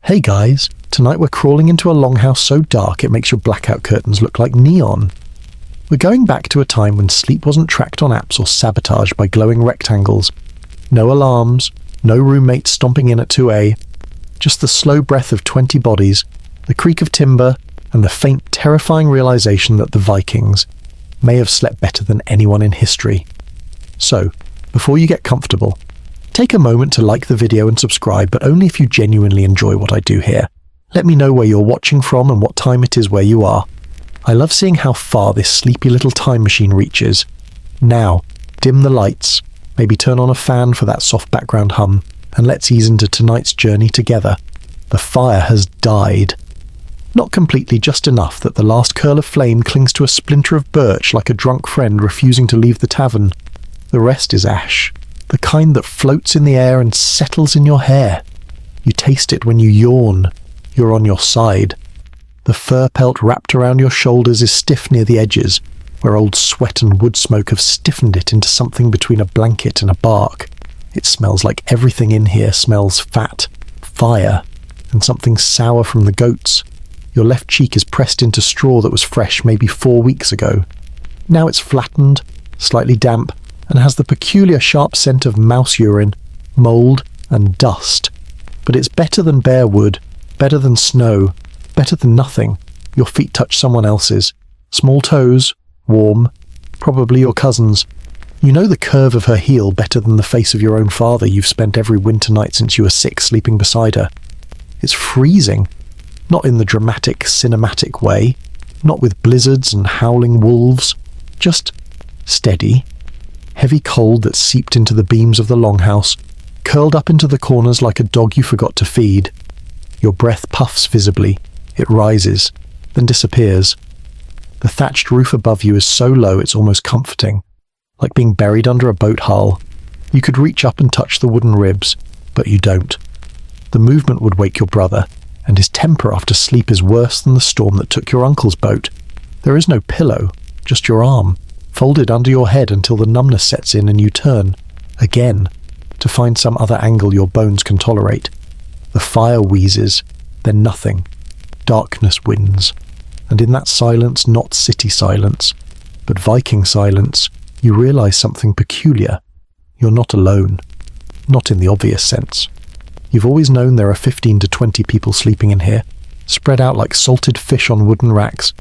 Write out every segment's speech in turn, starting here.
Hey guys, tonight we're crawling into a longhouse so dark it makes your blackout curtains look like neon. We're going back to a time when sleep wasn't tracked on apps or sabotaged by glowing rectangles. No alarms, no roommates stomping in at 2 a, just the slow breath of 20 bodies, the creak of timber, and the faint, terrifying realization that the Vikings may have slept better than anyone in history. So, before you get comfortable, take a moment to like the video and subscribe, but only if you genuinely enjoy what I do here. Let me know where you're watching from and what time it is where you are. I love seeing how far this sleepy little time machine reaches. Now, dim the lights, maybe turn on a fan for that soft background hum, and let's ease into tonight's journey together. The fire has died. Not completely, just enough that the last curl of flame clings to a splinter of birch like a drunk friend refusing to leave the tavern. The rest is ash, the kind that floats in the air and settles in your hair. You taste it when you yawn. You're on your side. The fur pelt wrapped around your shoulders is stiff near the edges, where old sweat and wood smoke have stiffened it into something between a blanket and a bark. It smells like everything in here smells fat, fire, and something sour from the goats. Your left cheek is pressed into straw that was fresh maybe 4 weeks ago. Now it's flattened, slightly damp, and has the peculiar sharp scent of mouse urine, mould, and dust. But it's better than bare wood, better than snow, better than nothing. Your feet touch someone else's. Small toes, warm, probably your cousin's. You know the curve of her heel better than the face of your own father you've spent every winter night since you were 6 sleeping beside her. It's freezing. Not in the dramatic, cinematic way, not with blizzards and howling wolves, just steady. Heavy cold that seeped into the beams of the longhouse, curled up into the corners like a dog you forgot to feed. Your breath puffs visibly, it rises, then disappears. The thatched roof above you is so low it's almost comforting, like being buried under a boat hull. You could reach up and touch the wooden ribs, but you don't. The movement would wake your brother, and his temper after sleep is worse than the storm that took your uncle's boat. There is no pillow, just your arm, folded under your head until the numbness sets in and you turn, again, to find some other angle your bones can tolerate. The fire wheezes, then nothing. Darkness wins. And in that silence, not city silence, but Viking silence, you realize something peculiar. You're not alone. Not in the obvious sense. You've always known there are 15 to 20 people sleeping in here, spread out like salted fish on wooden racks.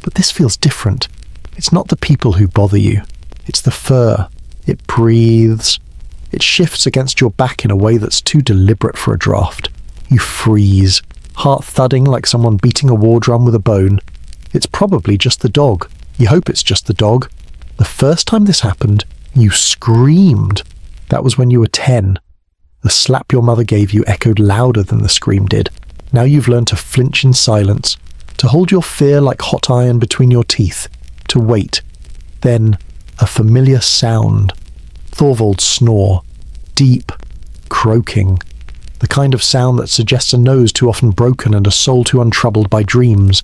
But this feels different. It's not the people who bother you. It's the fur. It breathes. It shifts against your back in a way that's too deliberate for a draft. You freeze, heart thudding like someone beating a war drum with a bone. It's probably just the dog. You hope it's just the dog. The first time this happened, you screamed. That was when you were 10. The slap your mother gave you echoed louder than the scream did. Now you've learned to flinch in silence, to hold your fear like hot iron between your teeth, to wait. Then, a familiar sound. Thorvald's snore. Deep, croaking. The kind of sound that suggests a nose too often broken and a soul too untroubled by dreams.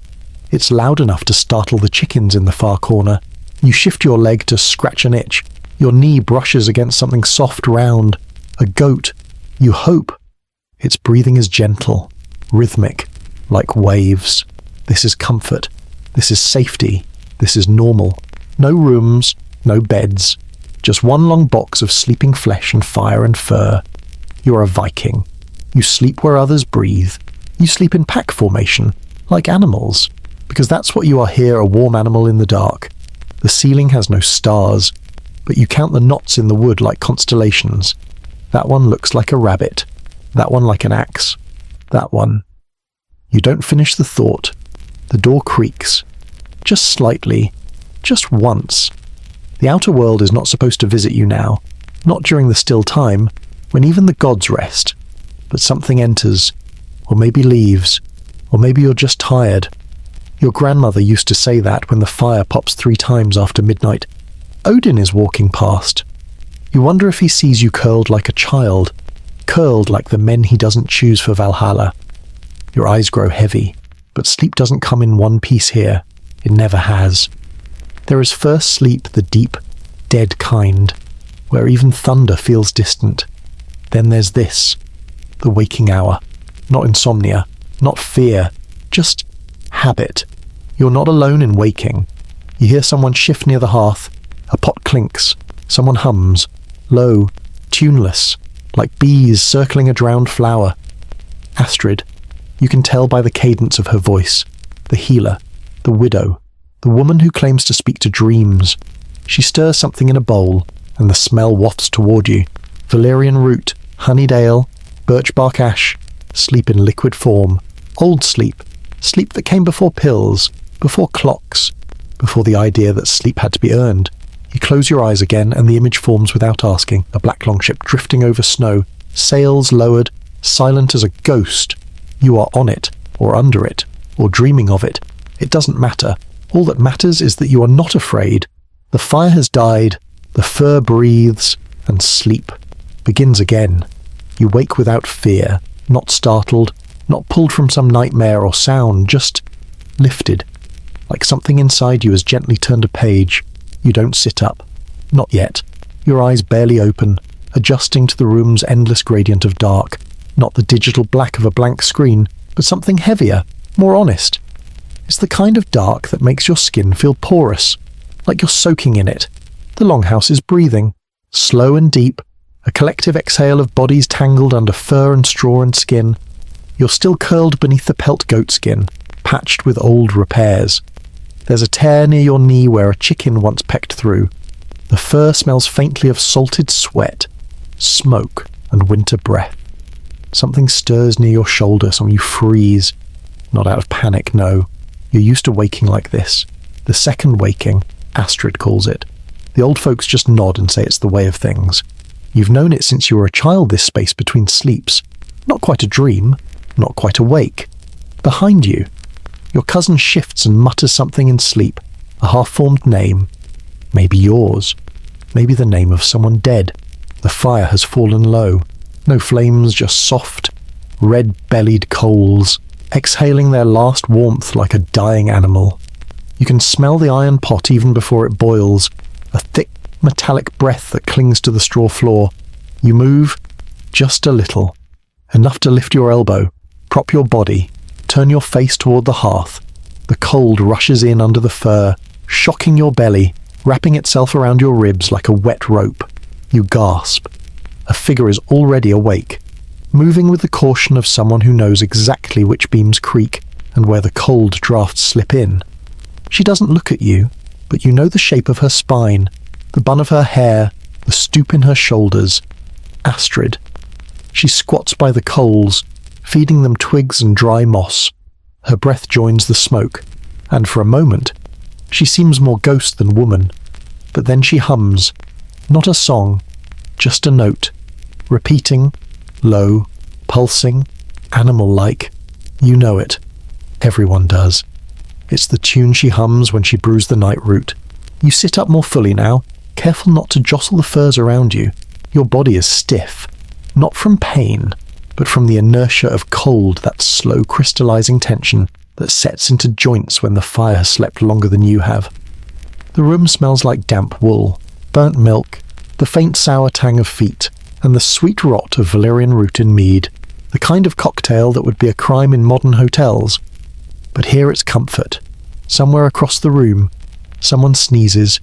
It's loud enough to startle the chickens in the far corner. You shift your leg to scratch an itch. Your knee brushes against something soft round. A goat. You hope. Its breathing is gentle, rhythmic, like waves. This is comfort. This is safety. This is normal. No rooms, no beds. Just one long box of sleeping flesh and fire and fur. You're a Viking. You sleep where others breathe. You sleep in pack formation, like animals. Because that's what you are here, a warm animal in the dark. The ceiling has no stars, but you count the knots in the wood like constellations. That one looks like a rabbit. That one like an axe. That one. You don't finish the thought. The door creaks. Just slightly. Just once. The outer world is not supposed to visit you now. Not during the still time, when even the gods rest. But something enters. Or maybe leaves. Or maybe you're just tired. Your grandmother used to say that when the fire pops 3 times after midnight. Odin is walking past. You wonder if he sees you curled like a child, curled like the men he doesn't choose for Valhalla. Your eyes grow heavy, but sleep doesn't come in one piece here. It never has. There is first sleep, the deep, dead kind, where even thunder feels distant. Then there's this, the waking hour. not insomnia, not fear, just habit. You're not alone in waking. You hear someone shift near the hearth, a pot clinks, someone hums, low, tuneless, like bees circling a drowned flower. Astrid, you can tell by the cadence of her voice, the healer, the widow, the woman who claims to speak to dreams. She stirs something in a bowl, and the smell wafts toward you. Valerian root, honeydale, birch bark ash, sleep in liquid form. Old sleep. Sleep that came before pills, before clocks, before the idea that sleep had to be earned. You close your eyes again, and the image forms without asking. A black longship drifting over snow, sails lowered, silent as a ghost. You are on it, or under it, or dreaming of it. It doesn't matter. All that matters is that you are not afraid. The fire has died, the fur breathes, and sleep begins again. You wake without fear, not startled, not pulled from some nightmare or sound, just lifted. Like something inside you has gently turned a page. You don't sit up. Not yet. Your eyes barely open, adjusting to the room's endless gradient of dark. Not the digital black of a blank screen, but something heavier, more honest. It's the kind of dark that makes your skin feel porous, like you're soaking in it. The longhouse is breathing, slow and deep, a collective exhale of bodies tangled under fur and straw and skin. You're still curled beneath the pelt goatskin, patched with old repairs. There's a tear near your knee where a chicken once pecked through. The fur smells faintly of salted sweat, smoke, and winter breath. Something stirs near your shoulder, so you freeze. Not out of panic, no. You're used to waking like this. The second waking, Astrid calls it. The old folks just nod and say it's the way of things. You've known it since you were a child, this space between sleeps. Not quite a dream, not quite awake. Behind you, your cousin shifts and mutters something in sleep, a half-formed name. Maybe yours. Maybe the name of someone dead. The fire has fallen low. No flames, just soft, red-bellied coals, exhaling their last warmth like a dying animal. You can smell the iron pot even before it boils, a thick, metallic breath that clings to the straw floor. You move, just a little, enough to lift your elbow, prop your body, turn your face toward the hearth. The cold rushes in under the fur, shocking your belly, wrapping itself around your ribs like a wet rope. You gasp. A figure is already awake, moving with the caution of someone who knows exactly which beams creak and where the cold drafts slip in. She doesn't look at you, but you know the shape of her spine, the bun of her hair, the stoop in her shoulders. Astrid. She squats by the coals, feeding them twigs and dry moss. Her breath joins the smoke, and for a moment, she seems more ghost than woman. But then she hums, not a song, just a note, repeating, low, pulsing, animal-like. You know it. Everyone does. It's the tune she hums when she brews the night root. You sit up more fully now, careful not to jostle the furs around you. Your body is stiff, not from pain, but from the inertia of cold, that slow crystallizing tension that sets into joints when the fire has slept longer than you have. The room smells like damp wool, burnt milk, the faint sour tang of feet, and the sweet rot of valerian root in mead, the kind of cocktail that would be a crime in modern hotels. But here it's comfort. Somewhere across the room, someone sneezes.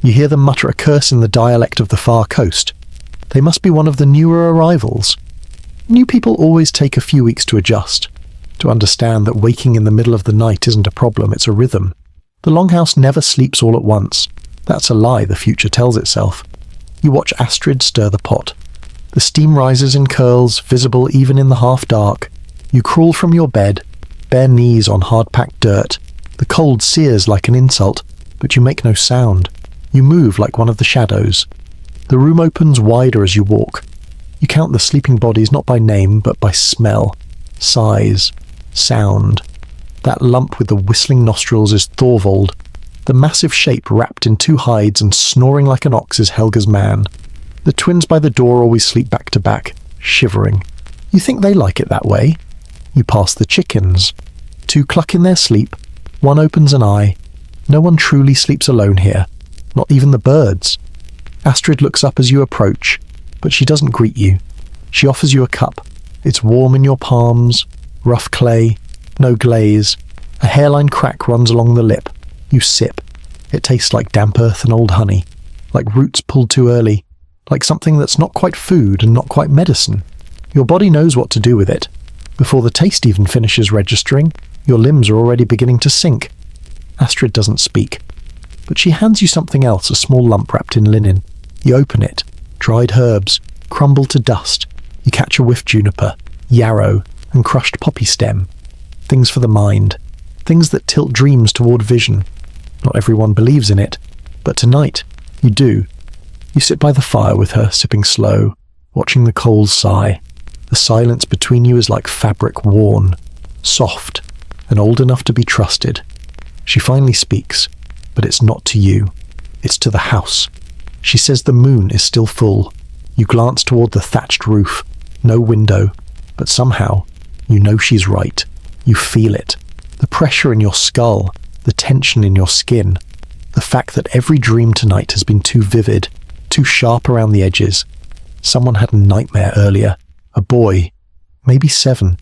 You hear them mutter a curse in the dialect of the far coast. They must be one of the newer arrivals. New people always take a few weeks to adjust, to understand that waking in the middle of the night isn't a problem, it's a rhythm. The longhouse never sleeps all at once. That's a lie the future tells itself. You watch Astrid stir the pot. The steam rises in curls, visible even in the half-dark. You crawl from your bed, bare knees on hard-packed dirt. The cold sears like an insult, but you make no sound. You move like one of the shadows. The room opens wider as you walk. You count the sleeping bodies not by name, but by smell, size, sound. That lump with the whistling nostrils is Thorvald. The massive shape wrapped in two hides and snoring like an ox is Helga's man. The twins by the door always sleep back to back, shivering. You think they like it that way? You pass the chickens. Two cluck in their sleep. One opens an eye. No one truly sleeps alone here. Not even the birds. Astrid looks up as you approach, but she doesn't greet you. She offers you a cup, It's warm in your palms, rough clay, no glaze. A hairline crack runs along the lip. You sip. It tastes like damp earth and old honey, like roots pulled too early, like something that's not quite food and not quite medicine. Your body knows what to do with it. Before the taste even finishes registering, your limbs are already beginning to sink. Astrid doesn't speak, but she hands you something else, a small lump wrapped in linen. You open it. Dried herbs, crumbled to dust. You catch a whiff juniper, yarrow, and crushed poppy stem. Things for the mind. Things that tilt dreams toward vision. Not everyone believes in it, but tonight, you do. You sit by the fire with her, sipping slow, watching the coals sigh. The silence between you is like fabric worn, soft, and old enough to be trusted. She finally speaks, but it's not to you. It's to the house. She says the moon is still full. You glance toward the thatched roof, no window, but somehow, you know she's right. You feel it. The pressure in your skull, the tension in your skin, the fact that every dream tonight has been too vivid, too sharp around the edges. Someone had a nightmare earlier. A boy, maybe 7.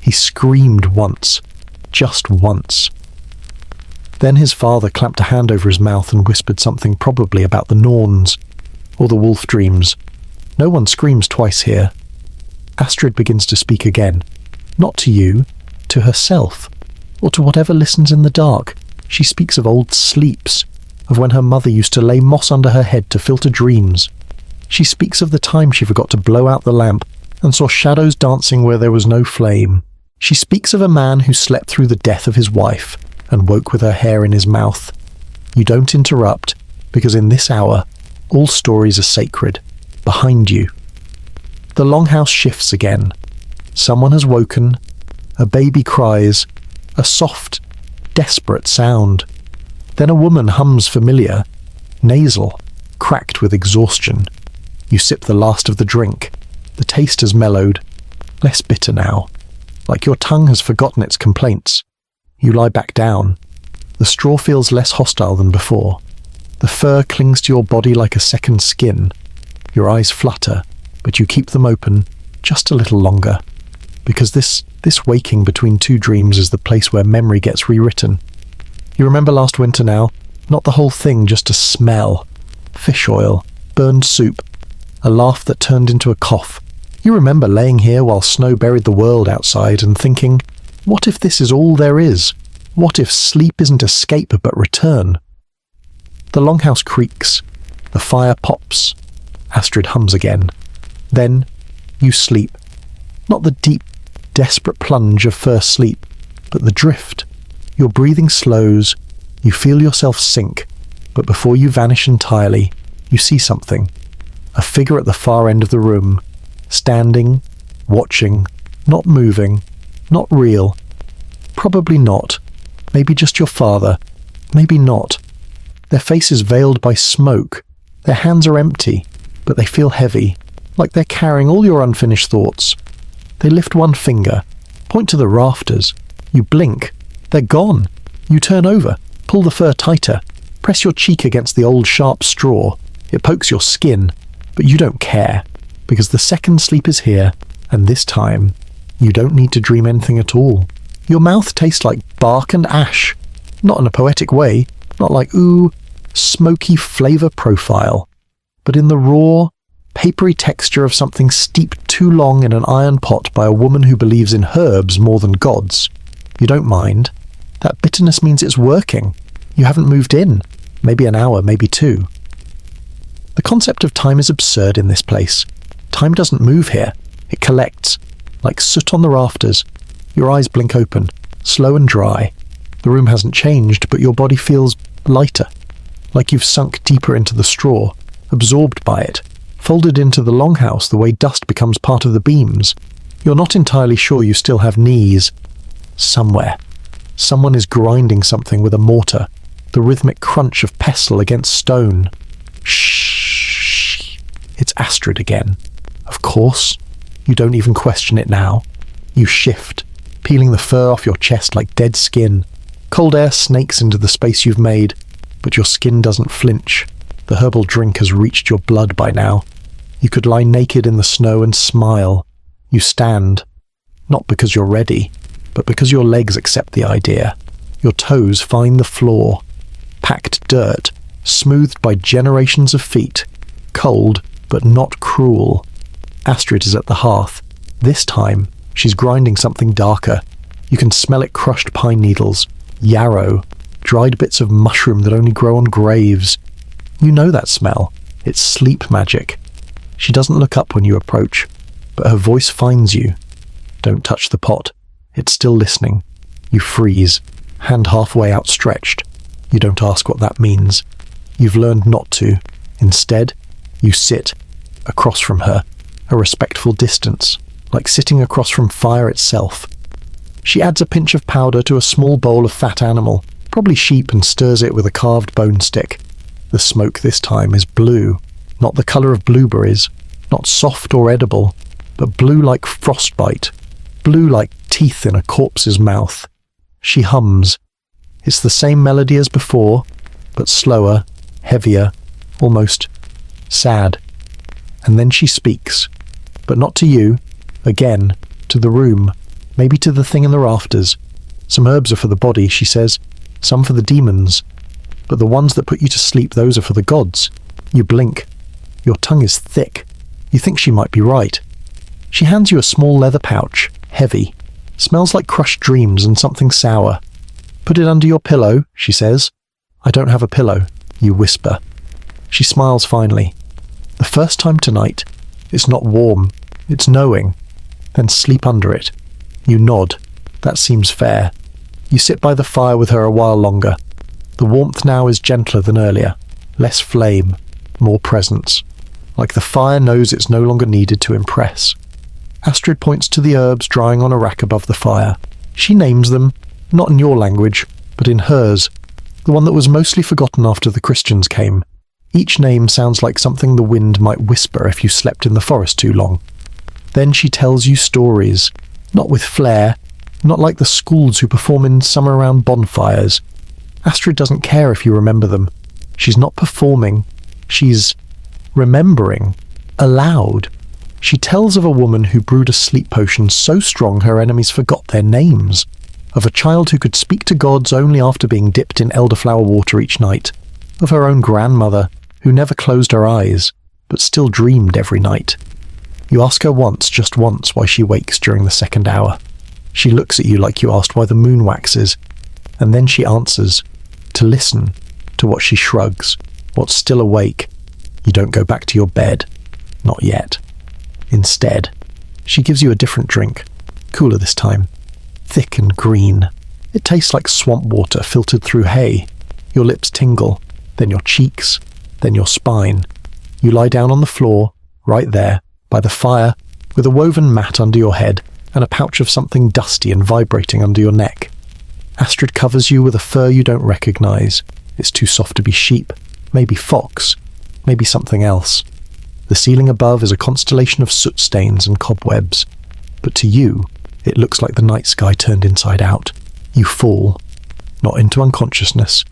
He screamed once, just once. Then his father clamped a hand over his mouth and whispered something probably about the Norns, or the wolf dreams. No one screams twice here. Astrid begins to speak again. Not to you, to herself, or to whatever listens in the dark. She speaks of old sleeps, of when her mother used to lay moss under her head to filter dreams. She speaks of the time she forgot to blow out the lamp and saw shadows dancing where there was no flame. She speaks of a man who slept through the death of his wife and woke with her hair in his mouth. You don't interrupt, because in this hour, all stories are sacred. Behind you. The longhouse shifts again. Someone has woken. A baby cries. A soft, desperate sound. Then a woman hums familiar, nasal, cracked with exhaustion. You sip the last of the drink. The taste has mellowed, less bitter now, like your tongue has forgotten its complaints. You lie back down. The straw feels less hostile than before. The fur clings to your body like a second skin. Your eyes flutter, but you keep them open just a little longer, because this waking between two dreams is the place where memory gets rewritten. You remember last winter now? Not the whole thing, just a smell. Fish oil, burned soup, a laugh that turned into a cough. You remember laying here while snow buried the world outside and thinking, what if this is all there is? What if sleep isn't escape but return? The longhouse creaks. The fire pops. Astrid hums again. Then you sleep. Not the deep, desperate plunge of first sleep, but the drift. Your breathing slows. You feel yourself sink. But before you vanish entirely, you see something. A figure at the far end of the room. Standing, watching, not moving, not real. Probably not. Maybe just your father. Maybe not. Their face is veiled by smoke. Their hands are empty, but they feel heavy, like they're carrying all your unfinished thoughts. They lift one finger, point to the rafters. You blink. They're gone. You turn over, pull the fur tighter, press your cheek against the old sharp straw. It pokes your skin, but you don't care, because the second sleep is here, and this time, you don't need to dream anything at all. Your mouth tastes like bark and ash, not in a poetic way, not like, ooh, smoky flavor profile, but in the raw, papery texture of something steeped too long in an iron pot by a woman who believes in herbs more than gods. You don't mind. That bitterness means it's working. You haven't moved in. Maybe an hour, maybe 2. The concept of time is absurd in this place. Time doesn't move here. It collects, like soot on the rafters. Your eyes blink open, slow and dry. The room hasn't changed, but your body feels lighter, like you've sunk deeper into the straw, absorbed by it, folded into the longhouse the way dust becomes part of the beams. You're not entirely sure you still have knees. Somewhere, someone is grinding something with a mortar, the rhythmic crunch of pestle against stone. Shh. It's Astrid again. Of course. You don't even question it now. You shift, peeling the fur off your chest like dead skin. Cold air snakes into the space you've made, but your skin doesn't flinch. The herbal drink has reached your blood by now. You could lie naked in the snow and smile. You stand, not because you're ready, but because your legs accept the idea. Your toes find the floor, packed dirt, smoothed by generations of feet, cold but not cruel. Astrid is at the hearth. This time, she's grinding something darker. You can smell it: crushed pine needles, yarrow, dried bits of mushroom that only grow on graves. You know that smell. It's sleep magic. She doesn't look up when you approach, but her voice finds you. Don't touch the pot. It's still listening. You freeze, hand halfway outstretched. You don't ask what that means. You've learned not to. Instead, you sit, across from her, a respectful distance, like sitting across from fire itself. She adds a pinch of powder to a small bowl of fat animal, probably sheep, and stirs it with a carved bone stick. The smoke this time is blue, not the colour of blueberries, not soft or edible, but blue like frostbite, blue like teeth in a corpse's mouth. She hums. It's the same melody as before, but slower, heavier, almost sad. And then she speaks, but not to you, again, to the room, maybe to the thing in the rafters. Some herbs are for the body, she says, some for the demons, but the ones that put you to sleep, those are for the gods. You blink. Your tongue is thick. You think she might be right. She hands you a small leather pouch, heavy, smells like crushed dreams and something sour. Put it under your pillow, she says. I don't have a pillow, you whisper. She smiles finally. The first time tonight, it's not warm, it's knowing. Then sleep under it. You nod. That seems fair. You sit by the fire with her a while longer. The warmth now is gentler than earlier. Less flame, more presence. Like the fire knows it's no longer needed to impress. Astrid points to the herbs drying on a rack above the fire. She names them, not in your language, but in hers, the one that was mostly forgotten after the Christians came. Each name sounds like something the wind might whisper if you slept in the forest too long. Then she tells you stories, not with flair, not like the schools who perform in summer-round bonfires. Astrid doesn't care if you remember them. She's not performing. She's remembering, aloud. She tells of a woman who brewed a sleep potion so strong her enemies forgot their names, of a child who could speak to gods only after being dipped in elderflower water each night, of her own grandmother who never closed her eyes, but still dreamed every night. You ask her once, just once, why she wakes during the second hour. She looks at you like you asked why the moon waxes, and then she answers, to listen, to what she shrugs, what's still awake. You don't go back to your bed. Not yet. Instead, she gives you a different drink, cooler this time, thick and green. It tastes like swamp water filtered through hay. Your lips tingle, then your cheeks, then your spine. You lie down on the floor, right there, by the fire, with a woven mat under your head and a pouch of something dusty and vibrating under your neck. Astrid covers you with a fur you don't recognize. It's too soft to be sheep, maybe fox, maybe something else. The ceiling above is a constellation of soot stains and cobwebs, but to you, it looks like the night sky turned inside out. You fall, not into unconsciousness,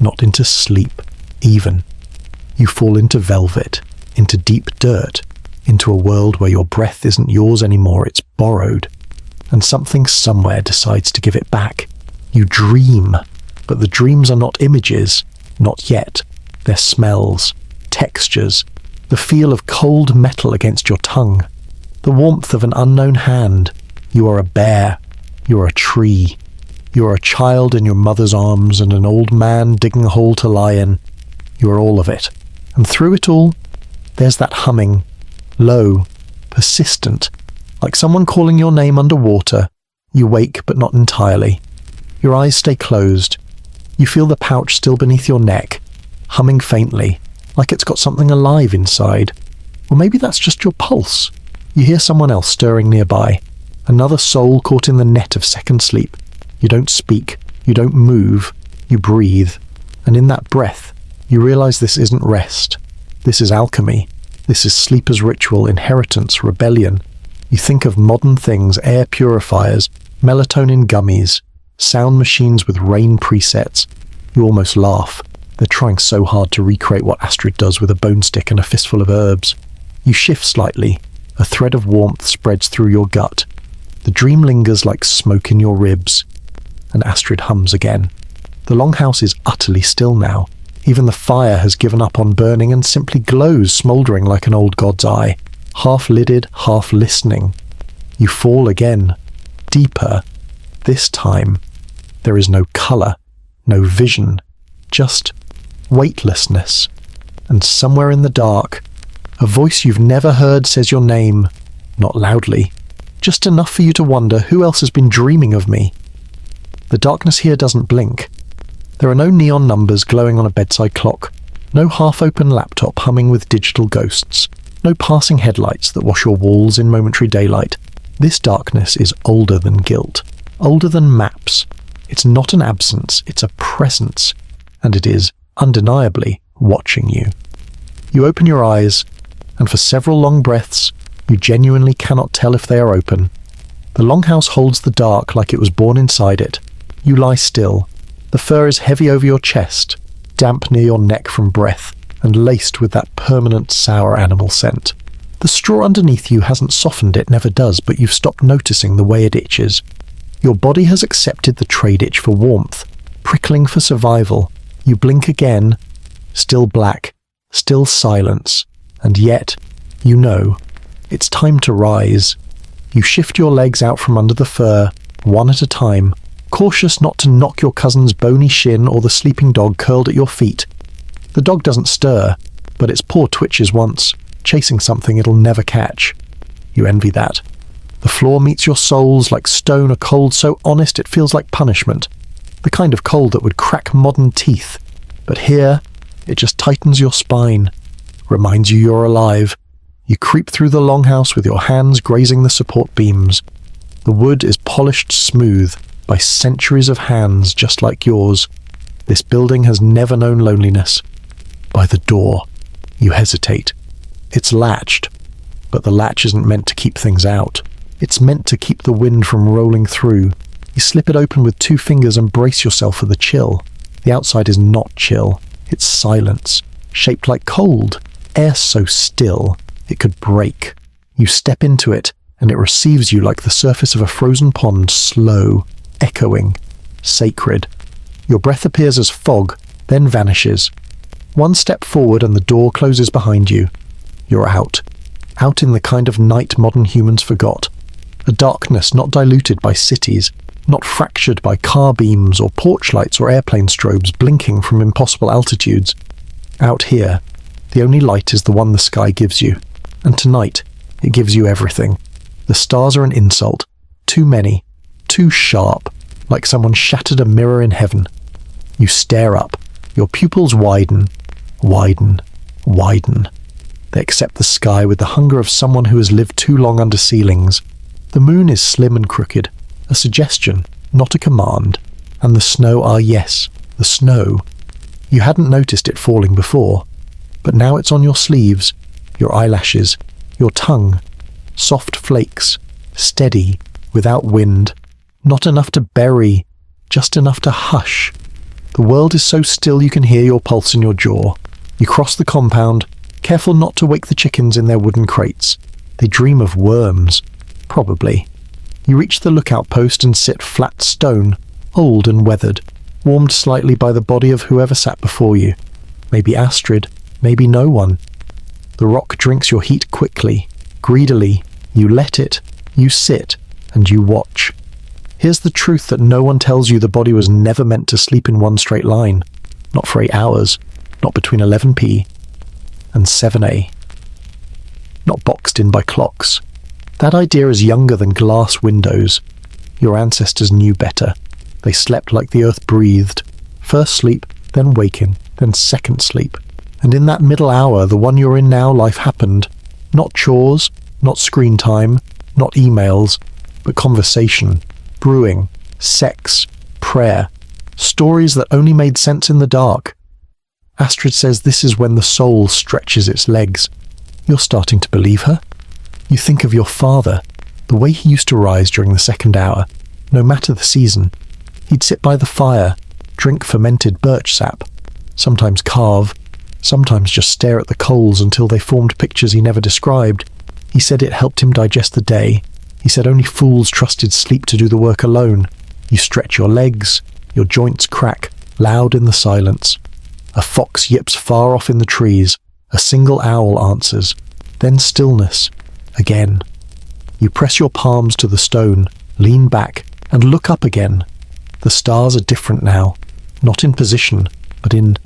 not into sleep, even. You fall into velvet, into deep dirt, into a world where your breath isn't yours anymore, it's borrowed, and something somewhere decides to give it back. You dream, but the dreams are not images, not yet. They're smells, textures, the feel of cold metal against your tongue, the warmth of an unknown hand. You are a bear, you are a tree, you are a child in your mother's arms and an old man digging a hole to lie in. You are all of it, and through it all, there's that humming, low, persistent, like someone calling your name underwater. You wake, but not entirely. Your eyes stay closed. You feel the pouch still beneath your neck, humming faintly, like it's got something alive inside. Or maybe that's just your pulse. You hear someone else stirring nearby, another soul caught in the net of second sleep. You don't speak, you don't move, you breathe. And in that breath, you realize this isn't rest. This is alchemy. This is sleeper's ritual, inheritance, rebellion. You think of modern things, air purifiers, melatonin gummies, sound machines with rain presets. You almost laugh. They're trying so hard to recreate what Astrid does with a bone stick and a fistful of herbs. You shift slightly, A thread of warmth spreads through your gut. The dream lingers like smoke in your ribs. And Astrid hums again. The longhouse is utterly still now. Even the fire has given up on burning and simply glows, smouldering like an old god's eye. Half-lidded, half-listening. You fall again. Deeper. This time, there is no colour, no vision, just weightlessness. And somewhere in the dark, a voice you've never heard says your name, not loudly, just enough for you to wonder who else has been dreaming of me. The darkness here doesn't blink. There are no neon numbers glowing on a bedside clock, no half-open laptop humming with digital ghosts, no passing headlights that wash your walls in momentary daylight. This darkness is older than guilt, older than maps. It's not an absence, it's a presence, and it is, undeniably, watching you. You open your eyes, and for several long breaths, you genuinely cannot tell if they are open. The longhouse holds the dark like it was born inside it. You lie still. The fur is heavy over your chest, damp near your neck from breath, and laced with that permanent sour animal scent. The straw underneath you hasn't softened, it never does, but you've stopped noticing the way it itches. Your body has accepted the trade itch for warmth, prickling for survival. You blink again, still black, still silence, and yet, you know, it's time to rise. You shift your legs out from under the fur, one at a time, cautious not to knock your cousin's bony shin or the sleeping dog curled at your feet. The dog doesn't stir, but its paw twitches once, chasing something it'll never catch. You envy that. The floor meets your soles like stone, a cold so honest it feels like punishment. The kind of cold that would crack modern teeth. But here, it just tightens your spine, reminds you you're alive. You creep through the longhouse with your hands grazing the support beams. The wood is polished smooth by centuries of hands just like yours. This building has never known loneliness. By the door, you hesitate. It's latched, but the latch isn't meant to keep things out. It's meant to keep the wind from rolling through. You slip it open with 2 fingers and brace yourself for the chill. The outside is not chill. It's silence, shaped like cold, air so still it could break. You step into it, and it receives you like the surface of a frozen pond, slow, echoing, sacred. Your breath appears as fog, then vanishes. 1 step forward and the door closes behind you. You're out. Out in the kind of night modern humans forgot. A darkness not diluted by cities, not fractured by car beams or porch lights or airplane strobes blinking from impossible altitudes. Out here, the only light is the one the sky gives you. And tonight, it gives you everything. The stars are an insult. Too many. Too sharp. Like someone shattered a mirror in heaven. You stare up. Your pupils widen. Widen. Widen. They accept the sky with the hunger of someone who has lived too long under ceilings. The moon is slim and crooked. A suggestion, not a command. And the snow, yes, the snow. You hadn't noticed it falling before. But now it's on your sleeves, your eyelashes, your tongue. Soft flakes, steady, without wind. Not enough to bury, just enough to hush. The world is so still you can hear your pulse in your jaw. You cross the compound, careful not to wake the chickens in their wooden crates. They dream of worms, probably. You reach the lookout post and sit flat stone, old and weathered, warmed slightly by the body of whoever sat before you. Maybe Astrid, maybe no one. The rock drinks your heat quickly, greedily. You let it, you sit, and you watch. Here's the truth that no one tells you: the body was never meant to sleep in one straight line. Not for 8 hours, not between 11 p and 7 a. Not boxed in by clocks. That idea is younger than glass windows. Your ancestors knew better. They slept like the earth breathed. First sleep, then waking, then second sleep. And in that middle hour, the one you're in now, life happened. Not chores, not screen time, not emails, but conversation, brewing, sex, prayer, stories that only made sense in the dark. Astrid says this is when the soul stretches its legs. You're starting to believe her. You think of your father, the way he used to rise during the second hour, no matter the season. He'd sit by the fire, drink fermented birch sap, sometimes carve, sometimes just stare at the coals until they formed pictures he never described. He said it helped him digest the day. He said only fools trusted sleep to do the work alone. You stretch your legs, your joints crack, loud in the silence. A fox yips far off in the trees. A single owl answers. Then stillness. Again. You press your palms to the stone, lean back, and look up again. The stars are different now. Not in position, but in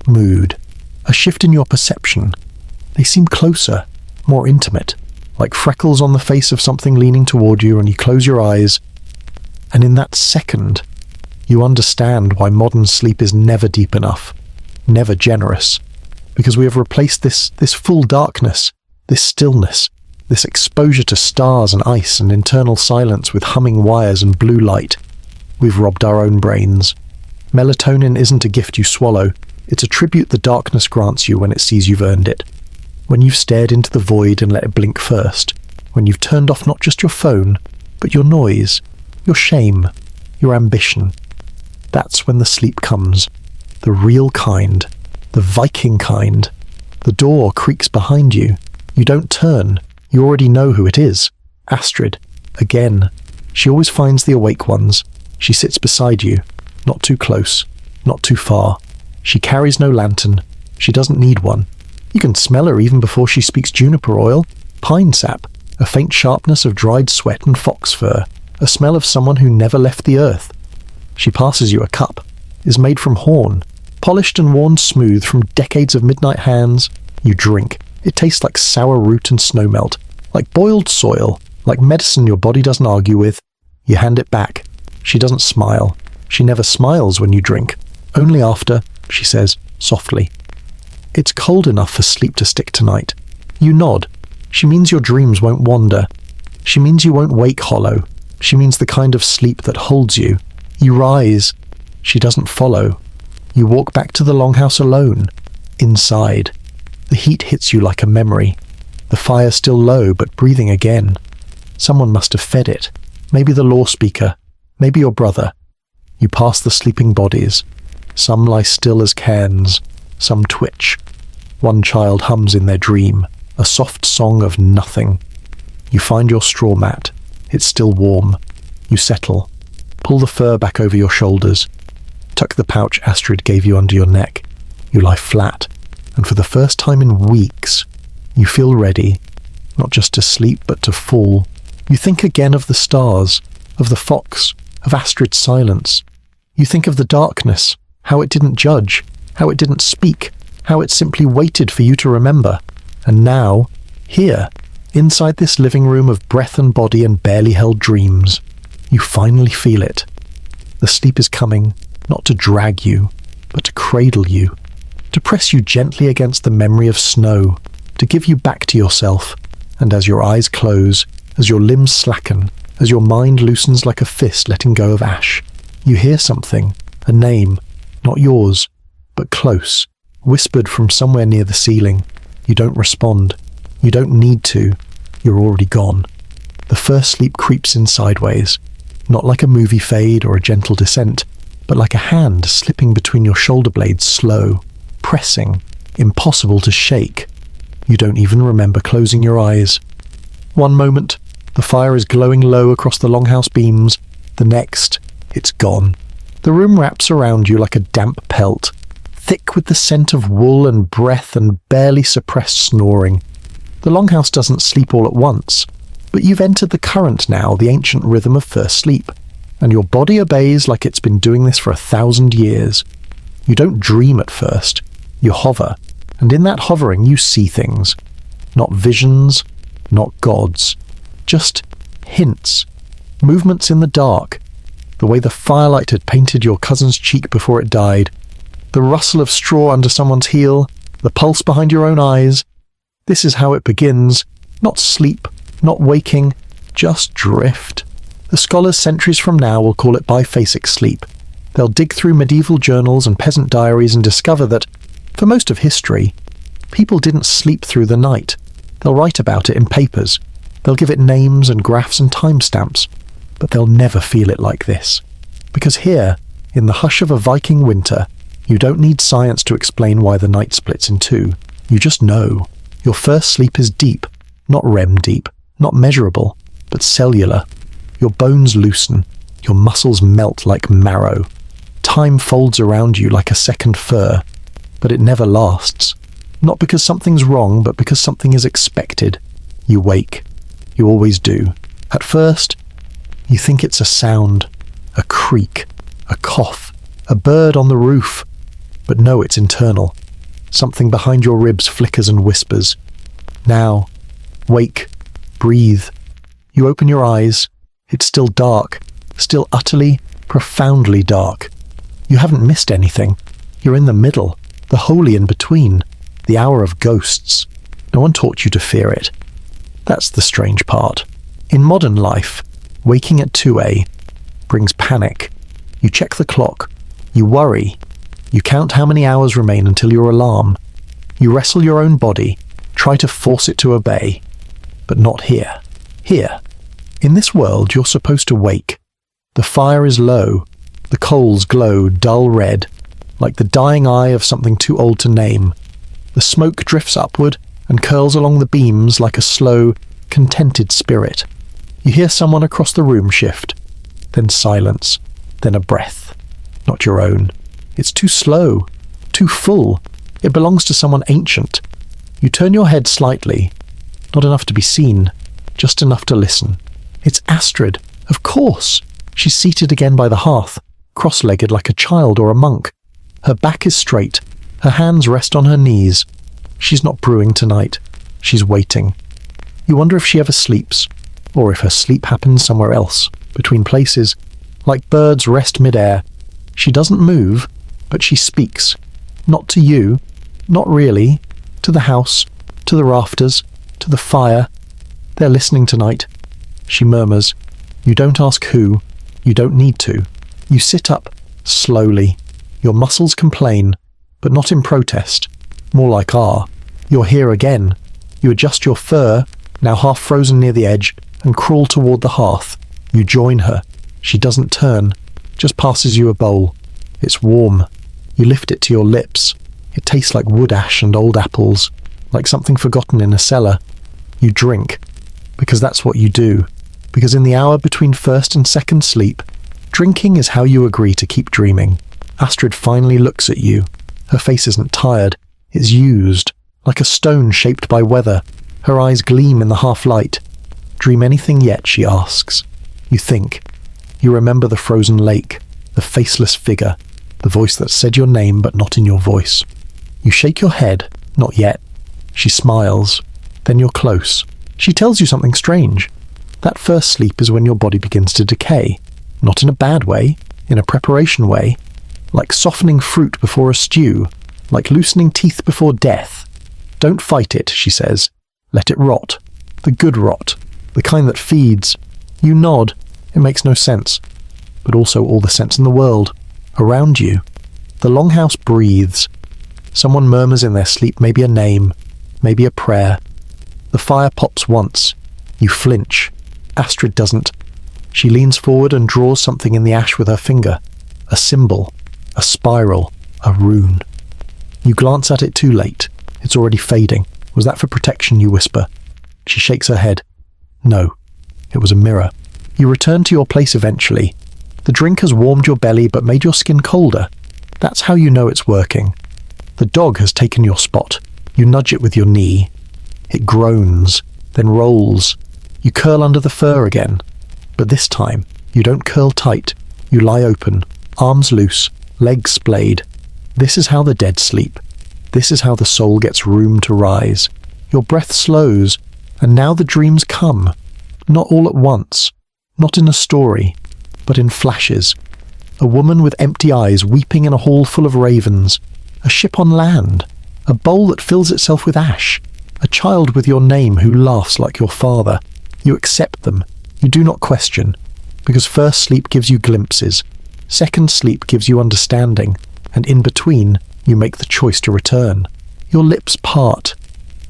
mood. A shift in your perception. They seem closer, more intimate, like freckles on the face of something leaning toward you, and you close your eyes, and in that second, you understand why modern sleep is never deep enough, never generous, because we have replaced this full darkness, this stillness, this exposure to stars and ice and internal silence with humming wires and blue light. We've robbed our own brains. Melatonin isn't a gift you swallow, it's a tribute the darkness grants you when it sees you've earned it. When you've stared into the void and let it blink first, when you've turned off not just your phone, but your noise, your shame, your ambition. That's when the sleep comes. The real kind. The Viking kind. The door creaks behind you. You don't turn. You already know who it is. Astrid. Again. She always finds the awake ones. She sits beside you. Not too close. Not too far. She carries no lantern. She doesn't need one. You can smell her even before she speaks juniper oil, pine sap, a faint sharpness of dried sweat and fox fur, a smell of someone who never left the earth. She passes you a cup, is made from horn, polished and worn smooth from decades of midnight hands. You drink. It tastes like sour root and snowmelt, like boiled soil, like medicine your body doesn't argue with. You hand it back. She doesn't smile. She never smiles when you drink. Only after, she says, softly. It's cold enough for sleep to stick tonight. You nod. She means your dreams won't wander. She means you won't wake hollow. She means the kind of sleep that holds you. You rise. She doesn't follow. You walk back to the longhouse alone. Inside. The heat hits you like a memory. The fire still low, but breathing again. Someone must have fed it. Maybe the law speaker. Maybe your brother. You pass the sleeping bodies. Some lie still as cairns. Some twitch. One child hums in their dream, a soft song of nothing. You find your straw mat. It's still warm. You settle. Pull the fur back over your shoulders. Tuck the pouch Astrid gave you under your neck. You lie flat, and for the first time in weeks, you feel ready, not just to sleep, but to fall. You think again of the stars, of the fox, of Astrid's silence. You think of the darkness, how it didn't judge, how it didn't speak, how it simply waited for you to remember. And now, here, inside this living room of breath and body and barely held dreams, you finally feel it. The sleep is coming, not to drag you, but to cradle you, to press you gently against the memory of snow, to give you back to yourself. And as your eyes close, as your limbs slacken, as your mind loosens like a fist letting go of ash, you hear something, a name, not yours, but close, whispered from somewhere near the ceiling. You don't respond. You don't need to. You're already gone. The first sleep creeps in sideways, not like a movie fade or a gentle descent, but like a hand slipping between your shoulder blades, slow, pressing, impossible to shake. You don't even remember closing your eyes. One moment, the fire is glowing low across the longhouse beams. The next, it's gone. The room wraps around you like a damp pelt, thick with the scent of wool and breath and barely suppressed snoring. The longhouse doesn't sleep all at once, but you've entered the current now, the ancient rhythm of first sleep, and your body obeys like it's been doing this for 1,000 years. You don't dream at first, you hover, and in that hovering you see things. Not visions, not gods, just hints, movements in the dark, the way the firelight had painted your cousin's cheek before it died, the rustle of straw under someone's heel, the pulse behind your own eyes. This is how it begins, not sleep, not waking, just drift. The scholars centuries from now will call it biphasic sleep. They'll dig through medieval journals and peasant diaries and discover that, for most of history, people didn't sleep through the night. They'll write about it in papers. They'll give it names and graphs and timestamps. But they'll never feel it like this. Because here, in the hush of a Viking winter, you don't need science to explain why the night splits in two. You just know. Your first sleep is deep, Not REM deep, not measurable, but cellular. Your bones loosen, your muscles melt like marrow. Time folds around you like a second fur, but it never lasts. Not because something's wrong, but because something is expected. You wake. You always do. At first, you think it's a sound, a creak, a cough, a bird on the roof. But no, it's internal. Something behind your ribs flickers and whispers. Now, wake, breathe. You open your eyes. It's still dark, still utterly, profoundly dark. You haven't missed anything. You're in the middle, the holy in between, the hour of ghosts. No one taught you to fear it. That's the strange part. In modern life, waking at 2 brings panic. You check the clock. You worry. You count how many hours remain until your alarm. You wrestle your own body, try to force it to obey. But not here. Here. In this world, you're supposed to wake. The fire is low. The coals glow dull red, like the dying eye of something too old to name. The smoke drifts upward and curls along the beams like a slow, contented spirit. You hear someone across the room shift, then silence, then a breath. Not your own. It's too slow, too full. It belongs to someone ancient. You turn your head slightly, not enough to be seen, just enough to listen. It's Astrid, of course. She's seated again by the hearth, cross-legged like a child or a monk. Her back is straight, her hands rest on her knees. She's not brewing tonight. She's waiting. You wonder if she ever sleeps, or if her sleep happens somewhere else, between places. Like birds rest mid-air. She doesn't move, but she speaks. Not to you, not really. To the house, to the rafters, to the fire. They're listening tonight. She murmurs. You don't ask who. You don't need to. You sit up, slowly. Your muscles complain, but not in protest. More like You're here again. You adjust your fur, now half frozen near the edge, and crawl toward the hearth. You join her. She doesn't turn, just passes you a bowl. It's warm. You lift it to your lips. It tastes like wood ash and old apples, like something forgotten in a cellar. You drink, because that's what you do. Because in the hour between first and second sleep, drinking is how you agree to keep dreaming. Astrid finally looks at you. Her face isn't tired. It's used, like a stone shaped by weather. Her eyes gleam in the half-light. Dream anything yet, she asks. You think. You remember the frozen lake, the faceless figure, the voice that said your name but not in your voice. You shake your head. Not yet. She smiles. Then you're close. She tells you something strange. That first sleep is when your body begins to decay. Not in a bad way, in a preparation way. Like softening fruit before a stew. Like loosening teeth before death. Don't fight it, she says. Let it rot. The good rot. The kind that feeds. You nod. It makes no sense. But also all the sense in the world. Around you. The longhouse breathes. Someone murmurs in their sleep maybe a name. Maybe a prayer. The fire pops once. You flinch. Astrid doesn't. She leans forward and draws something in the ash with her finger. A symbol. A spiral. A rune. You glance at it too late. It's already fading. Was that for protection, you whisper? She shakes her head. No. It was a mirror. You return to your place eventually. The drink has warmed your belly but made your skin colder. That's how you know it's working. The dog has taken your spot. You nudge it with your knee. It groans, then rolls. You curl under the fur again. But this time, you don't curl tight. You lie open, arms loose, legs splayed. This is how the dead sleep. This is how the soul gets room to rise. Your breath slows, and now the dreams come. Not all at once. Not in a story, but in flashes. A woman with empty eyes weeping in a hall full of ravens. A ship on land. A bowl that fills itself with ash. A child with your name who laughs like your father. You accept them. You do not question. Because first sleep gives you glimpses. Second sleep gives you understanding. And in between, you make the choice to return. Your lips part.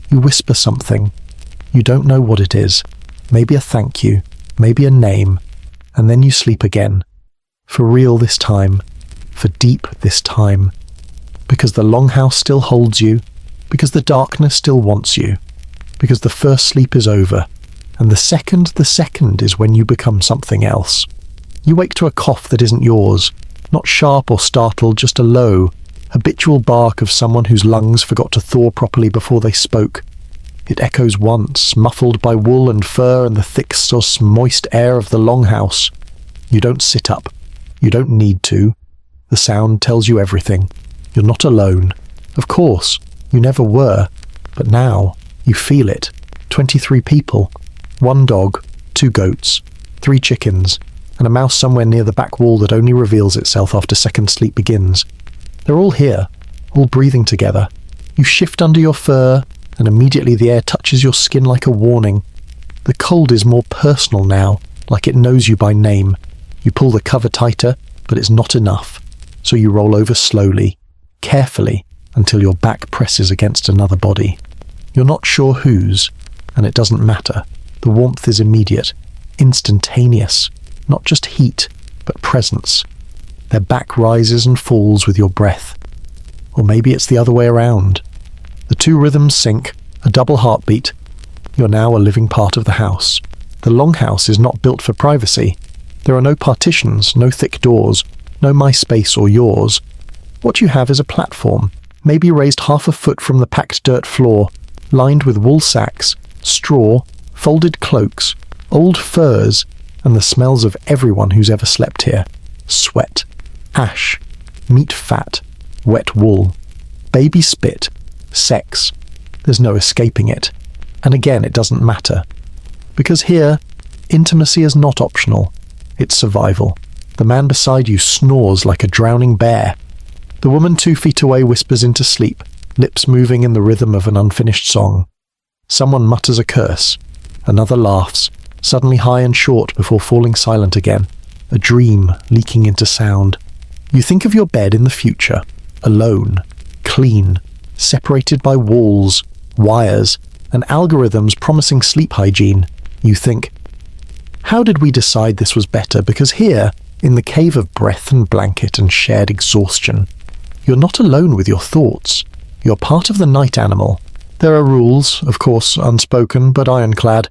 You whisper something. You don't know what it is. Maybe a thank you. Maybe a name. And then you sleep again. For real this time. For deep this time. Because the longhouse still holds you. Because the darkness still wants you. because the first sleep is over, and the second is when you become something else. You wake to a cough that isn't yours, not sharp or startled, just a low, habitual bark of someone whose lungs forgot to thaw properly before they spoke. It echoes once, muffled by wool and fur and the thick, moist air of the longhouse. You don't sit up. You don't need to. The sound tells you everything. You're not alone. Of course, you never were, but now you feel it. 23 people, 1 dog, 2 goats, 3 chickens, and a mouse somewhere near the back wall that only reveals itself after second sleep begins. They're all here, all breathing together. You shift under your fur, and immediately the air touches your skin like a warning. The cold is more personal now, like it knows you by name. You pull the cover tighter, but it's not enough. So you roll over slowly, carefully, until your back presses against another body. You're not sure whose, and it doesn't matter. The warmth is immediate, instantaneous, not just heat, but presence. Their back rises and falls with your breath. Or maybe it's the other way around. The 2 rhythms sync, a double heartbeat. You're now a living part of the house. The longhouse is not built for privacy. There are no partitions, no thick doors, no my space or yours. What you have is a platform, maybe raised half a foot from the packed dirt floor, lined with wool sacks, straw, folded cloaks, old furs, and the smells of everyone who's ever slept here. Sweat, ash, meat fat, wet wool, baby spit, sex. There's no escaping it. And again, it doesn't matter. Because here, intimacy is not optional. It's survival. The man beside you snores like a drowning bear. The woman 2 feet away whispers into sleep, lips moving in the rhythm of an unfinished song. Someone mutters a curse. Another laughs, suddenly high and short before falling silent again. A dream leaking into sound. You think of your bed in the future, alone, clean, separated by walls, wires, and algorithms promising sleep hygiene. You think, how did we decide this was better? Because here, in the cave of breath and blanket and shared exhaustion, you're not alone with your thoughts. You're part of the night animal. There are rules, of course, unspoken, but ironclad.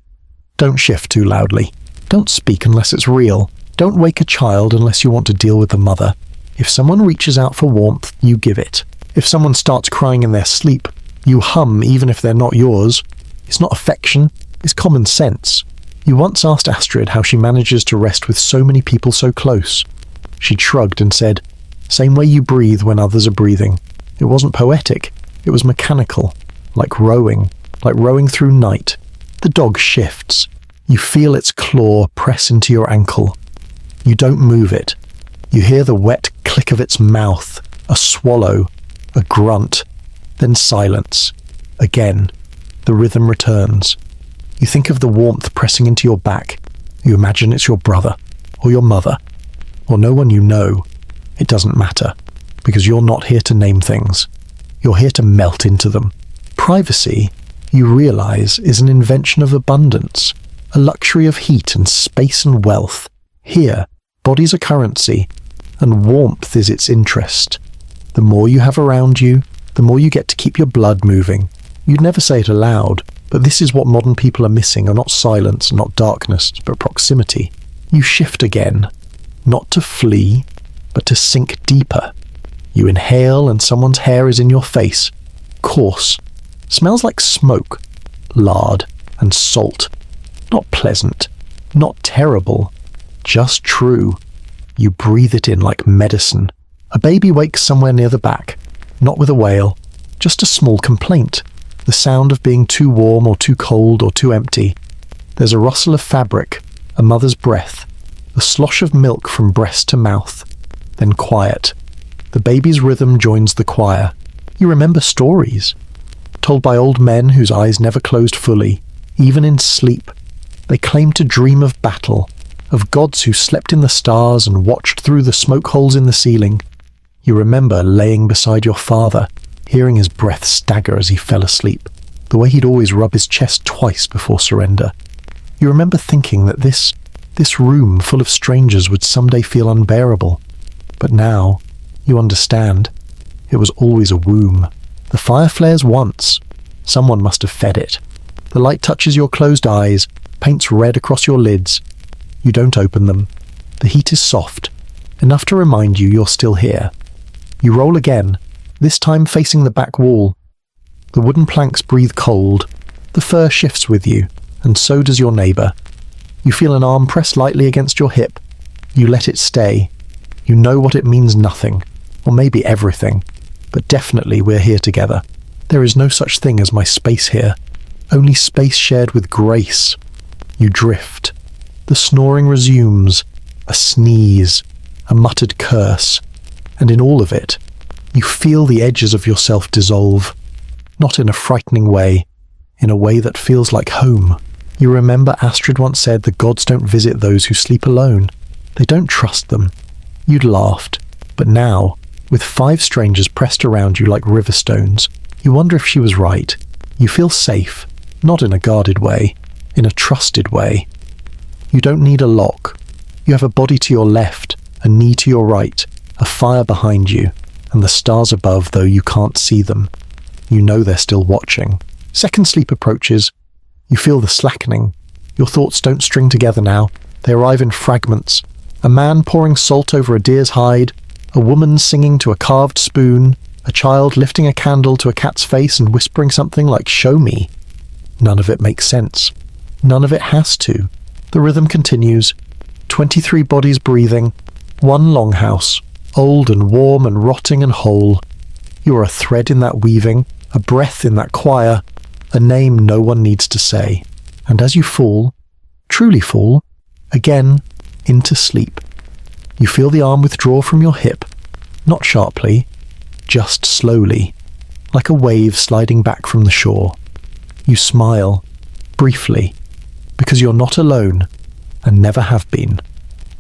Don't shift too loudly. Don't speak unless it's real. Don't wake a child unless you want to deal with the mother. If someone reaches out for warmth, you give it. If someone starts crying in their sleep, you hum even if they're not yours. It's not affection, it's common sense. You once asked Astrid how she manages to rest with so many people so close. She shrugged and said, "Same way you breathe when others are breathing." It wasn't poetic, it was mechanical, like rowing through night. The dog shifts. You feel its claw press into your ankle. You don't move it. You hear the wet click of its mouth, a swallow, a grunt, then silence. Again, the rhythm returns. You think of the warmth pressing into your back. You imagine it's your brother, or your mother, or no one you know. It doesn't matter, because you're not here to name things. You're here to melt into them. Privacy, you realize, is an invention of abundance, a luxury of heat and space and wealth. Here, bodies are currency, and warmth is its interest. The more you have around you, the more you get to keep your blood moving. You'd never say it aloud, but this is what modern people are missing, are not silence, not darkness, but proximity. You shift again, not to flee, but to sink deeper. You inhale and someone's hair is in your face, coarse, smells like smoke, lard, and salt. Not pleasant, not terrible, just true. You breathe it in like medicine. A baby wakes somewhere near the back, not with a wail, just a small complaint, the sound of being too warm or too cold or too empty. There's a rustle of fabric, a mother's breath, the slosh of milk from breast to mouth, then quiet. The baby's rhythm joins the choir. You remember stories, told by old men whose eyes never closed fully, even in sleep. They claimed to dream of battle, of gods who slept in the stars and watched through the smoke holes in the ceiling. You remember laying beside your father, hearing his breath stagger as he fell asleep, the way he'd always rub his chest twice before surrender. You remember thinking that this room full of strangers would someday feel unbearable. But now, you understand. It was always a womb. The fire flares once. Someone must have fed it. The light touches your closed eyes, paints red across your lids. You don't open them. The heat is soft, enough to remind you you're still here. You roll again, this time facing the back wall. The wooden planks breathe cold. The fur shifts with you, and so does your neighbour. You feel an arm press lightly against your hip. You let it stay. You know what it means nothing, or maybe everything, but definitely we're here together. There is no such thing as my space here, only space shared with grace. You drift. The snoring resumes, a sneeze, a muttered curse, and in all of it, you feel the edges of yourself dissolve, not in a frightening way, in a way that feels like home. You remember Astrid once said the gods don't visit those who sleep alone. They don't trust them. You'd laughed, but now, with 5 strangers pressed around you like river stones, you wonder if she was right. You feel safe, not in a guarded way, in a trusted way. You don't need a lock. You have a body to your left, a knee to your right, a fire behind you, and the stars above, though you can't see them. You know they're still watching. Second sleep approaches. You feel the slackening. Your thoughts don't string together now. They arrive in fragments. A man pouring salt over a deer's hide, a woman singing to a carved spoon, a child lifting a candle to a cat's face and whispering something like, "Show me." None of it makes sense. None of it has to. The rhythm continues. 23 bodies breathing. One longhouse, old and warm and rotting and whole. You are a thread in that weaving, a breath in that choir, a name no one needs to say. And as you fall, truly fall, again, into sleep, you feel the arm withdraw from your hip, not sharply, just slowly, like a wave sliding back from the shore. You smile, briefly, because you're not alone, and never have been.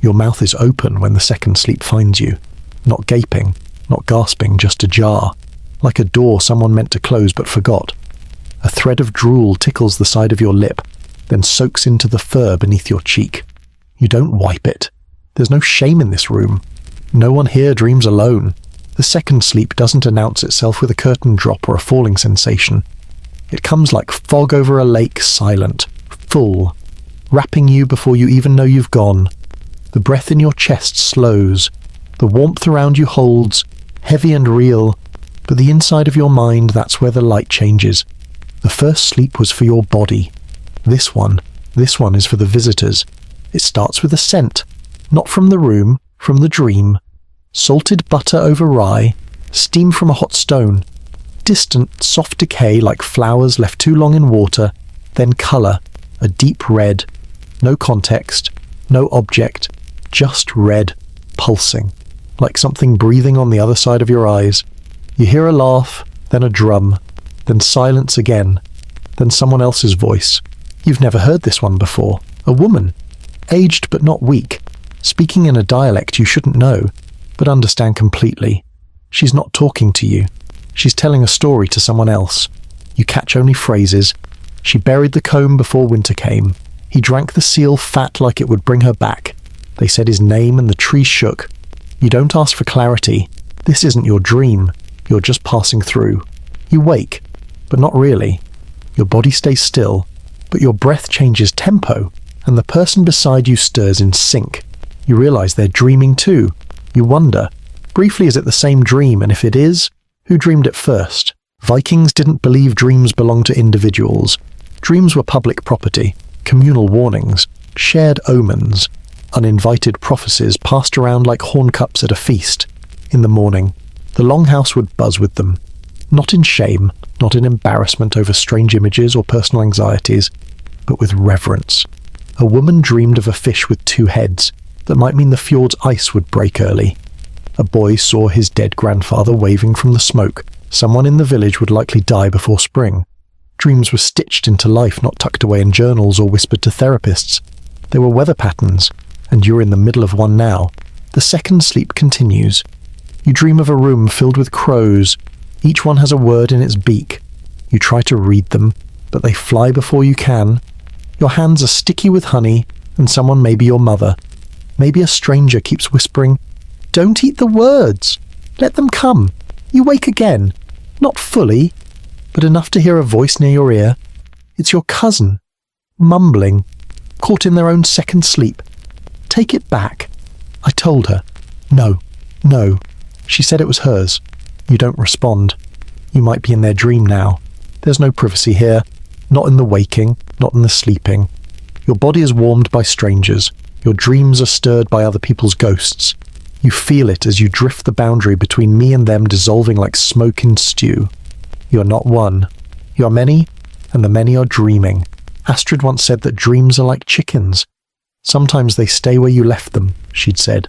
Your mouth is open when the second sleep finds you, not gaping, not gasping, just ajar, like a door someone meant to close but forgot. A thread of drool tickles the side of your lip, then soaks into the fur beneath your cheek. You don't wipe it. There's no shame in this room. No one here dreams alone. The second sleep doesn't announce itself with a curtain drop or a falling sensation. It comes like fog over a lake, silent, full, wrapping you before you even know you've gone. The breath in your chest slows. The warmth around you holds, heavy and real, but the inside of your mind, that's where the light changes. The first sleep was for your body. This one is for the visitors. It starts with a scent, not from the room, from the dream. Salted butter over rye, steam from a hot stone, distant, soft decay like flowers left too long in water, then colour, a deep red, no context, no object, just red, pulsing, like something breathing on the other side of your eyes. You hear a laugh, then a drum, then silence again, then someone else's voice. You've never heard this one before. A woman, aged but not weak, speaking in a dialect you shouldn't know, but understand completely. She's not talking to you. She's telling a story to someone else. You catch only phrases. She buried the comb before winter came. He drank the seal fat like it would bring her back. They said his name and the tree shook. You don't ask for clarity. This isn't your dream. You're just passing through. You wake, but not really. Your body stays still, but your breath changes tempo, and the person beside you stirs in sync. You realize they're dreaming too. You wonder, briefly, is it the same dream, and if it is, who dreamed it first? Vikings didn't believe dreams belonged to individuals. Dreams were public property, communal warnings, shared omens, uninvited prophecies passed around like horn cups at a feast. In the morning, the longhouse would buzz with them. Not in shame, not in embarrassment over strange images or personal anxieties, but with reverence. A woman dreamed of a fish with 2 heads. That might mean the fjord's ice would break early. A boy saw his dead grandfather waving from the smoke. Someone in the village would likely die before spring. Dreams were stitched into life, not tucked away in journals or whispered to therapists. They were weather patterns, and you're in the middle of one now. The second sleep continues. You dream of a room filled with crows. Each one has a word in its beak. You try to read them, but they fly before you can. Your hands are sticky with honey, and someone, maybe your mother, maybe a stranger, keeps whispering, "Don't eat the words. Let them come." You wake again, not fully, but enough to hear a voice near your ear. It's your cousin, mumbling, caught in their own second sleep. Take it back. I told her. No, no. She said it was hers. You don't respond. You might be in their dream now. There's no privacy here. Not in the waking, not in the sleeping. Your body is warmed by strangers. Your dreams are stirred by other people's ghosts. You feel it as you drift the boundary between me and them dissolving like smoke in stew. You are not one. You are many, and the many are dreaming. Astrid once said that dreams are like chickens. Sometimes they stay where you left them, she'd said.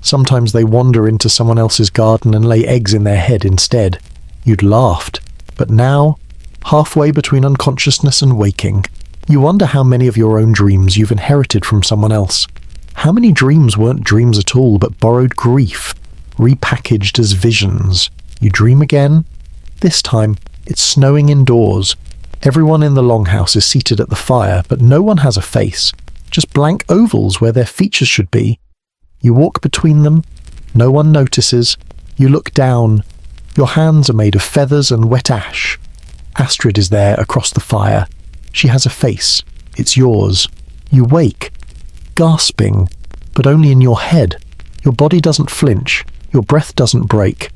Sometimes they wander into someone else's garden and lay eggs in their head instead. You'd laughed. But now, halfway between unconsciousness and waking, you wonder how many of your own dreams you've inherited from someone else. How many dreams weren't dreams at all but borrowed grief, repackaged as visions? You dream again? This time, it's snowing indoors. Everyone in the longhouse is seated at the fire, but no one has a face. Just blank ovals where their features should be. You walk between them. No one notices. You look down. Your hands are made of feathers and wet ash. Astrid is there across the fire. She has a face. It's yours. You wake, gasping, but only in your head. Your body doesn't flinch. Your breath doesn't break.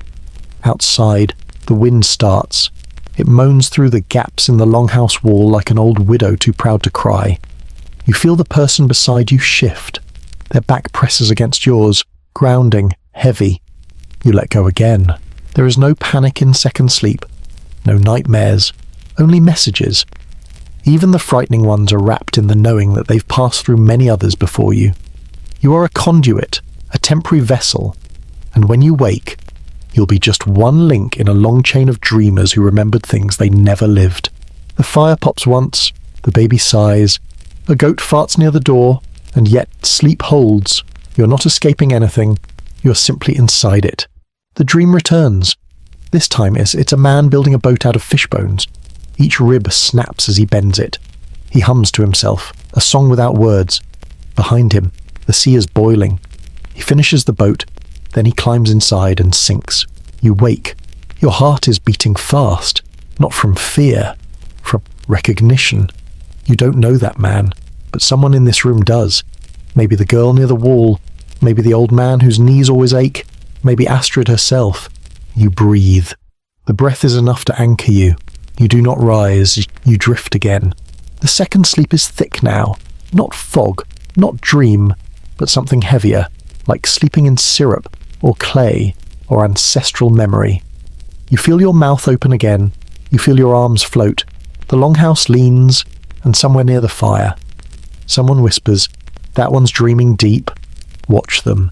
Outside, the wind starts. It moans through the gaps in the longhouse wall like an old widow too proud to cry. You feel the person beside you shift. Their back presses against yours, grounding, heavy. You let go again. There is no panic in second sleep. No nightmares. Only messages. Even the frightening ones are wrapped in the knowing that they've passed through many others before you. You are a conduit, a temporary vessel, and when you wake, you'll be just one link in a long chain of dreamers who remembered things they never lived. The fire pops once, the baby sighs, a goat farts near the door, and yet sleep holds. You're not escaping anything, you're simply inside it. The dream returns. This time it's a man building a boat out of fish bones. Each rib snaps as he bends it. He hums to himself, a song without words. Behind him, the sea is boiling. He finishes the boat, then he climbs inside and sinks. You wake. Your heart is beating fast, not from fear, from recognition. You don't know that man, but someone in this room does. Maybe the girl near the wall, maybe the old man whose knees always ache, maybe Astrid herself. You breathe. The breath is enough to anchor you. You do not rise, you drift again. The second sleep is thick now, not fog, not dream, but something heavier, like sleeping in syrup, or clay, or ancestral memory. You feel your mouth open again, you feel your arms float. The longhouse leans, and somewhere near the fire, someone whispers, "That one's dreaming deep. Watch them."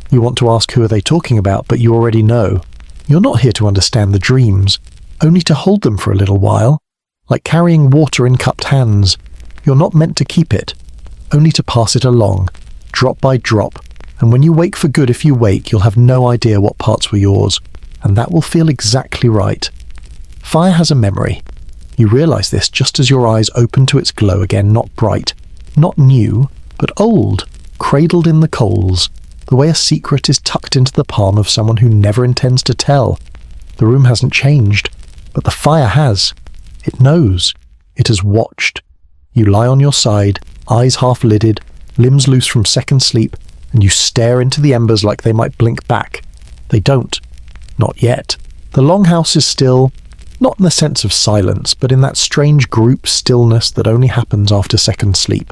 You want to ask who are they talking about, but you already know. You're not here to understand the dreams, only to hold them for a little while, like carrying water in cupped hands. You're not meant to keep it, only to pass it along, drop by drop, and when you wake for good, if you wake, you'll have no idea what parts were yours, and that will feel exactly right. Fire has a memory. You realize this just as your eyes open to its glow again, not bright, not new, but old, cradled in the coals, the way a secret is tucked into the palm of someone who never intends to tell. The room hasn't changed, but the fire has. It knows. It has watched. You lie on your side, eyes half-lidded, limbs loose from second sleep, and you stare into the embers like they might blink back. They don't. Not yet. The longhouse is still, not in the sense of silence, but in that strange group stillness that only happens after second sleep.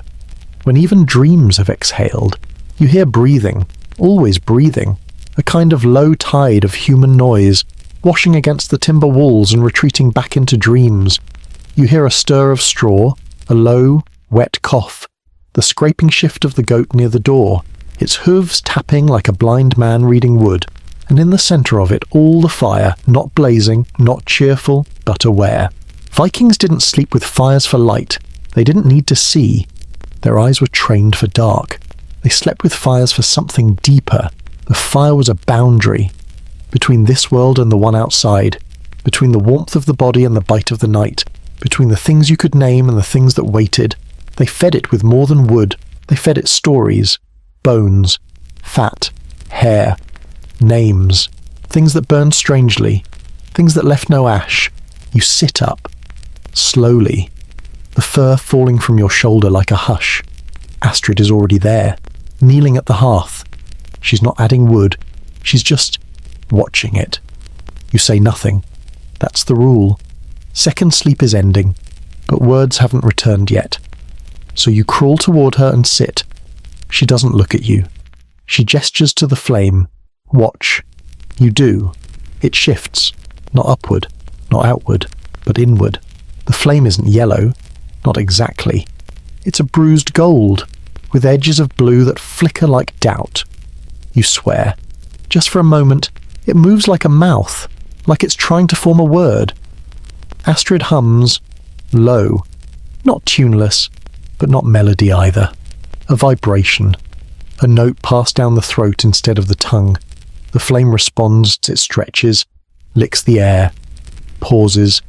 When even dreams have exhaled, you hear breathing, always breathing, a kind of low tide of human noise, washing against the timber walls and retreating back into dreams. You hear a stir of straw, a low, wet cough, the scraping shift of the goat near the door, its hooves tapping like a blind man reading wood, and in the centre of it all the fire, not blazing, not cheerful, but aware. Vikings didn't sleep with fires for light. They didn't need to see. Their eyes were trained for dark. They slept with fires for something deeper. The fire was a boundary between this world and the one outside, between the warmth of the body and the bite of the night, between the things you could name and the things that waited. They fed it with more than wood. They fed it stories, bones, fat, hair, names, things that burned strangely, things that left no ash. You sit up, slowly. the fur falling from your shoulder like a hush. Astrid is already there, kneeling at the hearth. She's not adding wood, she's just watching it. You say nothing. That's the rule. Second sleep is ending, but words haven't returned yet. So you crawl toward her and sit. She doesn't look at you. She gestures to the flame. Watch. You do. It shifts, not upward, not outward, but inward. The flame isn't yellow, not exactly. It's a bruised gold, with edges of blue that flicker like doubt. You swear. Just for a moment, it moves like a mouth, like it's trying to form a word. Astrid hums, low, not tuneless, but not melody either. A vibration, a note passed down the throat instead of the tongue. The flame responds, it stretches, licks the air, pauses,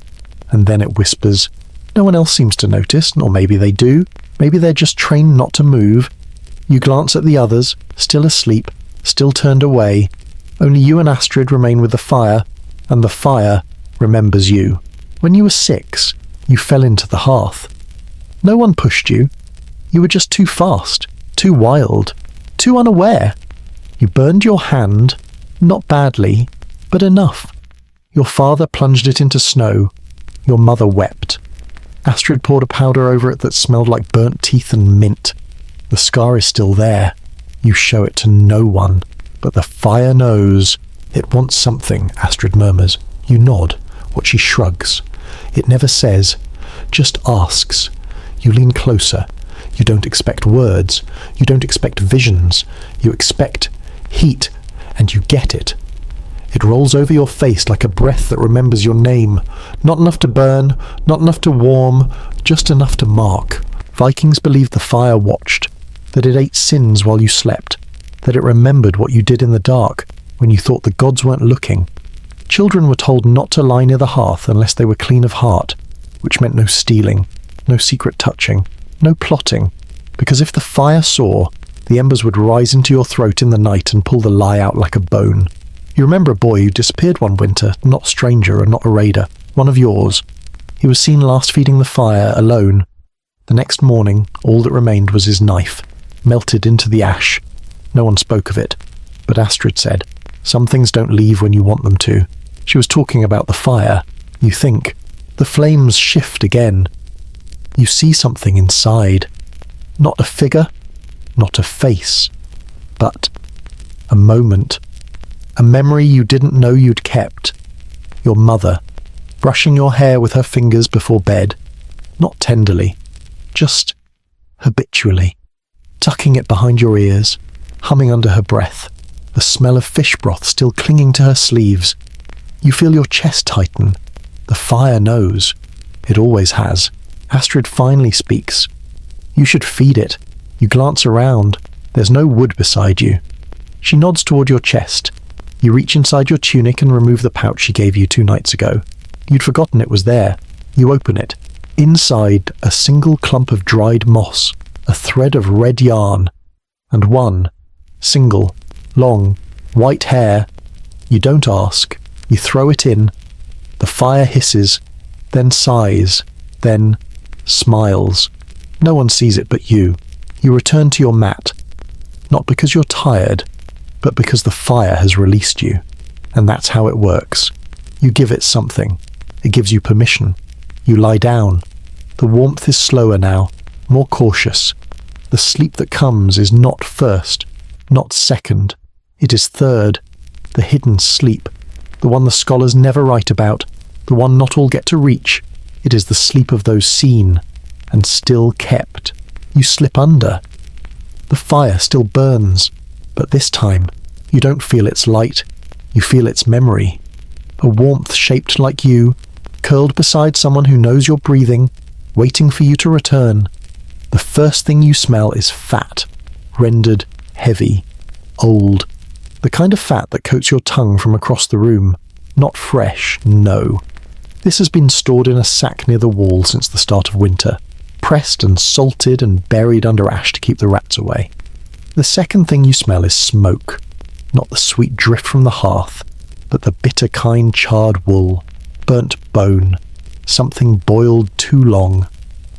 and then it whispers. No one else seems to notice, or maybe they do. Maybe they're just trained not to move. You glance at the others, still asleep, still turned away. Only you and Astrid remain with the fire, and the fire remembers you. When you were 6, you fell into the hearth. No one pushed you. You were just too fast, too wild, too unaware. You burned your hand, not badly, but enough. Your father plunged it into snow. Your mother wept. Astrid poured a powder over it that smelled like burnt teeth and mint. The scar is still there. You show it to no one, but the fire knows. It wants something, Astrid murmurs. You nod, what she shrugs. It never says, just asks. You lean closer. You don't expect words. You don't expect visions. You expect heat, and you get it. It rolls over your face like a breath that remembers your name. Not enough to burn, not enough to warm, just enough to mark. Vikings believed the fire watched, that it ate sins while you slept, that it remembered what you did in the dark when you thought the gods weren't looking. Children were told not to lie near the hearth unless they were clean of heart, which meant no stealing, no secret touching, no plotting, because if the fire saw, the embers would rise into your throat in the night and pull the lie out like a bone. You remember a boy who disappeared one winter, not a stranger and not a raider, one of yours. He was seen last feeding the fire alone. The next morning, all that remained was his knife, melted into the ash. No one spoke of it, but Astrid said, some things don't leave when you want them to. She was talking about the fire. You think. The flames shift again. You see something inside. Not a figure, not a face, but a moment. A memory you didn't know you'd kept. Your mother, brushing your hair with her fingers before bed. Not tenderly, just habitually. Tucking it behind your ears, humming under her breath. The smell of fish broth still clinging to her sleeves. You feel your chest tighten. The fire knows. It always has. Astrid finally speaks. You should feed it. You glance around. There's no wood beside you. She nods toward your chest. You reach inside your tunic and remove the pouch she gave you 2 nights ago. You'd forgotten it was there. You open it. Inside, a single clump of dried moss, a thread of red yarn, and one, single, long, white hair. You don't ask. You throw it in. The fire hisses, then sighs, then smiles. No one sees it but you. You return to your mat. Not because you're tired, but because the fire has released you. And that's how it works. You give it something. It gives you permission. You lie down. The warmth is slower now, more cautious. The sleep that comes is not first, not second. It is third, the hidden sleep, the one the scholars never write about, the one not all get to reach. It is the sleep of those seen and still kept. You slip under. The fire still burns. But this time, you don't feel its light, you feel its memory. A warmth shaped like you, curled beside someone who knows you're breathing, waiting for you to return. The first thing you smell is fat, rendered heavy, old. The kind of fat that coats your tongue from across the room. Not fresh, no. This has been stored in a sack near the wall since the start of winter, pressed and salted and buried under ash to keep the rats away. The second thing you smell is smoke, not the sweet drift from the hearth, but the bitter kind charred wool, burnt bone, something boiled too long.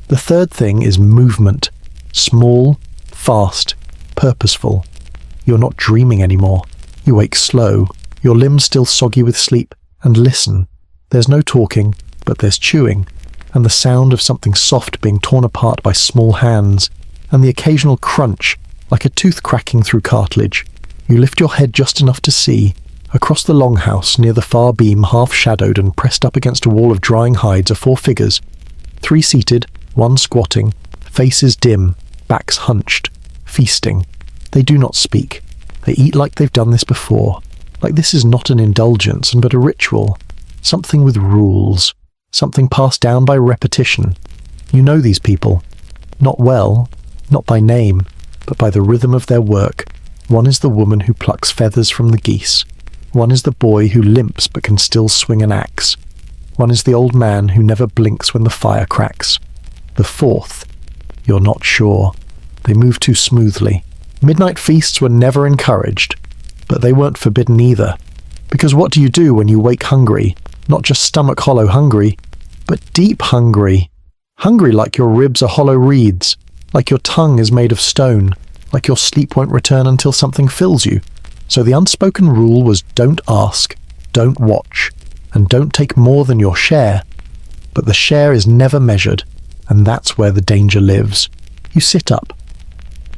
The third thing is movement. Small, fast, purposeful. You're not dreaming anymore. You wake slow, your limbs still soggy with sleep, and listen. There's no talking, but there's chewing, and the sound of something soft being torn apart by small hands, and the occasional crunch, like a tooth cracking through cartilage. You lift your head just enough to see. Across the longhouse, near the far beam, half-shadowed and pressed up against a wall of drying hides, are 4 figures. 3 seated, 1 squatting, faces dim, backs hunched, feasting. They do not speak. They eat like they've done this before. Like this is not an indulgence, but a ritual. Something with rules. Something passed down by repetition. You know these people. Not well, not by name, but by the rhythm of their work. One is the woman who plucks feathers from the geese. One is the boy who limps but can still swing an axe. One is the old man who never blinks when the fire cracks. The fourth, you're not sure. They move too smoothly. Midnight feasts were never encouraged, but they weren't forbidden either. Because what do you do when you wake hungry? Not just stomach-hollow hungry, but deep hungry. Hungry like your ribs are hollow reeds, like your tongue is made of stone, like your sleep won't return until something fills you. So the unspoken rule was don't ask, don't watch, and don't take more than your share. But the share is never measured, and that's where the danger lives. You sit up.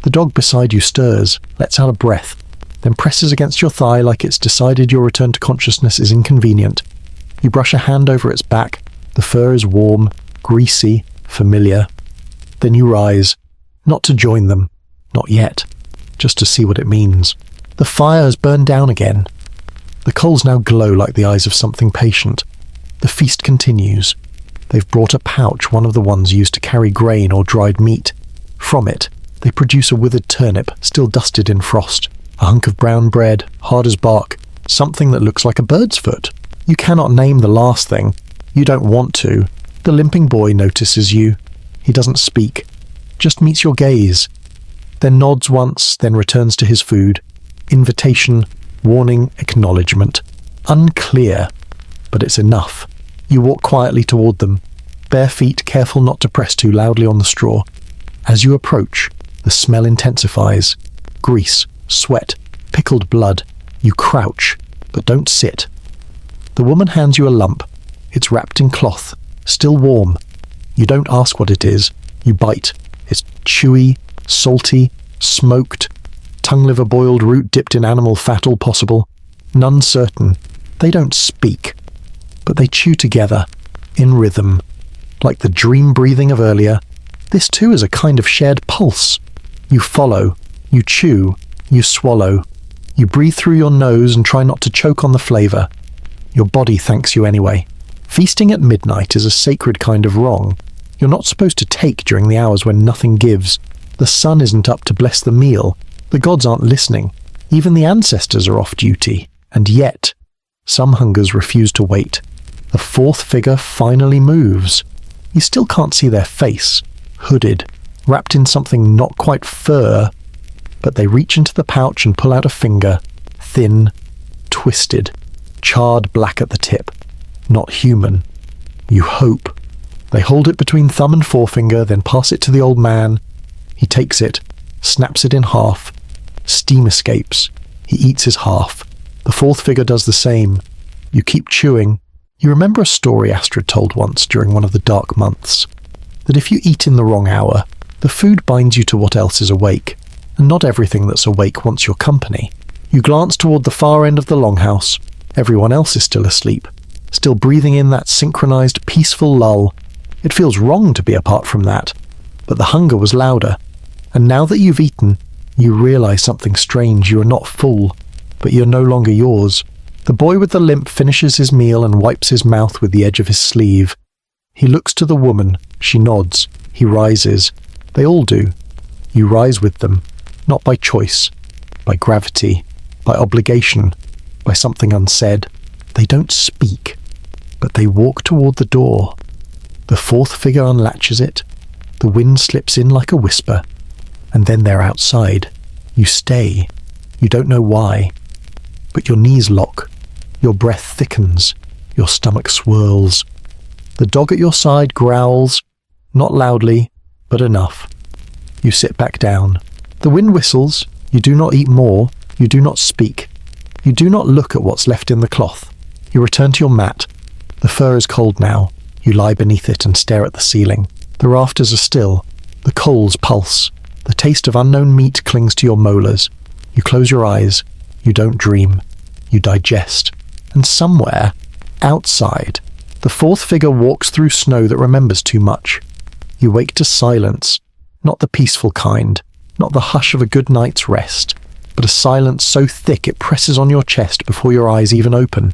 The dog beside you stirs, lets out a breath, then presses against your thigh like it's decided your return to consciousness is inconvenient. You brush a hand over its back. The fur is warm, greasy, familiar. Then you rise, not to join them, not yet, just to see what it means. The fire has burned down again. The coals now glow like the eyes of something patient. The feast continues. They've brought a pouch, one of the ones used to carry grain or dried meat. From it, they produce a withered turnip, still dusted in frost, a hunk of brown bread, hard as bark, something that looks like a bird's foot. You cannot name the last thing. You don't want to. The limping boy notices you. He doesn't speak, just meets your gaze. Then nods once, then returns to his food. Invitation, warning, acknowledgement. Unclear, but it's enough. You walk quietly toward them, bare feet, careful not to press too loudly on the straw. As you approach, the smell intensifies. Grease, sweat, pickled blood. You crouch, but don't sit. The woman hands you a lump. It's wrapped in cloth, still warm. You don't ask what it is. You bite. It's chewy, salty, smoked. Tongue liver boiled, root dipped in animal fat, all possible. None certain. They don't speak, but they chew together, in rhythm. Like the dream breathing of earlier, this too is a kind of shared pulse. You follow, you chew, you swallow. You breathe through your nose and try not to choke on the flavour. Your body thanks you anyway. Feasting at midnight is a sacred kind of wrong. You're not supposed to take during the hours when nothing gives. The sun isn't up to bless the meal. The gods aren't listening. Even the ancestors are off duty. And yet, some hungers refuse to wait. The fourth figure finally moves. You still can't see their face. Hooded, wrapped in something not quite fur. But they reach into the pouch and pull out a finger. Thin, twisted, charred black at the tip. Not human. You hope. They hold it between thumb and forefinger, then pass it to the old man. He takes it, snaps it in half. Steam escapes. He eats his half. The fourth figure does the same. You keep chewing. You remember a story Astrid told once during one of the dark months. That if you eat in the wrong hour, the food binds you to what else is awake, and not everything that's awake wants your company. You glance toward the far end of the longhouse. Everyone else is still asleep, still breathing in that synchronized, peaceful lull. It feels wrong to be apart from that, but the hunger was louder. And now that you've eaten, you realize something strange. You are not full, but you're no longer yours. The boy with the limp finishes his meal and wipes his mouth with the edge of his sleeve. He looks to the woman. She nods. He rises. They all do. You rise with them, not by choice, by gravity, by obligation, by something unsaid. They don't speak, but they walk toward the door. The fourth figure unlatches it. The wind slips in like a whisper, and then they're outside. You stay. You don't know why, but your knees lock. Your breath thickens. Your stomach swirls. The dog at your side growls. Not loudly, but enough. You sit back down. The wind whistles. You do not eat more. You do not speak. You do not look at what's left in the cloth. You return to your mat. The fur is cold now. You lie beneath it and stare at the ceiling. The rafters are still. The coals pulse. The taste of unknown meat clings to your molars. You close your eyes. You don't dream. You digest. And somewhere, outside, the fourth figure walks through snow that remembers too much. You wake to silence, not the peaceful kind, not the hush of a good night's rest, but a silence so thick it presses on your chest before your eyes even open.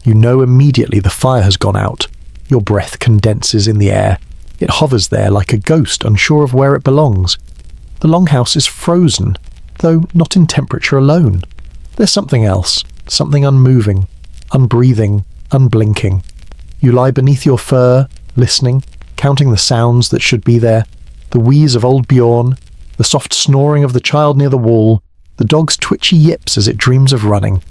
You know immediately the fire has gone out. Your breath condenses in the air. It hovers there like a ghost unsure of where it belongs. The longhouse is frozen, though not in temperature alone. There's something else, something unmoving, unbreathing, unblinking. You lie beneath your fur, listening, counting the sounds that should be there, the wheeze of old Bjorn, the soft snoring of the child near the wall, the dog's twitchy yips as it dreams of running.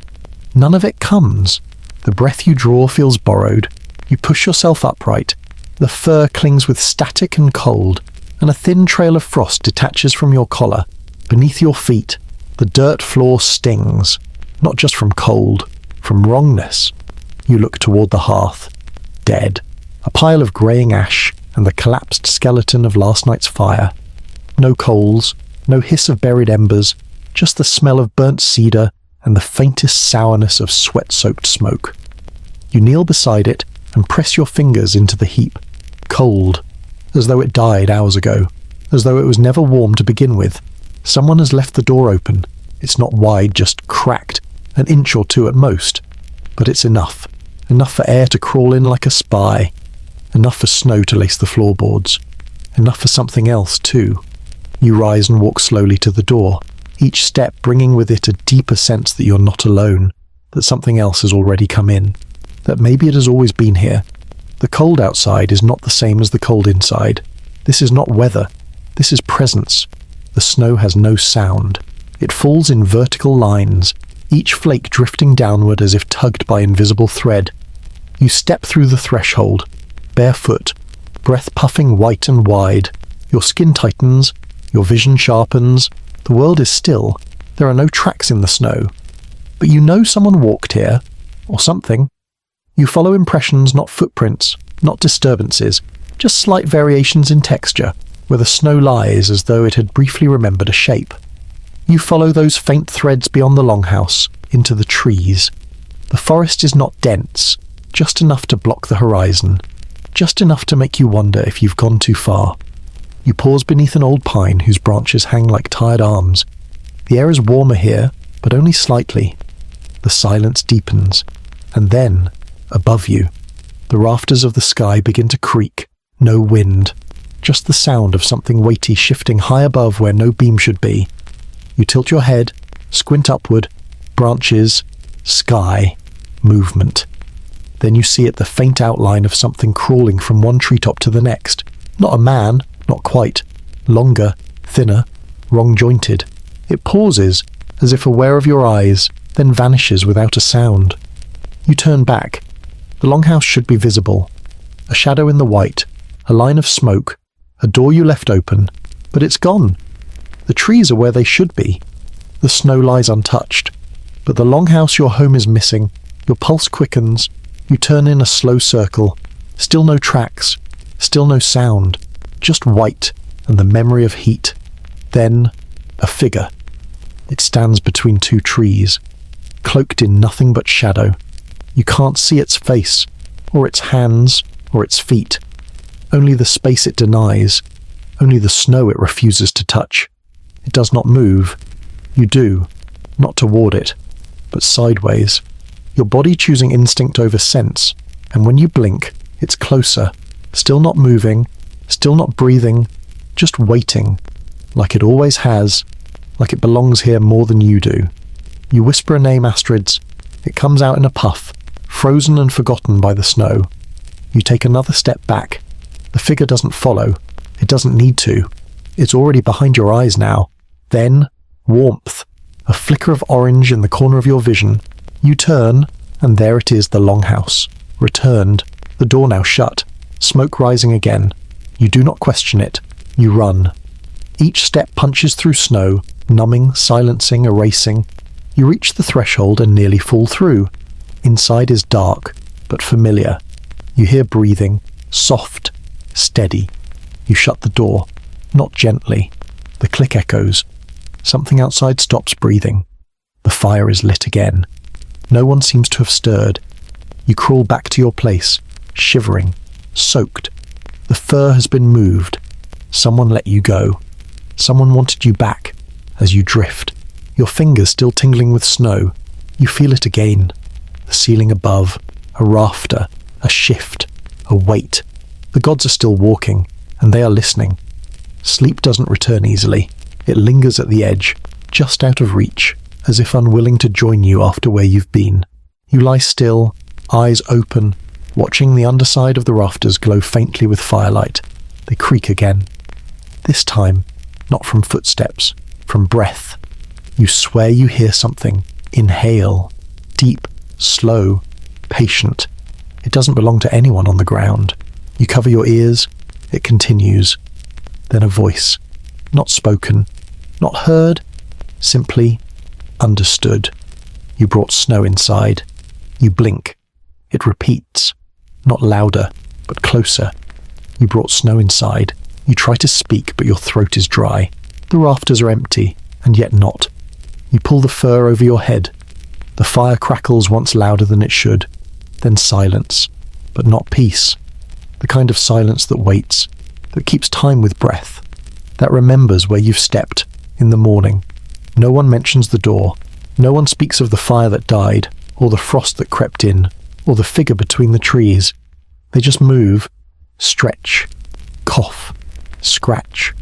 None of it comes. The breath you draw feels borrowed. You push yourself upright. The fur clings with static and cold, and a thin trail of frost detaches from your collar. Beneath your feet, the dirt floor stings, not just from cold, from wrongness. You look toward the hearth. Dead. A pile of greying ash and the collapsed skeleton of last night's fire. No coals, no hiss of buried embers, just the smell of burnt cedar and the faintest sourness of sweat-soaked smoke. You kneel beside it and press your fingers into the heap. Cold, as though it died hours ago, as though it was never warm to begin with. Someone has left the door open. It's not wide, just cracked, an inch or two at most. But it's enough. Enough for air to crawl in like a spy. Enough for snow to lace the floorboards. Enough for something else, too. You rise and walk slowly to the door, each step bringing with it a deeper sense that you're not alone, that something else has already come in, that maybe it has always been here. The cold outside is not the same as the cold inside. This is not weather. This is presence. The snow has no sound. It falls in vertical lines, each flake drifting downward as if tugged by invisible thread. You step through the threshold, barefoot, breath puffing white and wide. Your skin tightens, your vision sharpens. The world is still. There are no tracks in the snow. But you know someone walked here, or something. You follow impressions, not footprints, not disturbances, just slight variations in texture, where the snow lies as though it had briefly remembered a shape. You follow those faint threads beyond the longhouse, into the trees. The forest is not dense, just enough to block the horizon, just enough to make you wonder if you've gone too far. You pause beneath an old pine whose branches hang like tired arms. The air is warmer here, but only slightly. The silence deepens, and then, above you, the rafters of the sky begin to creak. No wind, just the sound of something weighty shifting high above where no beam should be. You tilt your head, squint upward, branches, sky, movement. Then you see it the faint outline of something crawling from one treetop to the next. Not a man, not quite. Longer, thinner, wrong-jointed. It pauses, as if aware of your eyes, then vanishes without a sound. You turn back. The longhouse should be visible. A shadow in the white, a line of smoke, a door you left open, but it's gone. The trees are where they should be. The snow lies untouched. But the longhouse your home is missing. Your pulse quickens. You turn in a slow circle. Still no tracks. Still no sound. Just white and the memory of heat. Then, a figure. It stands between two trees, cloaked in nothing but shadow. You can't see its face, or its hands, or its feet. Only the space it denies. Only the snow it refuses to touch. It does not move. You do, not toward it, but sideways. Your body choosing instinct over sense, and when you blink, it's closer, still not moving, still not breathing, just waiting, like it always has, like it belongs here more than you do. You whisper a name, Astrids. It comes out in a puff, frozen and forgotten by the snow. You take another step back. The figure doesn't follow. It doesn't need to. It's already behind your eyes now. Then, warmth. A flicker of orange in the corner of your vision. You turn, and there it is, the longhouse. Returned. The door now shut. Smoke rising again. You do not question it. You run. Each step punches through snow, numbing, silencing, erasing. You reach the threshold and nearly fall through. Inside is dark, but familiar. You hear breathing, soft, steady. You shut the door, not gently. The click echoes. Something outside stops breathing. The fire is lit again. No one seems to have stirred. You crawl back to your place, shivering, soaked. The fur has been moved. Someone let you go. Someone wanted you back as you drift. Your fingers still tingling with snow. You feel it again. The ceiling above, a rafter, a shift, a weight. The gods are still walking, and they are listening. Sleep doesn't return easily. It lingers at the edge, just out of reach, as if unwilling to join you after where you've been. You lie still, eyes open, watching the underside of the rafters glow faintly with firelight. They creak again. This time, not from footsteps, from breath. You swear you hear something. Inhale. Deep, slow, patient. It doesn't belong to anyone on the ground. You cover your ears. It continues. Then a voice. Not spoken, not heard, simply understood. You brought snow inside. You blink. It repeats. Not louder, but closer. You brought snow inside. You try to speak, but your throat is dry. The rafters are empty, and yet not. You pull the fur over your head. The fire crackles once louder than it should. Then silence, but not peace. The kind of silence that waits, that keeps time with breath, that remembers where you've stepped in the morning. No one mentions the door. No one speaks of the fire that died, or the frost that crept in, or the figure between the trees. They just move, stretch, cough, scratch,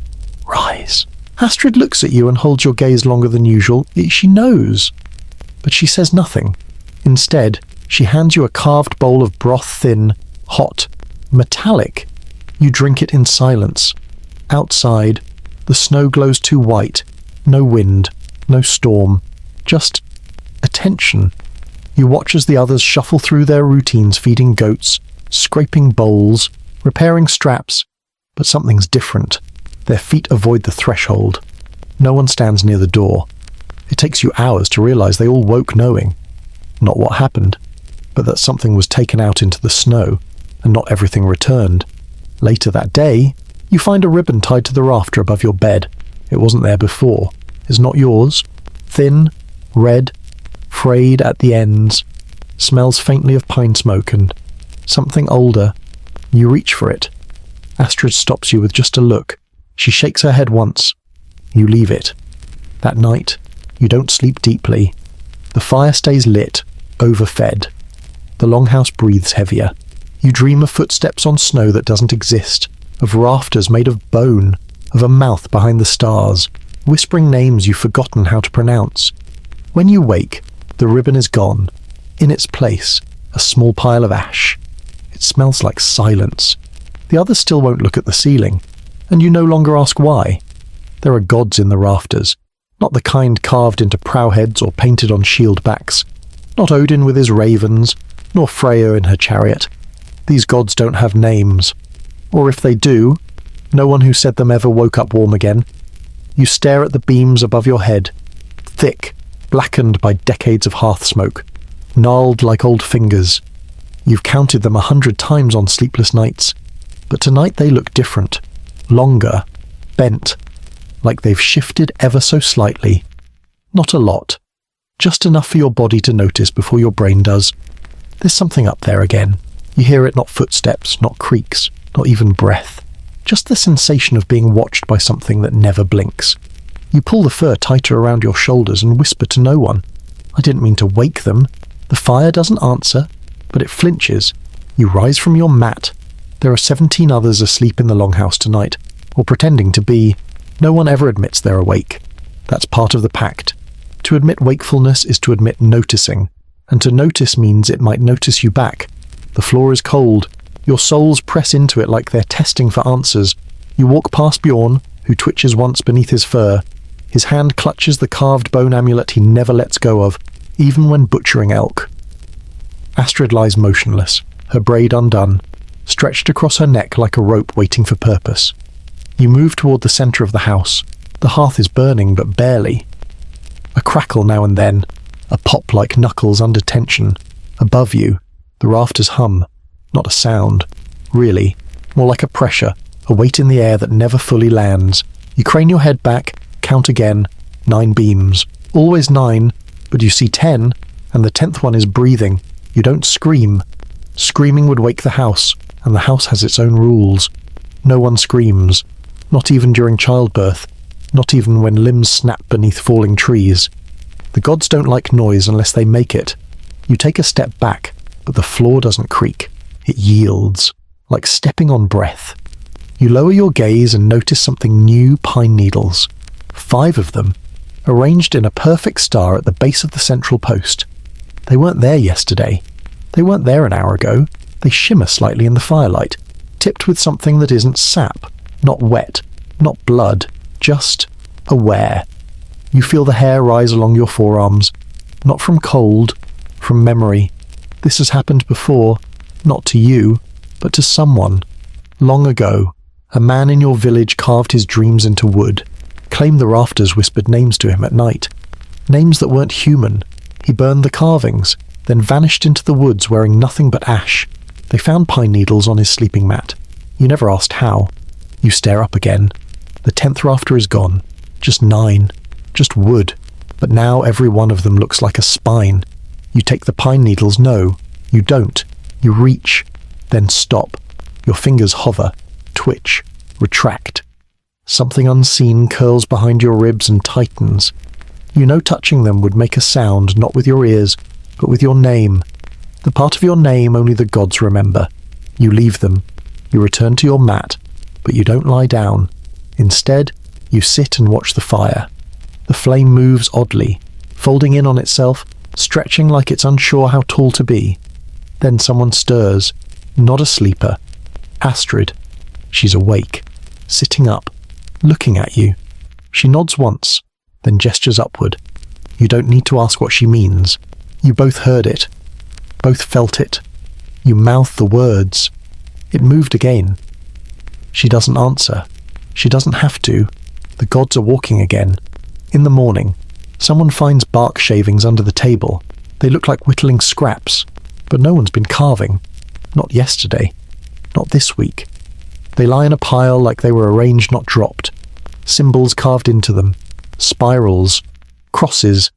rise. Astrid looks at you and holds your gaze longer than usual. She knows. But she says nothing. Instead, she hands you a carved bowl of broth, thin, hot, metallic. You drink it in silence. Outside, the snow glows too white. No wind, no storm. Just attention. You watch as the others shuffle through their routines, feeding goats, scraping bowls, repairing straps. But something's different. Their feet avoid the threshold. No one stands near the door. It takes you hours to realize they all woke knowing. Not what happened, but that something was taken out into the snow, and not everything returned. Later that day, you find a ribbon tied to the rafter above your bed. It wasn't there before. It's not yours. Thin, red, frayed at the ends, smells faintly of pine smoke and something older. You reach for it. Astrid stops you with just a look. She shakes her head once. You leave it. That night, you don't sleep deeply. The fire stays lit, overfed. The longhouse breathes heavier. You dream of footsteps on snow that doesn't exist, of rafters made of bone, of a mouth behind the stars, whispering names you've forgotten how to pronounce. When you wake, the ribbon is gone. In its place, a small pile of ash. It smells like silence. The others still won't look at the ceiling, and you no longer ask why. There are gods in the rafters, not the kind carved into prowheads or painted on shield backs, not Odin with his ravens, nor Freya in her chariot. These gods don't have names. Or if they do, no one who said them ever woke up warm again. You stare at the beams above your head, thick, blackened by decades of hearth smoke, gnarled like old fingers. You've counted them 100 times on sleepless nights, but tonight they look different, longer, bent, like they've shifted ever so slightly. Not a lot, just enough for your body to notice before your brain does. There's something up there again. You hear it, not footsteps, not creaks, not even breath. Just the sensation of being watched by something that never blinks. You pull the fur tighter around your shoulders and whisper to no one. I didn't mean to wake them. The fire doesn't answer, but it flinches. You rise from your mat. There are 17 others asleep in the longhouse tonight, or pretending to be. No one ever admits they're awake. That's part of the pact. To admit wakefulness is to admit noticing, and to notice means it might notice you back. The floor is cold. Your souls press into it like they're testing for answers. You walk past Bjorn, who twitches once beneath his fur. His hand clutches the carved bone amulet he never lets go of, even when butchering elk. Astrid lies motionless, her braid undone, stretched across her neck like a rope waiting for purpose. You move toward the centre of the house. The hearth is burning, but barely. A crackle now and then, a pop like knuckles under tension. Above you, the rafters hum. Not a sound, really, more like a pressure, a weight in the air that never fully lands. You crane your head back, count again, 9 beams. Always 9, but you see 10, and the 10th one is breathing. You don't scream. Screaming would wake the house, and the house has its own rules. No one screams, not even during childbirth, not even when limbs snap beneath falling trees. The gods don't like noise unless they make it. You take a step back, but the floor doesn't creak. It yields, like stepping on breath. You lower your gaze and notice something new: pine needles. 5 of them, arranged in a perfect star at the base of the central post. They weren't there yesterday. They weren't there an hour ago. They shimmer slightly in the firelight, tipped with something that isn't sap, not wet, not blood, just aware. You feel the hair rise along your forearms, not from cold, from memory. This has happened before, not to you, but to someone. Long ago, a man in your village carved his dreams into wood, claimed the rafters whispered names to him at night. Names that weren't human. He burned the carvings, then vanished into the woods wearing nothing but ash. They found pine needles on his sleeping mat. You never asked how. You stare up again. The 10th rafter is gone. Just 9. Just wood. But now every one of them looks like a spine. You take the pine needles. No, you don't. You reach, then stop. Your fingers hover, twitch, retract. Something unseen curls behind your ribs and tightens. You know touching them would make a sound, not with your ears, but with your name. The part of your name only the gods remember. You leave them. You return to your mat, but you don't lie down. Instead, you sit and watch the fire. The flame moves oddly, folding in on itself, stretching like it's unsure how tall to be. Then someone stirs, not a sleeper. Astrid. She's awake, sitting up, looking at you. She nods once, then gestures upward. You don't need to ask what she means. You both heard it, both felt it. You mouth the words. It moved again. She doesn't answer. She doesn't have to. The gods are walking again. In the morning, someone finds bark shavings under the table. They look like whittling scraps, but no one's been carving. Not yesterday. Not this week. They lie in a pile like they were arranged, not dropped. Symbols carved into them. Spirals. Crosses.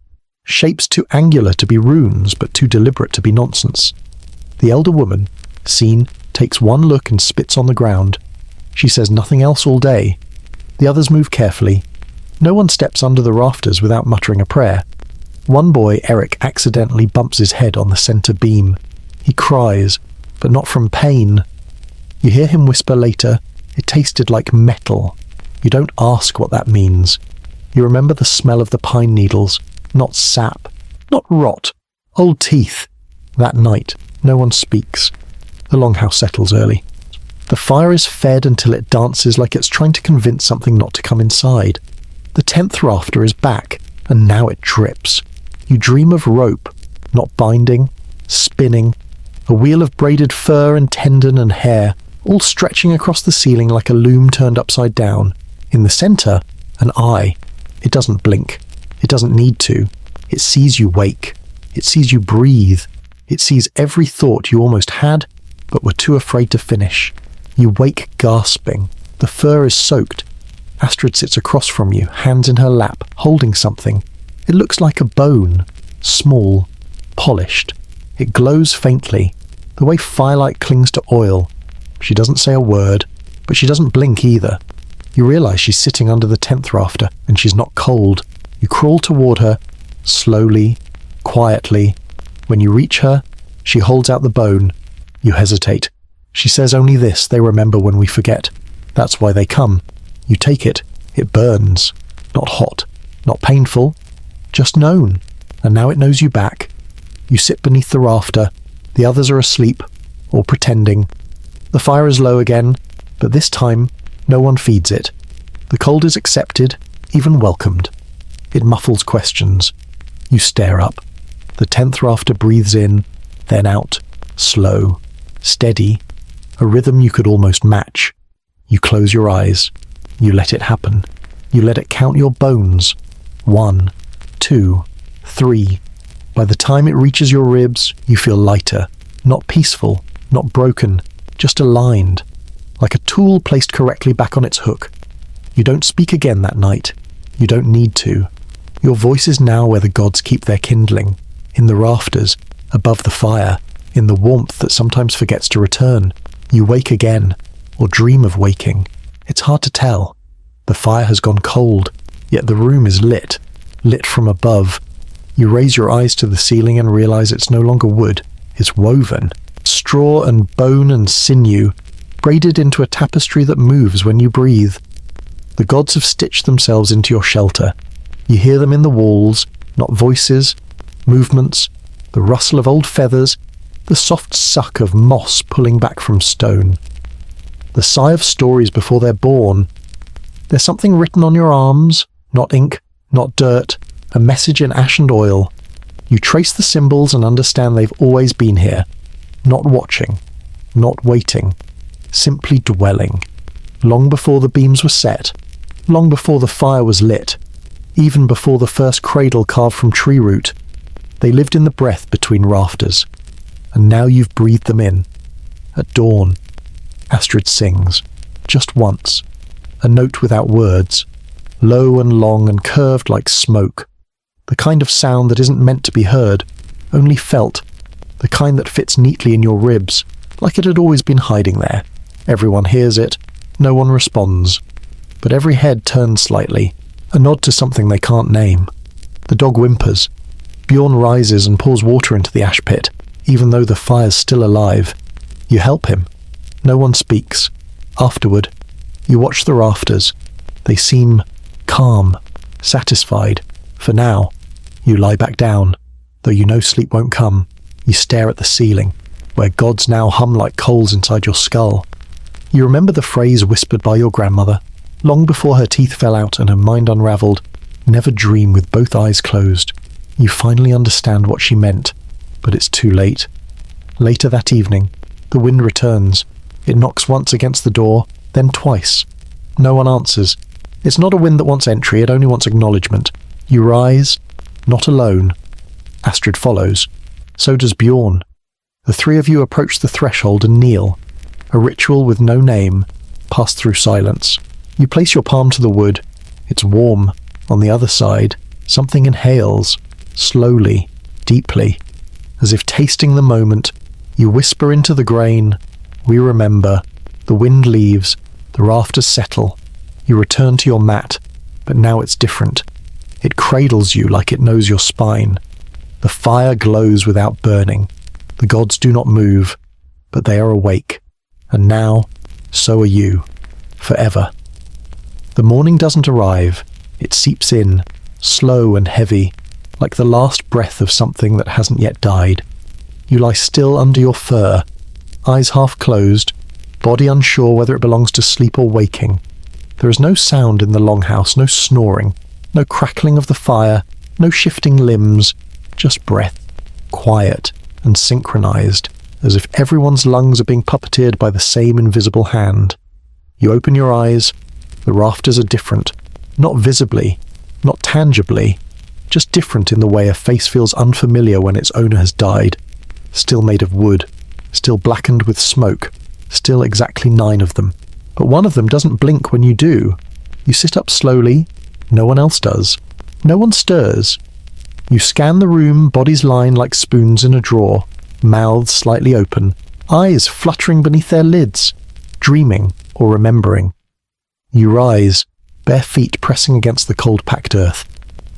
Shapes too angular to be runes, but too deliberate to be nonsense. The elder woman, seen, takes one look and spits on the ground. She says nothing else all day. The others move carefully. No one steps under the rafters without muttering a prayer. One boy, Eric, accidentally bumps his head on the centre beam. He cries, but not from pain. You hear him whisper later, "It tasted like metal." You don't ask what that means. You remember the smell of the pine needles, not sap, not rot, old teeth. That night, no one speaks. The longhouse settles early. The fire is fed until it dances like it's trying to convince something not to come inside. The 10th rafter is back, and now it drips. You dream of rope, not binding, spinning, a wheel of braided fur and tendon and hair, all stretching across the ceiling like a loom turned upside down. In the centre, an eye. It doesn't blink. It doesn't need to. It sees you wake. It sees you breathe. It sees every thought you almost had, but were too afraid to finish. You wake gasping. The fur is soaked. Astrid sits across from you, hands in her lap, holding something. It looks like a bone. Small. Polished. It glows faintly, the way firelight clings to oil. She doesn't say a word, but she doesn't blink either. You realise she's sitting under the 10th rafter, and she's not cold. You crawl toward her, slowly, quietly. When you reach her, she holds out the bone. You hesitate. She says only this: "They remember when we forget. That's why they come." You take it. It burns. Not hot, not painful, just known. And now it knows you back. You sit beneath the rafter. The others are asleep, or pretending. The fire is low again, but this time no one feeds it. The cold is accepted, even welcomed. It muffles questions. You stare up. The 10th rafter breathes in, then out, slow, steady. a rhythm you could almost match. You close your eyes. You let it happen. You let it count your bones. 1, 2, 3. By the time it reaches your ribs, you feel lighter, not peaceful, not broken, just aligned, like a tool placed correctly back on its hook. You don't speak again that night. You don't need to. Your voice is now where the gods keep their kindling, in the rafters, above the fire, in the warmth that sometimes forgets to return. You wake again, or dream of waking. It's hard to tell. The fire has gone cold, yet the room is lit from above. You raise your eyes to the ceiling and realize it's no longer wood, it's woven. Straw and bone and sinew, braided into a tapestry that moves when you breathe. The gods have stitched themselves into your shelter. You hear them in the walls, not voices, movements, the rustle of old feathers, the soft suck of moss pulling back from stone. The sigh of stories before they're born. There's something written on your arms, not ink, not dirt, a message in ash and oil. You trace the symbols and understand they've always been here. Not watching, not waiting, simply dwelling. Long before the beams were set, long before the fire was lit, even before the first cradle carved from tree root, they lived in the breath between rafters. And now you've breathed them in. At dawn, Astrid sings, just once, a note without words, low and long and curved like smoke, the kind of sound that isn't meant to be heard, only felt, the kind that fits neatly in your ribs, like it had always been hiding there. Everyone hears it, no one responds, but every head turns slightly, a nod to something they can't name. The dog whimpers. Bjorn rises and pours water into the ash pit, even though the fire's still alive. You help him. No one speaks. Afterward, you watch the rafters. They seem calm, satisfied. For now, you lie back down, though you know sleep won't come. You stare at the ceiling, where gods now hum like coals inside your skull. You remember the phrase whispered by your grandmother, long before her teeth fell out and her mind unravelled, "Never dream with both eyes closed." You finally understand what she meant, but it's too late. Later that evening, the wind returns. It knocks once against the door, then twice. No one answers. It's not a wind that wants entry, it only wants acknowledgement. You rise, not alone. Astrid follows. So does Bjorn. The three of you approach the threshold and kneel. A ritual with no name, passed through silence. You place your palm to the wood. It's warm. On the other side, something inhales, slowly, deeply. As if tasting the moment, you whisper into the grain, "We remember." The wind leaves, the rafters settle. You return to your mat, but now it's different. It cradles you like it knows your spine. The fire glows without burning. The gods do not move, but they are awake. And now, so are you. Forever. The morning doesn't arrive. It seeps in, slow and heavy, like the last breath of something that hasn't yet died. You lie still under your fur, eyes half closed, body unsure whether it belongs to sleep or waking. There is no sound in the longhouse, no snoring, no crackling of the fire, no shifting limbs, just breath, quiet and synchronized, as if everyone's lungs are being puppeteered by the same invisible hand. You open your eyes. The rafters are different, not visibly, not tangibly, just different in the way a face feels unfamiliar when its owner has died. Still made of wood, still blackened with smoke, still exactly 9 of them. But one of them doesn't blink when you do. You sit up slowly. No one else does. No one stirs. You scan the room, bodies line like spoons in a drawer, mouths slightly open, eyes fluttering beneath their lids, dreaming or remembering. You rise, bare feet pressing against the cold packed earth.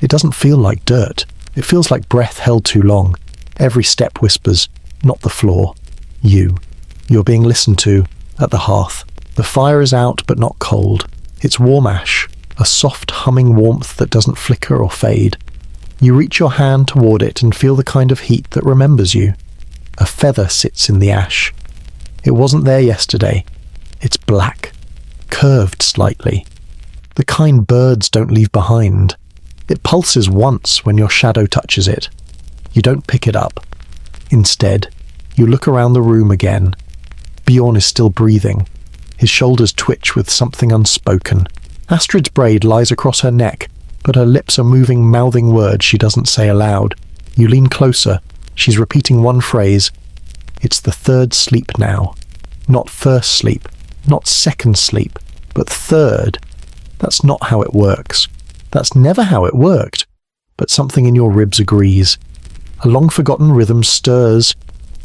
It doesn't feel like dirt. It feels like breath held too long. Every step whispers, not the floor. You. You're being listened to, at the hearth. The fire is out but not cold. It's warm ash, a soft humming warmth that doesn't flicker or fade. You reach your hand toward it and feel the kind of heat that remembers you. A feather sits in the ash. It wasn't there yesterday. It's black, curved slightly. The kind birds don't leave behind. It pulses once when your shadow touches it. You don't pick it up. Instead, you look around the room again. Bjorn is still breathing. His shoulders twitch with something unspoken. Astrid's braid lies across her neck, but her lips are moving, mouthing words she doesn't say aloud. You lean closer. She's repeating one phrase. It's the third sleep now. Not first sleep, not second sleep, but third. That's not how it works. That's never how it worked. But something in your ribs agrees. A long-forgotten rhythm stirs.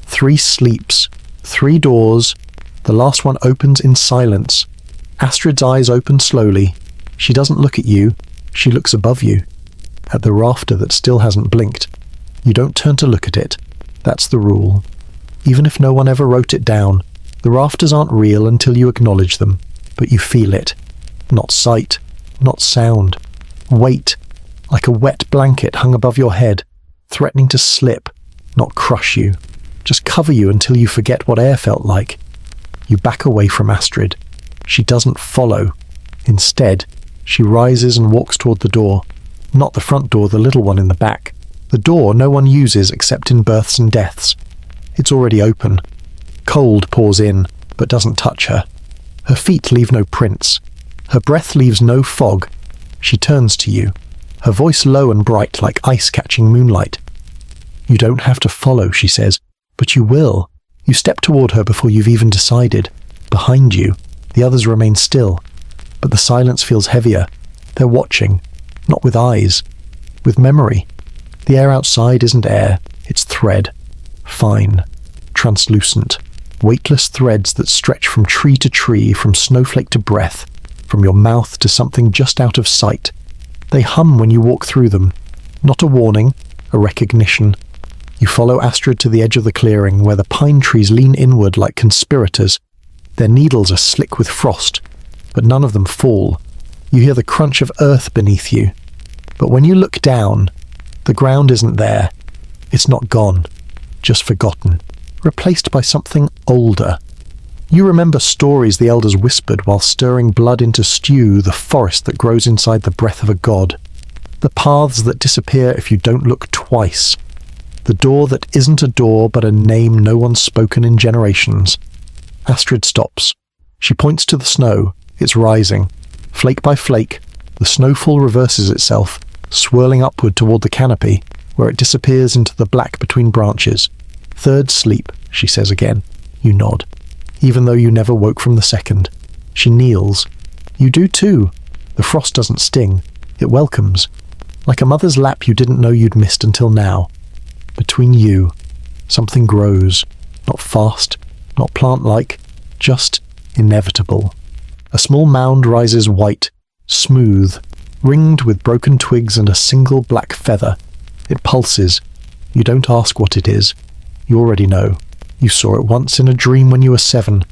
3 sleeps, 3 doors. The last one opens in silence. Astrid's eyes open slowly. She doesn't look at you. She looks above you, at the rafter that still hasn't blinked. You don't turn to look at it. That's the rule. Even if no one ever wrote it down, the rafters aren't real until you acknowledge them, but you feel it. Not sight, not sound. Weight, like a wet blanket hung above your head, threatening to slip, not crush you. Just cover you until you forget what air felt like. You back away from Astrid. She doesn't follow. Instead, she rises and walks toward the door. Not the front door, the little one in the back. The door no one uses except in births and deaths. It's already open. Cold pours in, but doesn't touch her. Her feet leave no prints. Her breath leaves no fog. She turns to you, her voice low and bright like ice catching moonlight. You don't have to follow, she says, but you will. You step toward her before you've even decided. Behind you, the others remain still, but the silence feels heavier. They're watching, not with eyes, with memory. The air outside isn't air, it's thread. Fine, translucent, weightless threads that stretch from tree to tree, from snowflake to breath, from your mouth to something just out of sight. They hum when you walk through them. Not a warning, a recognition. You follow Astrid to the edge of the clearing, where the pine trees lean inward like conspirators. Their needles are slick with frost, but none of them fall. You hear the crunch of earth beneath you. But when you look down, the ground isn't there. It's not gone, just forgotten, replaced by something older. You remember stories the elders whispered while stirring blood into stew, the forest that grows inside the breath of a god. The paths that disappear if you don't look twice. The door that isn't a door but a name no one's spoken in generations. Astrid stops. She points to the snow. It's rising. Flake by flake, the snowfall reverses itself, swirling upward toward the canopy, where it disappears into the black between branches. Third sleep, she says again. You nod, even though you never woke from the second. She kneels. You do too. The frost doesn't sting. It welcomes. Like a mother's lap you didn't know you'd missed until now. Between you, something grows. Not fast, not plant-like, just inevitable. A small mound rises white, smooth, ringed with broken twigs and a single black feather. It pulses. You don't ask what it is. You already know. You saw it once in a dream when you were 7,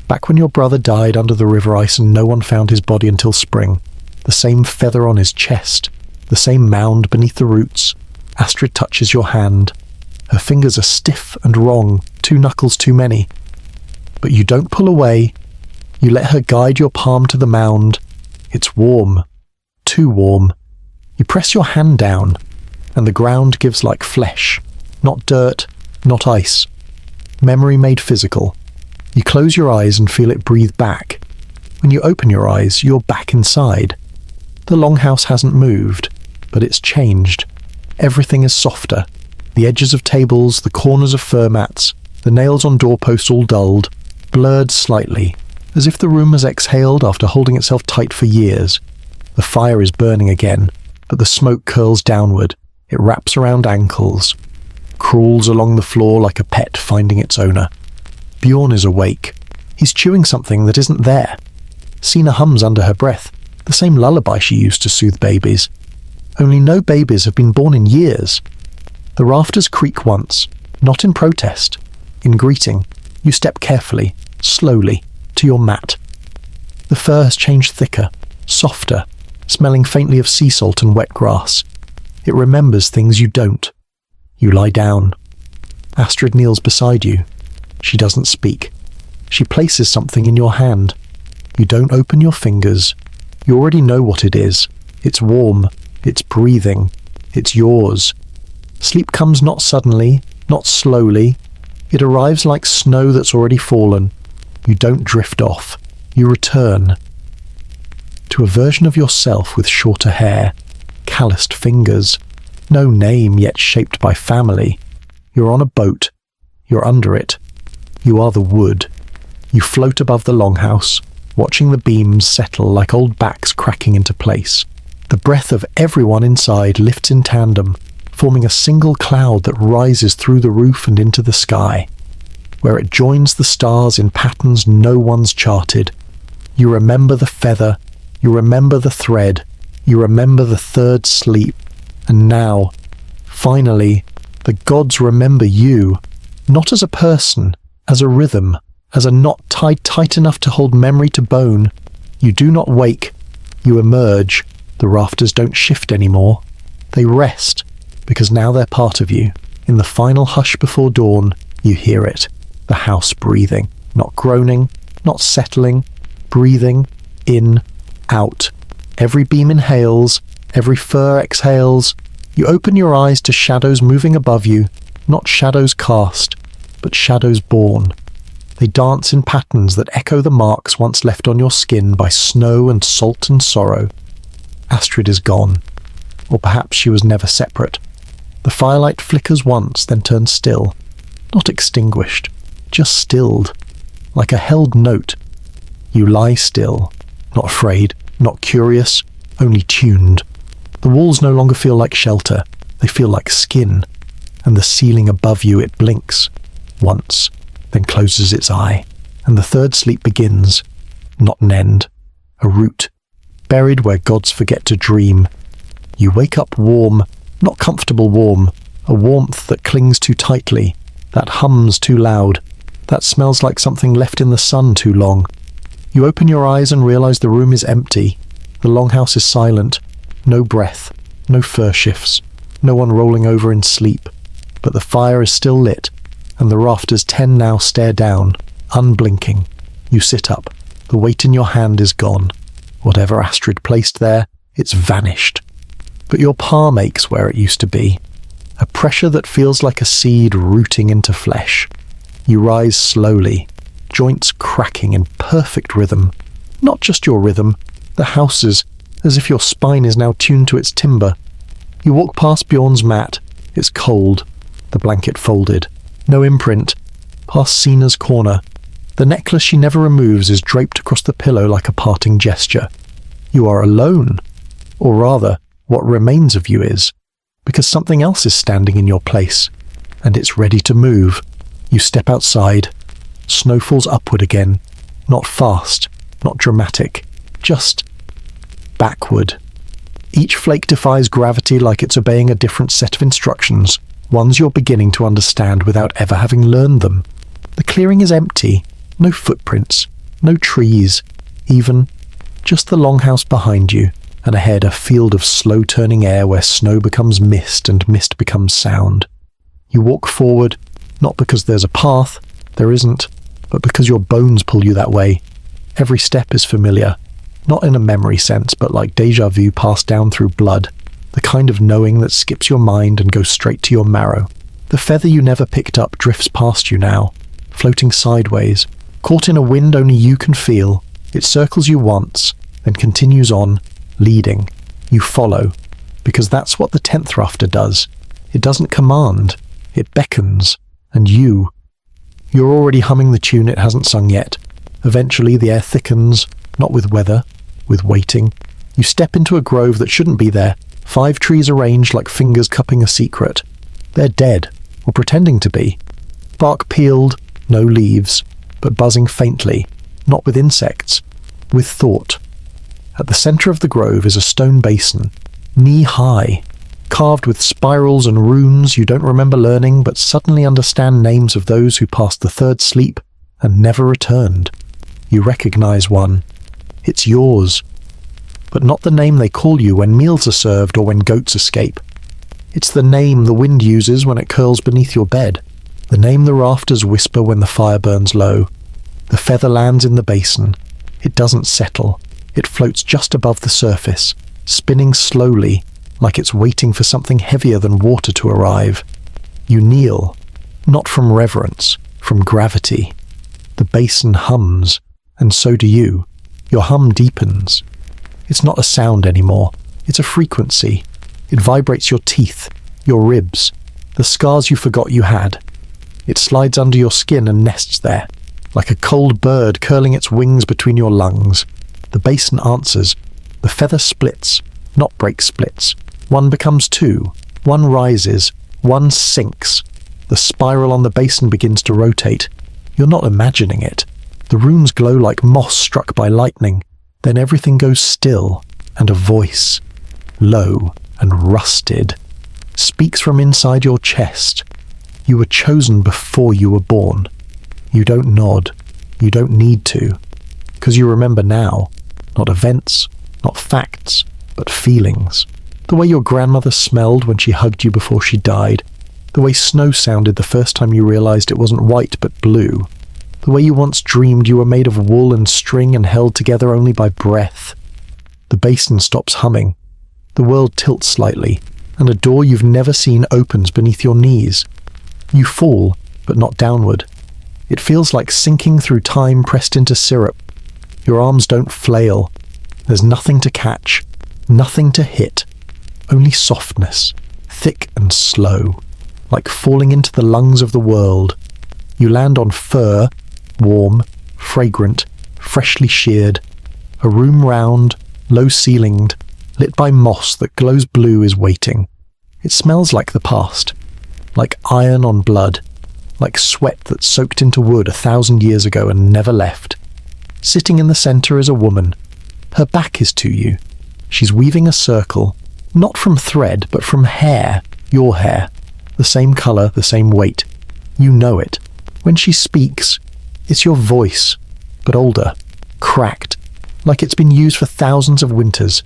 back when your brother died under the river ice and no one found his body until spring. The same feather on his chest, the same mound beneath the roots. Astrid touches your hand. Her fingers are stiff and wrong, 2 knuckles too many. But you don't pull away. You let her guide your palm to the mound. It's warm. Too warm. You press your hand down, and the ground gives like flesh. Not dirt, not ice. Memory made physical. You close your eyes and feel it breathe back. When you open your eyes, you're back inside. The longhouse hasn't moved, but it's changed. Everything is softer. The edges of tables, the corners of fur mats, the nails on doorposts all dulled, blurred slightly, as if the room has exhaled after holding itself tight for years. The fire is burning again, but the smoke curls downward. It wraps around ankles, crawls along the floor like a pet finding its owner. Bjorn is awake. He's chewing something that isn't there. Sina hums under her breath, the same lullaby she used to soothe babies. Only no babies have been born in years. The rafters creak once, not in protest. In greeting, you step carefully, slowly, to your mat. The fur has changed thicker, softer, smelling faintly of sea salt and wet grass. It remembers things you don't. You lie down. Astrid kneels beside you. She doesn't speak. She places something in your hand. You don't open your fingers. You already know what it is. It's warm. It's breathing. It's yours. Sleep comes not suddenly, not slowly. It arrives like snow that's already fallen, You don't drift off. You return to a version of yourself with shorter hair, calloused fingers, no name yet shaped by family. You're on a boat. You're under it. You are the wood. You float above the longhouse, watching the beams settle like old backs cracking into place. The breath of everyone inside lifts in tandem, forming a single cloud that rises through the roof and into the sky, where it joins the stars in patterns no one's charted. You remember the feather, you remember the thread, you remember the third sleep, and now, finally, the gods remember you, not as a person, as a rhythm, as a knot tied tight enough to hold memory to bone. You do not wake, you emerge. The rafters don't shift anymore. They rest, because now they're part of you. In the final hush before dawn, you hear it. The house breathing, not groaning, not settling, breathing, in, out. Every beam inhales, every fur exhales. You open your eyes to shadows moving above you, not shadows cast, but shadows born. They dance in patterns that echo the marks once left on your skin by snow and salt and sorrow. Astrid is gone, or perhaps she was never separate. The firelight flickers once, then turns still, not extinguished, just stilled, like a held note. You lie still, not afraid, not curious, only tuned. The walls no longer feel like shelter, they feel like skin, and the ceiling above you, it blinks, once, then closes its eye, and the third sleep begins, not an end, a root, buried where gods forget to dream. You wake up warm, not comfortable warm, a warmth that clings too tightly, that hums too loud, that smells like something left in the sun too long. You open your eyes and realize the room is empty. The longhouse is silent, no breath, no fur shifts, no one rolling over in sleep, but the fire is still lit, and the rafters 10 now stare down, unblinking. You sit up. The weight in your hand is gone. Whatever Astrid placed there, it's vanished. But your palm aches where it used to be, a pressure that feels like a seed rooting into flesh. You rise slowly, joints cracking in perfect rhythm. Not just your rhythm, the house's, as if your spine is now tuned to its timber. You walk past Bjorn's mat. It's cold, the blanket folded. No imprint. Past Sina's corner. The necklace she never removes is draped across the pillow like a parting gesture. You are alone. Or rather, what remains of you is. Because something else is standing in your place. And it's ready to move. You step outside. Snow falls upward again. Not fast. Not dramatic. Just backward. Each flake defies gravity like it's obeying a different set of instructions. Ones you're beginning to understand without ever having learned them. The clearing is empty. No footprints, no trees, even just the longhouse behind you, and ahead a field of slow-turning air where snow becomes mist and mist becomes sound. You walk forward, not because there's a path, there isn't, but because your bones pull you that way. Every step is familiar, not in a memory sense, but like déjà vu passed down through blood, the kind of knowing that skips your mind and goes straight to your marrow. The feather you never picked up drifts past you now, floating sideways, caught in a wind only you can feel. It circles you once, then continues on, leading. You follow, because that's what the 10th rafter does. It doesn't command, it beckons, and you're already humming the tune it hasn't sung yet. Eventually the air thickens, not with weather, with waiting. You step into a grove that shouldn't be there, 5 trees arranged like fingers cupping a secret. They're dead, or pretending to be. Bark peeled, no leaves, but buzzing faintly, not with insects, with thought. At the centre of the grove is a stone basin, knee-high, carved with spirals and runes you don't remember learning but suddenly understand names of those who passed the third sleep and never returned. You recognise one. It's yours. But not the name they call you when meals are served or when goats escape. It's the name the wind uses when it curls beneath your bed. The name the rafters whisper when the fire burns low. The feather lands in the basin. It doesn't settle. It floats just above the surface, spinning slowly, like it's waiting for something heavier than water to arrive. You kneel, not from reverence, from gravity. The basin hums, and so do you. Your hum deepens. It's not a sound anymore. It's a frequency. It vibrates your teeth, your ribs, the scars you forgot you had. It slides under your skin and nests there, like a cold bird curling its wings between your lungs. The basin answers. The feather splits, not break splits. One becomes two. One rises. One sinks. The spiral on the basin begins to rotate. You're not imagining it. The rooms glow like moss struck by lightning. Then everything goes still, and a voice, low and rusted, speaks from inside your chest. You were chosen before you were born. You don't nod. You don't need to. Because you remember now. Not events, not facts, but feelings. The way your grandmother smelled when she hugged you before she died. The way snow sounded the first time you realized it wasn't white but blue. The way you once dreamed you were made of wool and string and held together only by breath. The basin stops humming. The world tilts slightly, and a door you've never seen opens beneath your knees. You fall, but not downward. It feels like sinking through time pressed into syrup. Your arms don't flail. There's nothing to catch, nothing to hit. Only softness, thick and slow, like falling into the lungs of the world. You land on fur, warm, fragrant, freshly sheared. A room round, low-ceilinged, lit by moss that glows blue is waiting. It smells like the past, like iron on blood, like sweat that soaked into wood 1,000 years ago and never left. Sitting in the centre is a woman. Her back is to you. She's weaving a circle, not from thread, but from hair, your hair. The same colour, the same weight. You know it. When she speaks, it's your voice, but older, cracked, like it's been used for thousands of winters.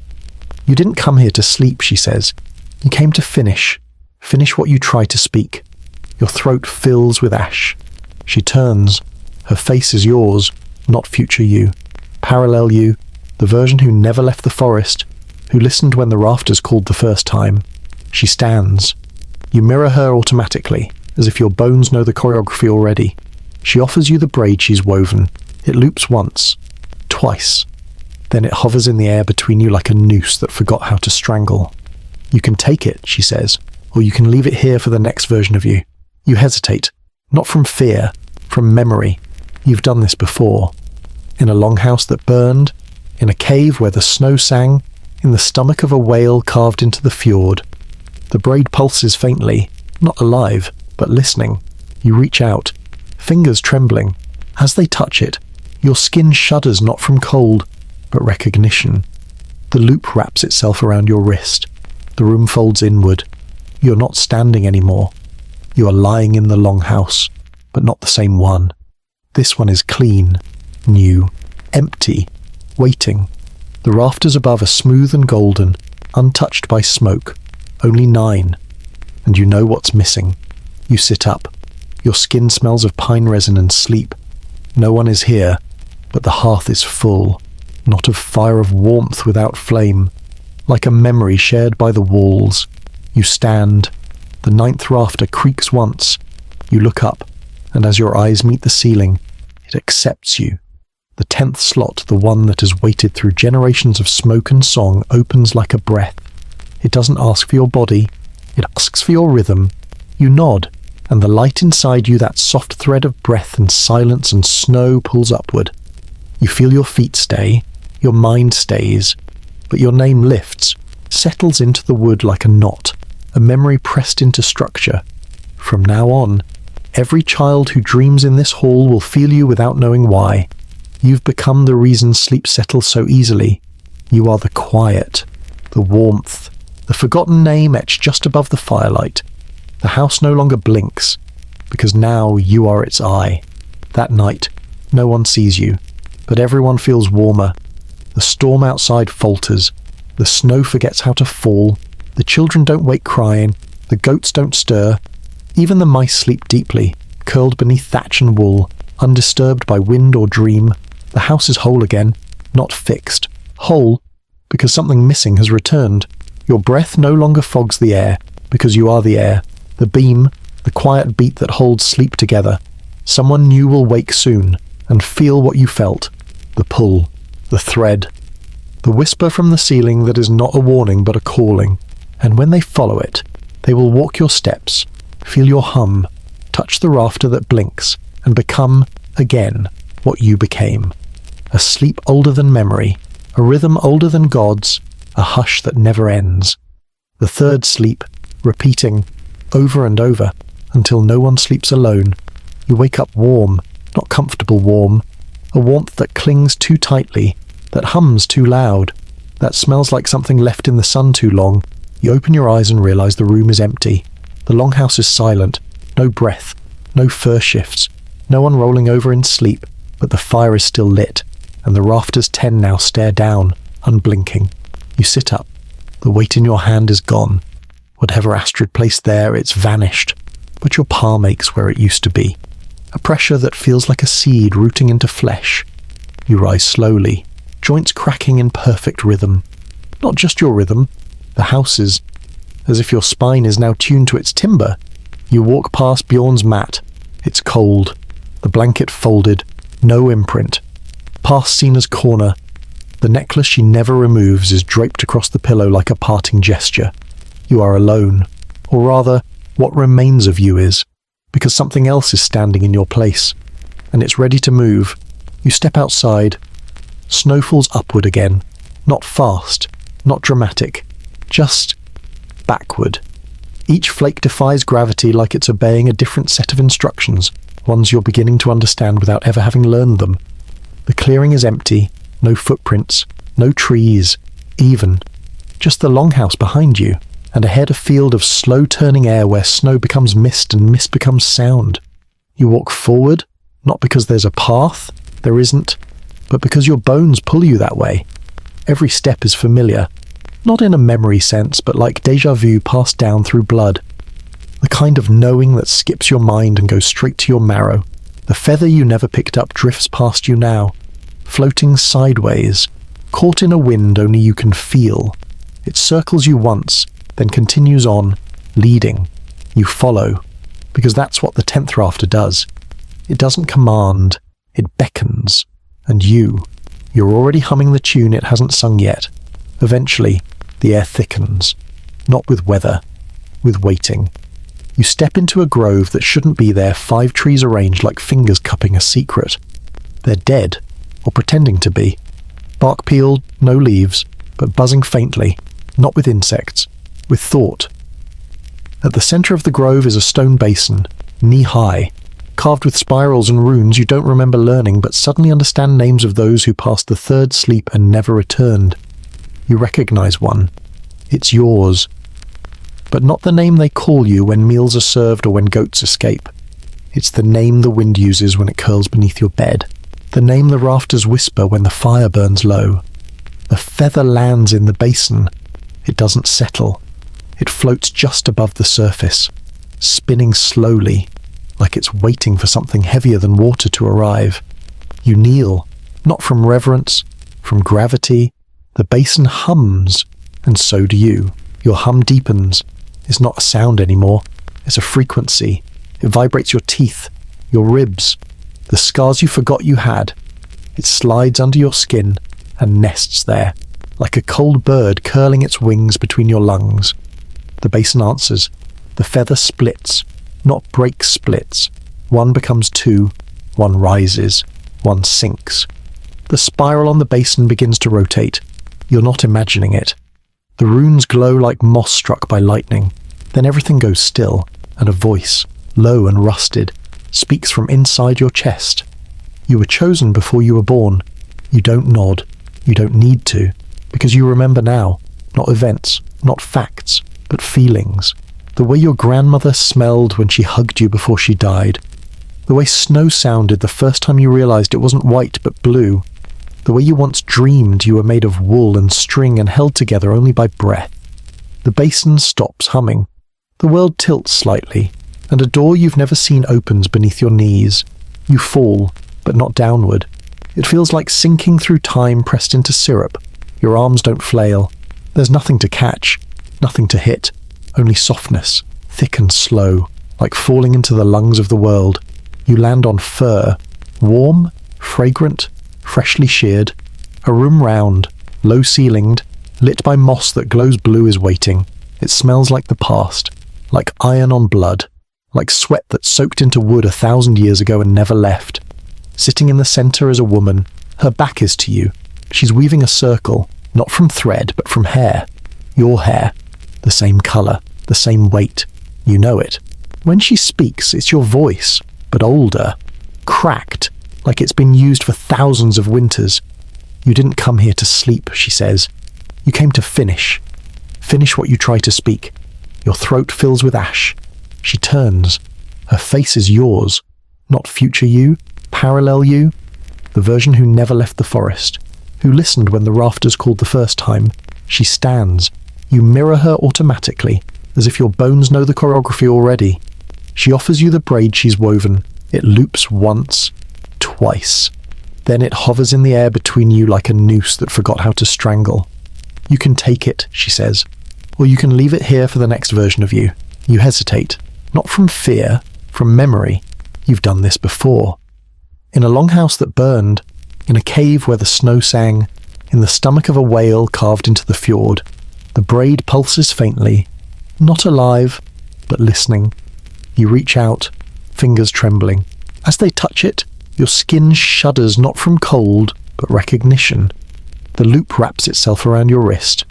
You didn't come here to sleep, she says. You came to finish what you try to speak. Your throat fills with ash. She turns. Her face is yours, not future you. Parallel you, the version who never left the forest, who listened when the rafters called the first time. She stands. You mirror her automatically, as if your bones know the choreography already. She offers you the braid she's woven. It loops once, twice. Then it hovers in the air between you like a noose that forgot how to strangle. You can take it, she says, or you can leave it here for the next version of you. You hesitate, not from fear, from memory. You've done this before. In a longhouse that burned, in a cave where the snow sang, in the stomach of a whale carved into the fjord. The braid pulses faintly, not alive, but listening. You reach out, fingers trembling. As they touch it, your skin shudders not from cold, but recognition. The loop wraps itself around your wrist. The room folds inward. You're not standing anymore. You are lying in the longhouse, but not the same one. This one is clean, new, empty, waiting. The rafters above are smooth and golden, untouched by smoke. Only 9. And you know what's missing. You sit up. Your skin smells of pine resin and sleep. No one is here, but the hearth is full, not of fire, of warmth without flame, like a memory shared by the walls. You stand. The 9th rafter creaks once. You look up, and as your eyes meet the ceiling, it accepts you. The 10th slot, the one that has waited through generations of smoke and song, opens like a breath. It doesn't ask for your body. It asks for your rhythm. You nod, and the light inside you, that soft thread of breath and silence and snow, pulls upward. You feel your feet stay. Your mind stays. But your name lifts, settles into the wood like a knot, a memory pressed into structure. From now on, every child who dreams in this hall will feel you without knowing why. You've become the reason sleep settles so easily. You are the quiet, the warmth, the forgotten name etched just above the firelight. The house no longer blinks, because now you are its eye. That night, no one sees you, but everyone feels warmer. The storm outside falters. The snow forgets how to fall. The children don't wake crying. The goats don't stir. Even the mice sleep deeply, curled beneath thatch and wool, undisturbed by wind or dream. The house is whole again, not fixed. Whole, because something missing has returned. Your breath no longer fogs the air, because you are the air. The beam, the quiet beat that holds sleep together. Someone new will wake soon. and feel what you felt. The pull, the thread, the whisper from the ceiling that is not a warning but a calling. And when they follow it, they will walk your steps, feel your hum, touch the rafter that blinks, and become, again, what you became. A sleep older than memory, a rhythm older than gods, a hush that never ends. The third sleep, repeating, over and over, until no one sleeps alone. You wake up warm, not comfortable warm, a warmth that clings too tightly, that hums too loud, that smells like something left in the sun too long. You open your eyes and realize the room is empty. The longhouse is silent, no breath, no fur shifts, no one rolling over in sleep, but the fire is still lit, and the rafters 10 now stare down, unblinking. You sit up. The weight in your hand is gone. Whatever Astrid placed there, it's vanished, but your palm aches where it used to be. A pressure that feels like a seed rooting into flesh. You rise slowly, joints cracking in perfect rhythm. Not just your rhythm, the house's, as if your spine is now tuned to its timber. You walk past Bjorn's mat. It's cold, the blanket folded, no imprint. Past Sina's corner. The necklace she never removes is draped across the pillow like a parting gesture. You are alone, or rather, what remains of you is, because something else is standing in your place, and it's ready to move. You step outside. Snow falls upward again, not fast, not dramatic, just backward. Each flake defies gravity like it's obeying a different set of instructions, ones you're beginning to understand without ever having learned them. The clearing is empty, no footprints, no trees, even. Just the longhouse behind you, and ahead a field of slow-turning air where snow becomes mist and mist becomes sound. You walk forward, not because there's a path, there isn't, but because your bones pull you that way. Every step is familiar, not in a memory sense, but like déjà vu passed down through blood. The kind of knowing that skips your mind and goes straight to your marrow. The feather you never picked up drifts past you now, floating sideways, caught in a wind only you can feel. It circles you once, then continues on, leading. You follow, because that's what the 10th rafter does. It doesn't command, it beckons. And you're already humming the tune it hasn't sung yet. Eventually, the air thickens, not with weather, with waiting. You step into a grove that shouldn't be there, 5 trees arranged like fingers cupping a secret. They're dead, or pretending to be. Bark peeled, no leaves, but buzzing faintly, not with insects, with thought. At the center of the grove is a stone basin, knee-high, carved with spirals and runes you don't remember learning but suddenly understand names of those who passed the third sleep and never returned. You recognize one. It's yours. But not the name they call you when meals are served or when goats escape. It's the name the wind uses when it curls beneath your bed. The name the rafters whisper when the fire burns low. The feather lands in the basin. It doesn't settle. It floats just above the surface, spinning slowly, like it's waiting for something heavier than water to arrive. You kneel, not from reverence, from gravity. The basin hums, and so do you. Your hum deepens. It's not a sound anymore. It's a frequency. It vibrates your teeth, your ribs, the scars you forgot you had. It slides under your skin and nests there, like a cold bird curling its wings between your lungs. The basin answers. The feather splits, not breaks splits. One becomes 2, one rises, one sinks. The spiral on the basin begins to rotate. You're not imagining it. The runes glow like moss struck by lightning. Then everything goes still, and a voice, low and rusted, speaks from inside your chest. You were chosen before you were born. You don't nod. You don't need to, because you remember now, not events, not facts, but feelings. The way your grandmother smelled when she hugged you before she died. The way snow sounded the first time you realized it wasn't white but blue. The way you once dreamed you were made of wool and string and held together only by breath. The basin stops humming. The world tilts slightly, and a door you've never seen opens beneath your knees. You fall, but not downward. It feels like sinking through time pressed into syrup. Your arms don't flail. There's nothing to catch, nothing to hit, only softness, thick and slow, like falling into the lungs of the world. You land on fur, warm, Fragrant, freshly sheared, a room round, low-ceilinged, lit by moss that glows blue is waiting. It smells like the past, like iron on blood, like sweat that soaked into wood 1,000 years ago and never left. Sitting in the center is a woman. Her back is to you. She's weaving a circle, not from thread, but from hair. Your hair. The same color, the same weight. You know it. When she speaks, it's your voice, but older, cracked, like it's been used for thousands of winters. You didn't come here to sleep, she says. You came to finish. Finish what you try to speak. Your throat fills with ash. She turns. Her face is yours, not future you, parallel you, the version who never left the forest, who listened when the rafters called the first time. She stands. You mirror her automatically, as if your bones know the choreography already. She offers you the braid she's woven. It loops once, twice. Then it hovers in the air between you like a noose that forgot how to strangle. You can take it, she says, or you can leave it here for the next version of you. You hesitate, not from fear, from memory. You've done this before. In a longhouse that burned, in a cave where the snow sang, in the stomach of a whale carved into the fjord, the braid pulses faintly, not alive, but listening. You reach out, fingers trembling. As they touch it, your skin shudders not from cold, but recognition. The loop wraps itself around your wrist.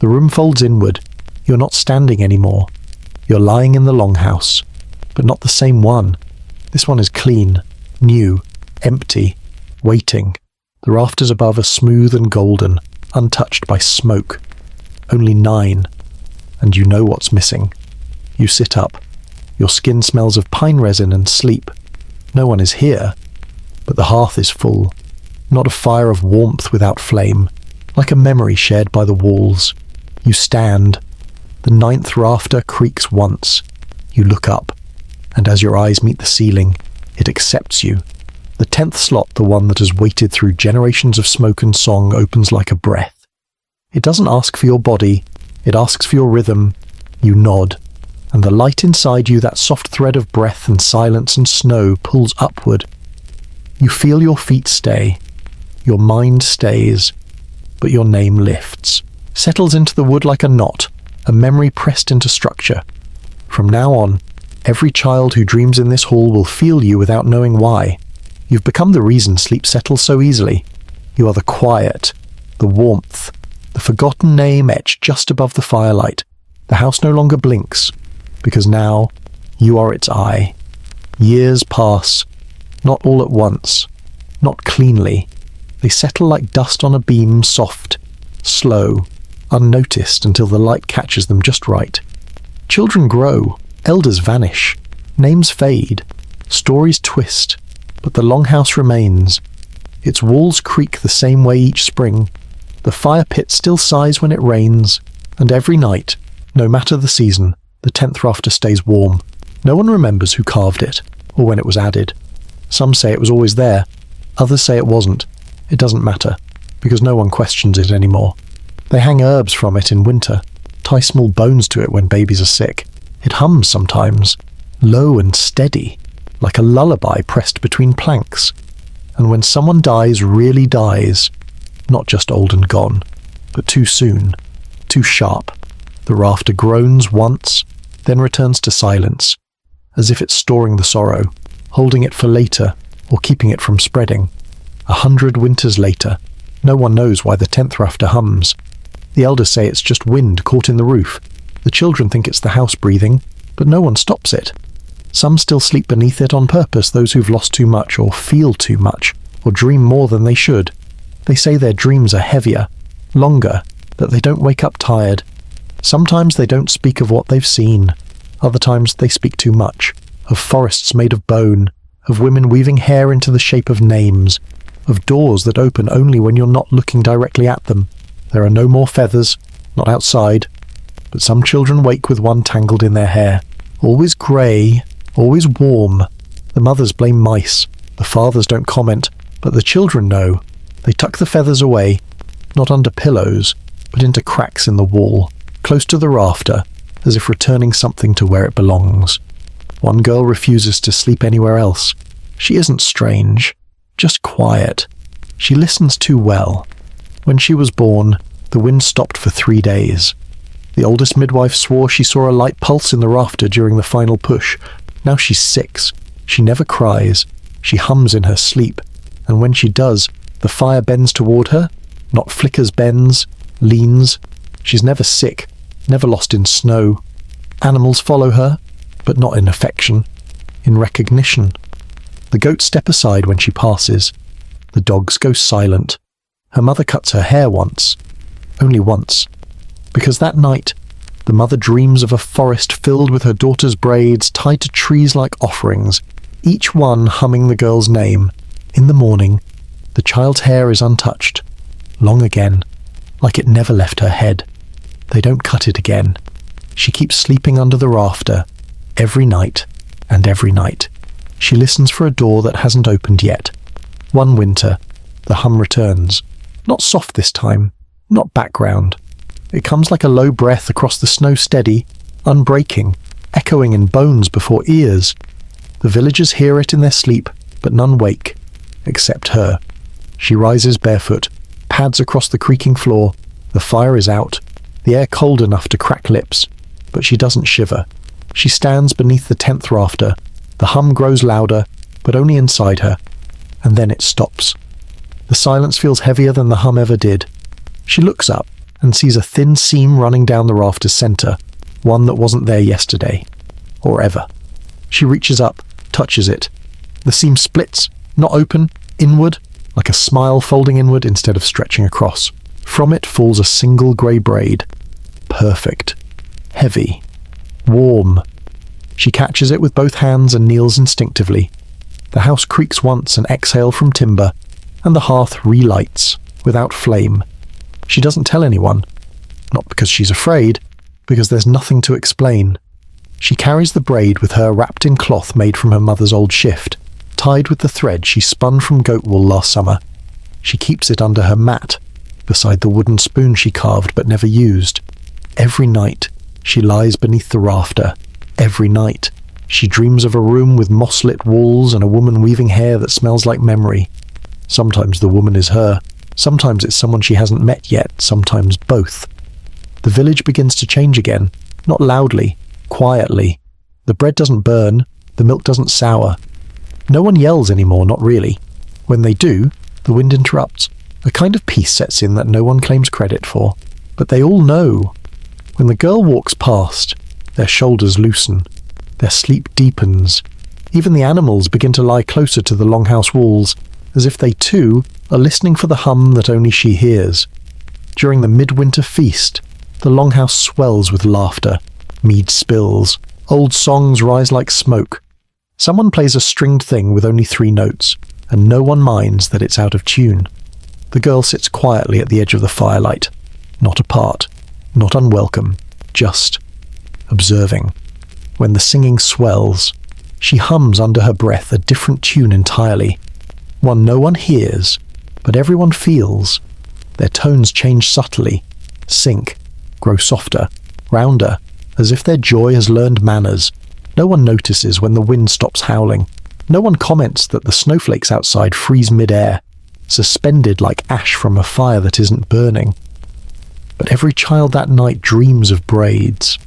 The room folds inward. You're not standing anymore. You're lying in the longhouse, but not the same one. This one is clean, new, empty, waiting. The rafters above are smooth and golden, untouched by smoke. Only 9. And you know what's missing. You sit up. Your skin smells of pine resin and sleep. No one is here, but the hearth is full. Not a fire of warmth without flame, like a memory shared by the walls. You stand. The 9th rafter creaks once. You look up, and as your eyes meet the ceiling, it accepts you. The 10th slot, the one that has waited through generations of smoke and song, opens like a breath. It doesn't ask for your body, it asks for your rhythm. You nod, and the light inside you, that soft thread of breath and silence and snow, pulls upward. You feel your feet stay. Your mind stays, but your name lifts, settles into the wood like a knot, a memory pressed into structure. From now on, every child who dreams in this hall will feel you without knowing why. You've become the reason sleep settles so easily. You are the quiet, the warmth, the forgotten name etched just above the firelight. The house no longer blinks, because now you are its eye. Years pass, not all at once, not cleanly. They settle like dust on a beam, soft, slow, unnoticed until the light catches them just right. Children grow, elders vanish, names fade, stories twist, but the longhouse remains. Its walls creak the same way each spring. The fire pit still sighs when it rains, and every night, no matter the season, the 10th rafter stays warm. No one remembers who carved it, or when it was added. Some say it was always there, others say it wasn't. It doesn't matter, because no one questions it anymore. They hang herbs from it in winter, tie small bones to it when babies are sick. It hums sometimes, low and steady, like a lullaby pressed between planks. And when someone dies, really dies, not just old and gone, but too soon, too sharp, the rafter groans once, then returns to silence, as if it's storing the sorrow, holding it for later, or keeping it from spreading. 100 winters later, no one knows why the 10th rafter hums. The elders say it's just wind caught in the roof. The children think it's the house breathing, but no one stops it. Some still sleep beneath it on purpose, those who've lost too much, or feel too much, or dream more than they should. They say their dreams are heavier, longer, that they don't wake up tired. Sometimes they don't speak of what they've seen. Other times they speak too much, of forests made of bone, of women weaving hair into the shape of names, of doors that open only when you're not looking directly at them. There are no more feathers, not outside, but some children wake with one tangled in their hair. Always grey, always warm. The mothers blame mice, the fathers don't comment, but the children know. They tuck the feathers away, not under pillows, but into cracks in the wall, close to the rafter, as if returning something to where it belongs. One girl refuses to sleep anywhere else. She isn't strange. Just quiet. She listens too well. When she was born, the wind stopped for 3 days. The oldest midwife swore she saw a light pulse in the rafter during the final push. Now she's 6. She never cries. She hums in her sleep. And when she does, the fire bends toward her, not flickers, bends, leans. She's never sick, never lost in snow. Animals follow her, but not in affection, in recognition. The goats step aside when she passes. The dogs go silent. Her mother cuts her hair once. Only once. Because that night, the mother dreams of a forest filled with her daughter's braids tied to trees like offerings, each one humming the girl's name. In the morning, the child's hair is untouched, long again, like it never left her head. They don't cut it again. She keeps sleeping under the rafter, every night and every night. She listens for a door that hasn't opened yet. One winter, the hum returns. Not soft this time, not background. It comes like a low breath across the snow, steady, unbreaking, echoing in bones before ears. The villagers hear it in their sleep, but none wake, except her. She rises barefoot, pads across the creaking floor. The fire is out, the air cold enough to crack lips, but she doesn't shiver. She stands beneath the 10th rafter. The hum grows louder, but only inside her, and then it stops. The silence feels heavier than the hum ever did. She looks up and sees a thin seam running down the rafter's center, one that wasn't there yesterday, or ever. She reaches up, touches it. The seam splits, not open, inward, like a smile folding inward instead of stretching across. From it falls a single grey braid. Perfect. Heavy. Warm. She catches it with both hands and kneels instinctively. The house creaks once an exhale from timber, and the hearth relights, without flame. She doesn't tell anyone. Not because she's afraid, because there's nothing to explain. She carries the braid with her wrapped in cloth made from her mother's old shift, tied with the thread she spun from goat wool last summer. She keeps it under her mat, beside the wooden spoon she carved but never used. Every night, she lies beneath the rafter. Every night, she dreams of a room with moss-lit walls and a woman weaving hair that smells like memory. Sometimes the woman is her. Sometimes it's someone she hasn't met yet. Sometimes both. The village begins to change again, not loudly, quietly. The bread doesn't burn. The milk doesn't sour. No one yells anymore, not really. When they do, the wind interrupts. A kind of peace sets in that no one claims credit for. But they all know. When the girl walks past, their shoulders loosen. Their sleep deepens. Even the animals begin to lie closer to the longhouse walls, as if they too are listening for the hum that only she hears. During the midwinter feast, the longhouse swells with laughter. Mead spills. Old songs rise like smoke. Someone plays a stringed thing with only 3 notes, and no one minds that it's out of tune. The girl sits quietly at the edge of the firelight, not apart, not unwelcome, just observing. When the singing swells, she hums under her breath a different tune entirely, one no one hears, but everyone feels. Their tones change subtly, sink, grow softer, rounder, as if their joy has learned manners. No one notices when the wind stops howling. No one comments that the snowflakes outside freeze mid-air, suspended like ash from a fire that isn't burning. But every child that night dreams of braids,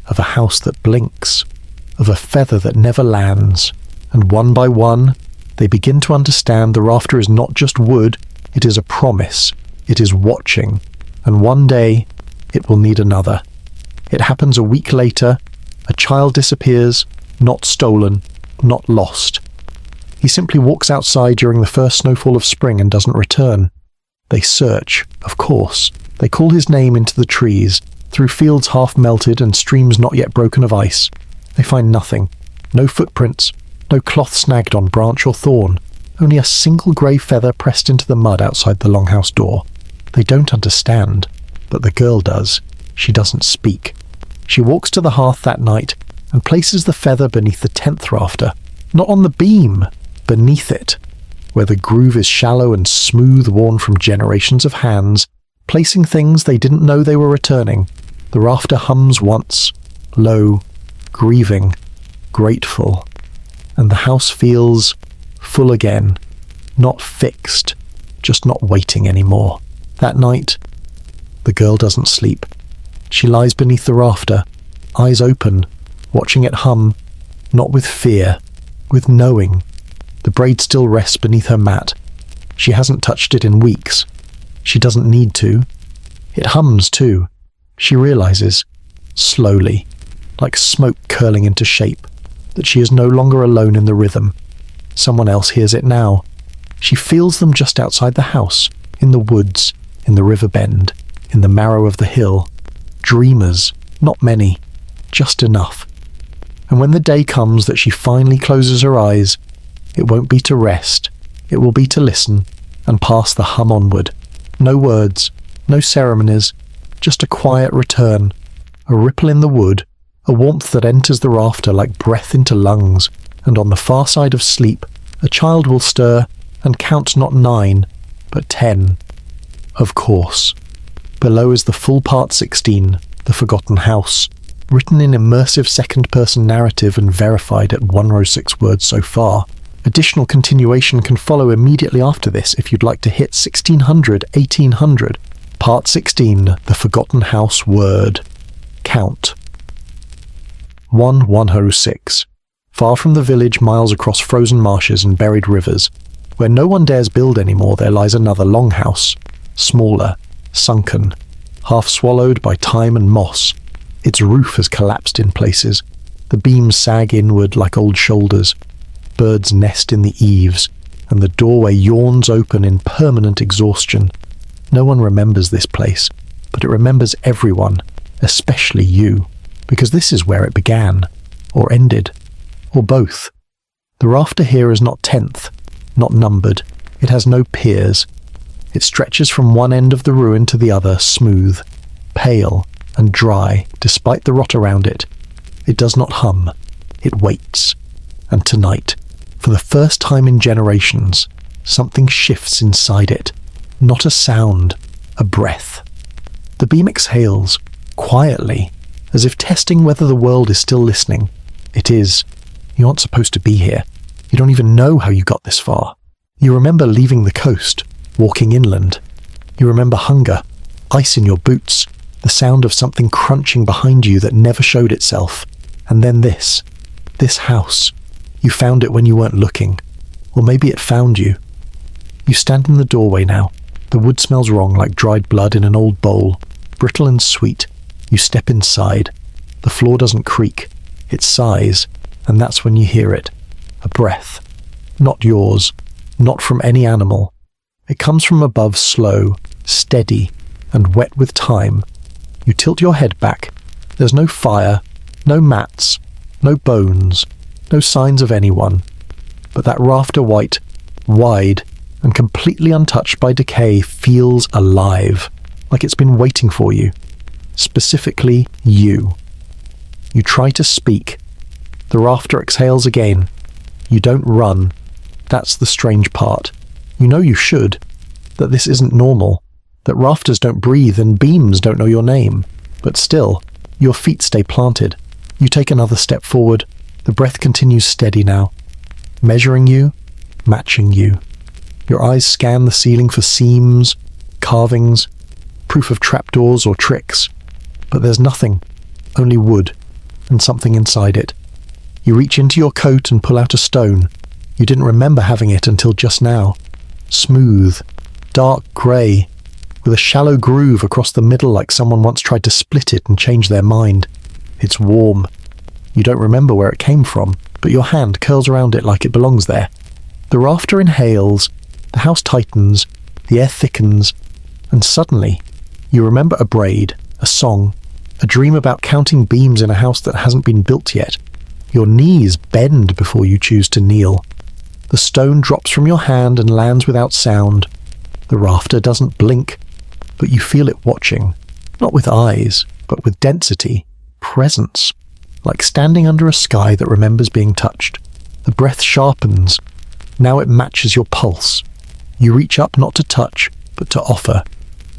of a house that blinks, of a feather that never lands, and one by one, they begin to understand the rafter is not just wood, it is a promise, it is watching, and one day, it will need another. It happens a week later, a child disappears, not stolen, not lost. He simply walks outside during the first snowfall of spring and doesn't return. They search, of course. They call his name into the trees, through fields half melted and streams not yet broken of ice. They find nothing. No footprints, no cloth snagged on branch or thorn, only a single grey feather pressed into the mud outside the longhouse door. They don't understand, but the girl does. She doesn't speak. She walks to the hearth that night and places the feather beneath the 10th rafter, not on the beam, beneath it, where the groove is shallow and smooth, worn from generations of hands, placing things they didn't know they were returning. The rafter hums once, low, grieving, grateful, and the house feels full again, Not fixed, just not waiting anymore. That night, the girl doesn't sleep. She lies beneath the rafter, eyes open, watching it hum, not with fear, with knowing. The braid still rests beneath her mat. She hasn't touched it in weeks. She doesn't need to. It hums too. She realizes, slowly, like smoke curling into shape, that she is no longer alone in the rhythm. Someone else hears it now. She feels them just outside the house, in the woods, in the river bend, in the marrow of the hill. Dreamers, not many, just enough. And when the day comes that she finally closes her eyes, it won't be to rest, it will be to listen and pass the hum onward. No words, no ceremonies, just a quiet return, a ripple in the wood, a warmth that enters the rafter like breath into lungs, and on the far side of sleep, a child will stir and count not 9, but 10. Of course. Below is the full part 16, The Forgotten House, written in immersive second-person narrative and verified at 106 words so far. Additional continuation can follow immediately after this if you'd like to hit 1600, 1800. Part 16, The Forgotten House Word. Count. 106. Far from the village, miles across frozen marshes and buried rivers, where no one dares build anymore, there lies another longhouse. Smaller, sunken, half swallowed by time and moss. Its roof has collapsed in places. The beams sag inward like old shoulders. Birds nest in the eaves, and the doorway yawns open in permanent exhaustion. No one remembers this place, but it remembers everyone, especially you, because this is where it began, or ended, or both. The rafter here is not 10th, not numbered. It has no piers. It stretches from one end of the ruin to the other, smooth, pale, and dry, despite the rot around it. It does not hum. It waits. And tonight, for the first time in generations, something shifts inside it. Not a sound, a breath. The beam exhales, quietly, as if testing whether the world is still listening. It is. You aren't supposed to be here. You don't even know how you got this far. You remember leaving the coast, walking inland. You remember hunger, ice in your boots, the sound of something crunching behind you that never showed itself. And then this house. You found it when you weren't looking. Or maybe it found you. You stand in the doorway now. The wood smells wrong, like dried blood in an old bowl, brittle and sweet. You step inside. The floor doesn't creak. It sighs, and that's when you hear it. A breath. Not yours. Not from any animal. It comes from above, slow, steady, and wet with time. You tilt your head back. There's no fire, no mats, no bones, no signs of anyone. But that rafter white, wide, and completely untouched by decay feels alive, like it's been waiting for you. Specifically, you. You try to speak. The rafter exhales again. You don't run. That's the strange part. You know you should. That this isn't normal. That rafters don't breathe and beams don't know your name. But still, your feet stay planted. You take another step forward. The breath continues steady now. Measuring you, matching you. Your eyes scan the ceiling for seams, carvings, proof of trapdoors or tricks. But there's nothing. Only wood, and something inside it. You reach into your coat and pull out a stone. You didn't remember having it until just now. Smooth, dark grey, with a shallow groove across the middle like someone once tried to split it and change their mind. It's warm. You don't remember where it came from, but your hand curls around it like it belongs there. The rafter inhales, the house tightens, the air thickens, and suddenly you remember a braid, a song, a dream about counting beams in a house that hasn't been built yet. Your knees bend before you choose to kneel. The stone drops from your hand and lands without sound. The rafter doesn't blink, but you feel it watching, not with eyes, but with density, presence, like standing under a sky that remembers being touched. The breath sharpens. Now it matches your pulse. You reach up not to touch, but to offer.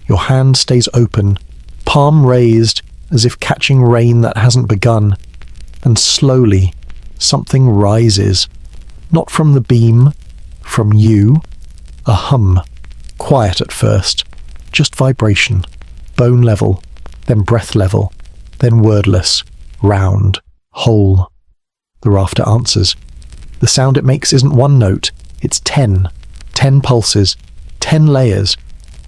Your hand stays open, palm raised, as if catching rain that hasn't begun. And slowly, something rises. Not from the beam, from you, A hum, quiet at first, just vibration, bone level, then breath level, then wordless, round, whole. The rafter answers. The sound it makes isn't one note, it's 10 pulses, 10 layers,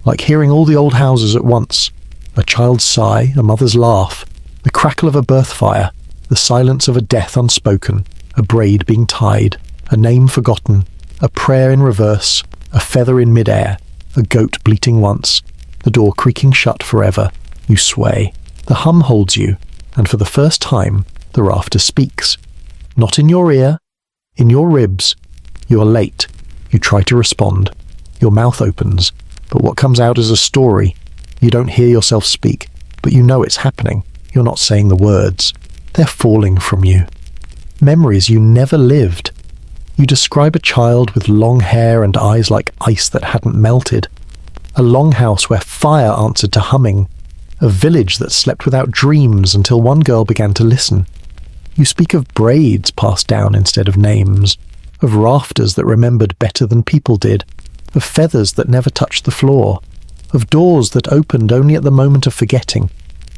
like hearing all the old houses at once. A child's sigh, a mother's laugh, the crackle of a birth fire, the silence of a death unspoken, a braid being tied, a name forgotten, a prayer in reverse, a feather in midair, a goat bleating once, the door creaking shut forever. You sway. The hum holds you, and for the first time, the rafter speaks. Not in your ear, in your ribs. You are late. You try to respond. Your mouth opens, but what comes out is a story. You don't hear yourself speak, but you know it's happening. You're not saying the words. They're falling from you. Memories you never lived. You describe a child with long hair and eyes like ice that hadn't melted. A longhouse where fire answered to humming. A village that slept without dreams until one girl began to listen. You speak of braids passed down instead of names, of rafters that remembered better than people did, of feathers that never touched the floor, of doors that opened only at the moment of forgetting.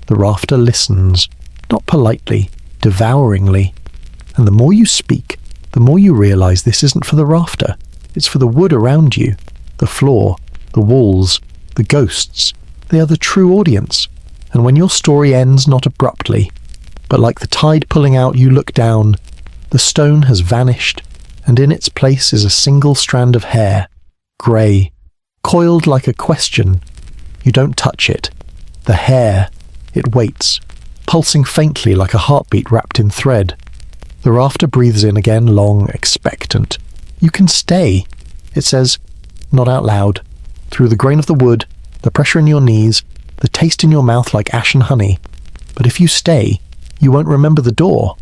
The rafter listens, not politely, devouringly. And the more you speak, the more you realize this isn't for the rafter. It's for the wood around you, the floor, the walls, the ghosts. They are the true audience. And when your story ends not abruptly, but like the tide pulling out, you look down, the stone has vanished, and in its place is a single strand of hair, grey, coiled like a question. You don't touch it. The hair, it waits, pulsing faintly like a heartbeat wrapped in thread. The rafter breathes in again, long, expectant. You can stay, it says, not out loud. Through the grain of the wood, the pressure in your knees, the taste in your mouth like ashen honey. But if you stay, you won't remember the door.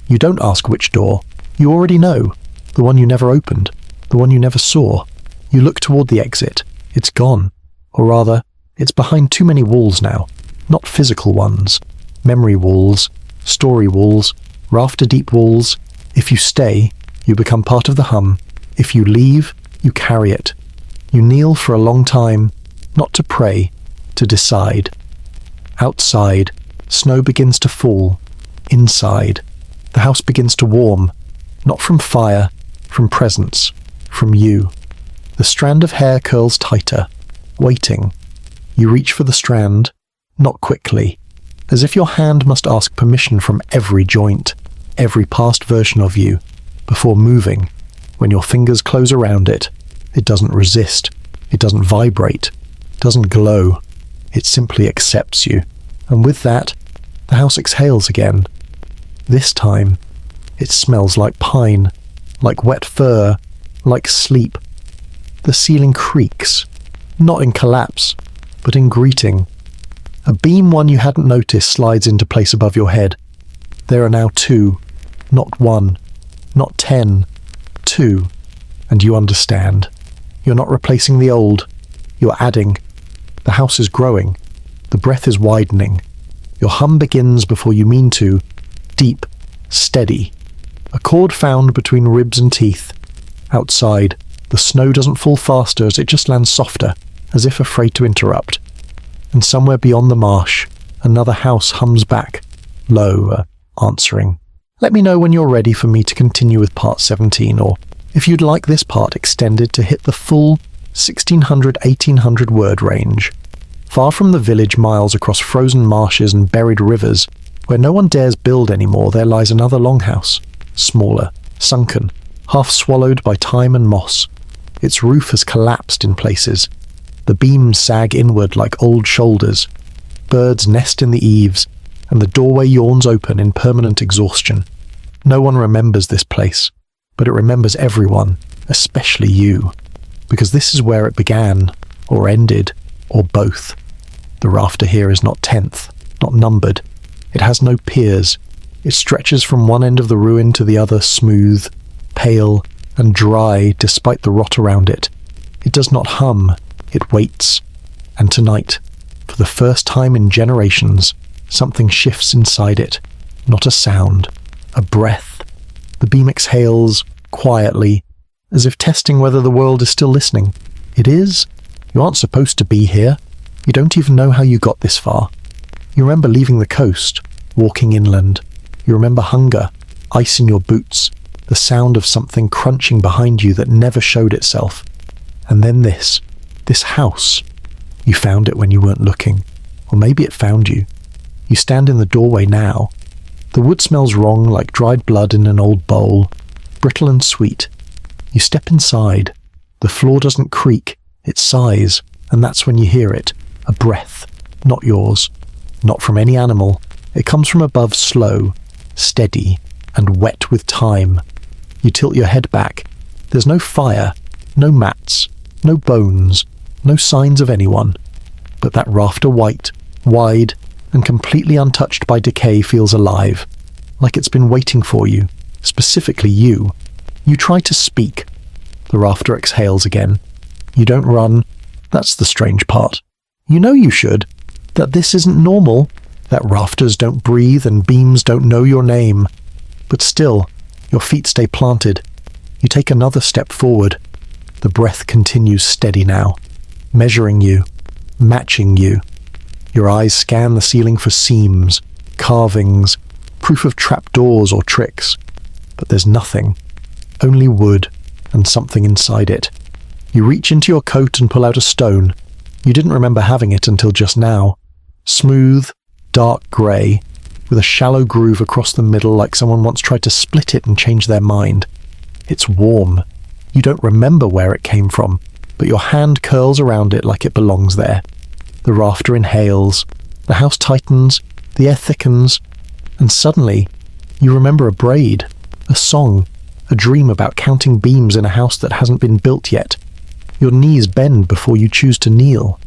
You don't ask which door. You already know. The one you never opened. The one you never saw. You look toward the exit. It's gone. Or rather, it's behind too many walls now. Not physical ones. Memory walls. Story walls. Rafter-deep walls. If you stay, you become part of the hum. If you leave, you carry it. You kneel for a long time, not to pray, to decide. Outside, snow begins to fall. Inside, the house begins to warm, not from fire, from presence, from you. The strand of hair curls tighter, waiting. You reach for the strand, not quickly, as if your hand must ask permission from every joint, every past version of you, before moving. When your fingers close around it, it doesn't resist, it doesn't vibrate, it doesn't glow. It simply accepts you. And with that, the house exhales again. This time, it smells like pine, like wet fur, like sleep. The ceiling creaks, not in collapse, but in greeting. A beam one you hadn't noticed slides into place above your head. There are now 2, not 1, not 10, 2, and you understand. You're not replacing the old, you're adding. The house is growing, the breath is widening. Your hum begins before you mean to, deep, steady. A chord found between ribs and teeth. Outside, the snow doesn't fall faster as it just lands softer, as if afraid to interrupt. And somewhere beyond the marsh, another house hums back, low, answering. Let me know when you're ready for me to continue with part 17, or if you'd like this part extended to hit the full 1600-1800 word range. Far from the village, miles across frozen marshes and buried rivers, where no one dares build anymore, there lies another longhouse, smaller, sunken, half swallowed by time and moss. Its roof has collapsed in places. The beams sag inward like old shoulders. Birds nest in the eaves, and the doorway yawns open in permanent exhaustion. No one remembers this place, but it remembers everyone, especially you, because this is where it began, or ended, or both. The rafter here is not 10th, not numbered. It has no piers. It stretches from one end of the ruin to the other, smooth, pale, and dry despite the rot around it. It does not hum, it waits. And tonight, for the first time in generations, something shifts inside it. Not a sound, a breath. The beam exhales, quietly, as if testing whether the world is still listening. It is. You aren't supposed to be here. You don't even know how you got this far. You remember leaving the coast, walking inland. You remember hunger, ice in your boots, the sound of something crunching behind you that never showed itself. And then this house. You found it when you weren't looking. Or maybe it found you. You stand in the doorway now. The wood smells wrong, like dried blood in an old bowl, brittle and sweet. You step inside. The floor doesn't creak, it sighs, and that's when you hear it. A breath, not yours, not from any animal. It comes from above, slow, steady, and wet with time. You tilt your head back. There's no fire, no mats, no bones, no signs of anyone. But that rafter white, wide, and completely untouched by decay feels alive, like it's been waiting for you, specifically you. You try to speak. The rafter exhales again. You don't run. That's the strange part. You know you should. That this isn't normal. That rafters don't breathe and beams don't know your name. But still, your feet stay planted. You take another step forward. The breath continues steady now, measuring you, matching you. Your eyes scan the ceiling for seams, carvings, proof of trapdoors or tricks. But there's nothing. Only wood and something inside it. You reach into your coat and pull out a stone. You didn't remember having it until just now. Smooth, dark grey, with a shallow groove across the middle like someone once tried to split it and change their mind. It's warm. You don't remember where it came from, but your hand curls around it like it belongs there. The rafter inhales, the house tightens, the air thickens, and suddenly you remember a braid, a song, a dream about counting beams in a house that hasn't been built yet. Your knees bend before you choose to kneel.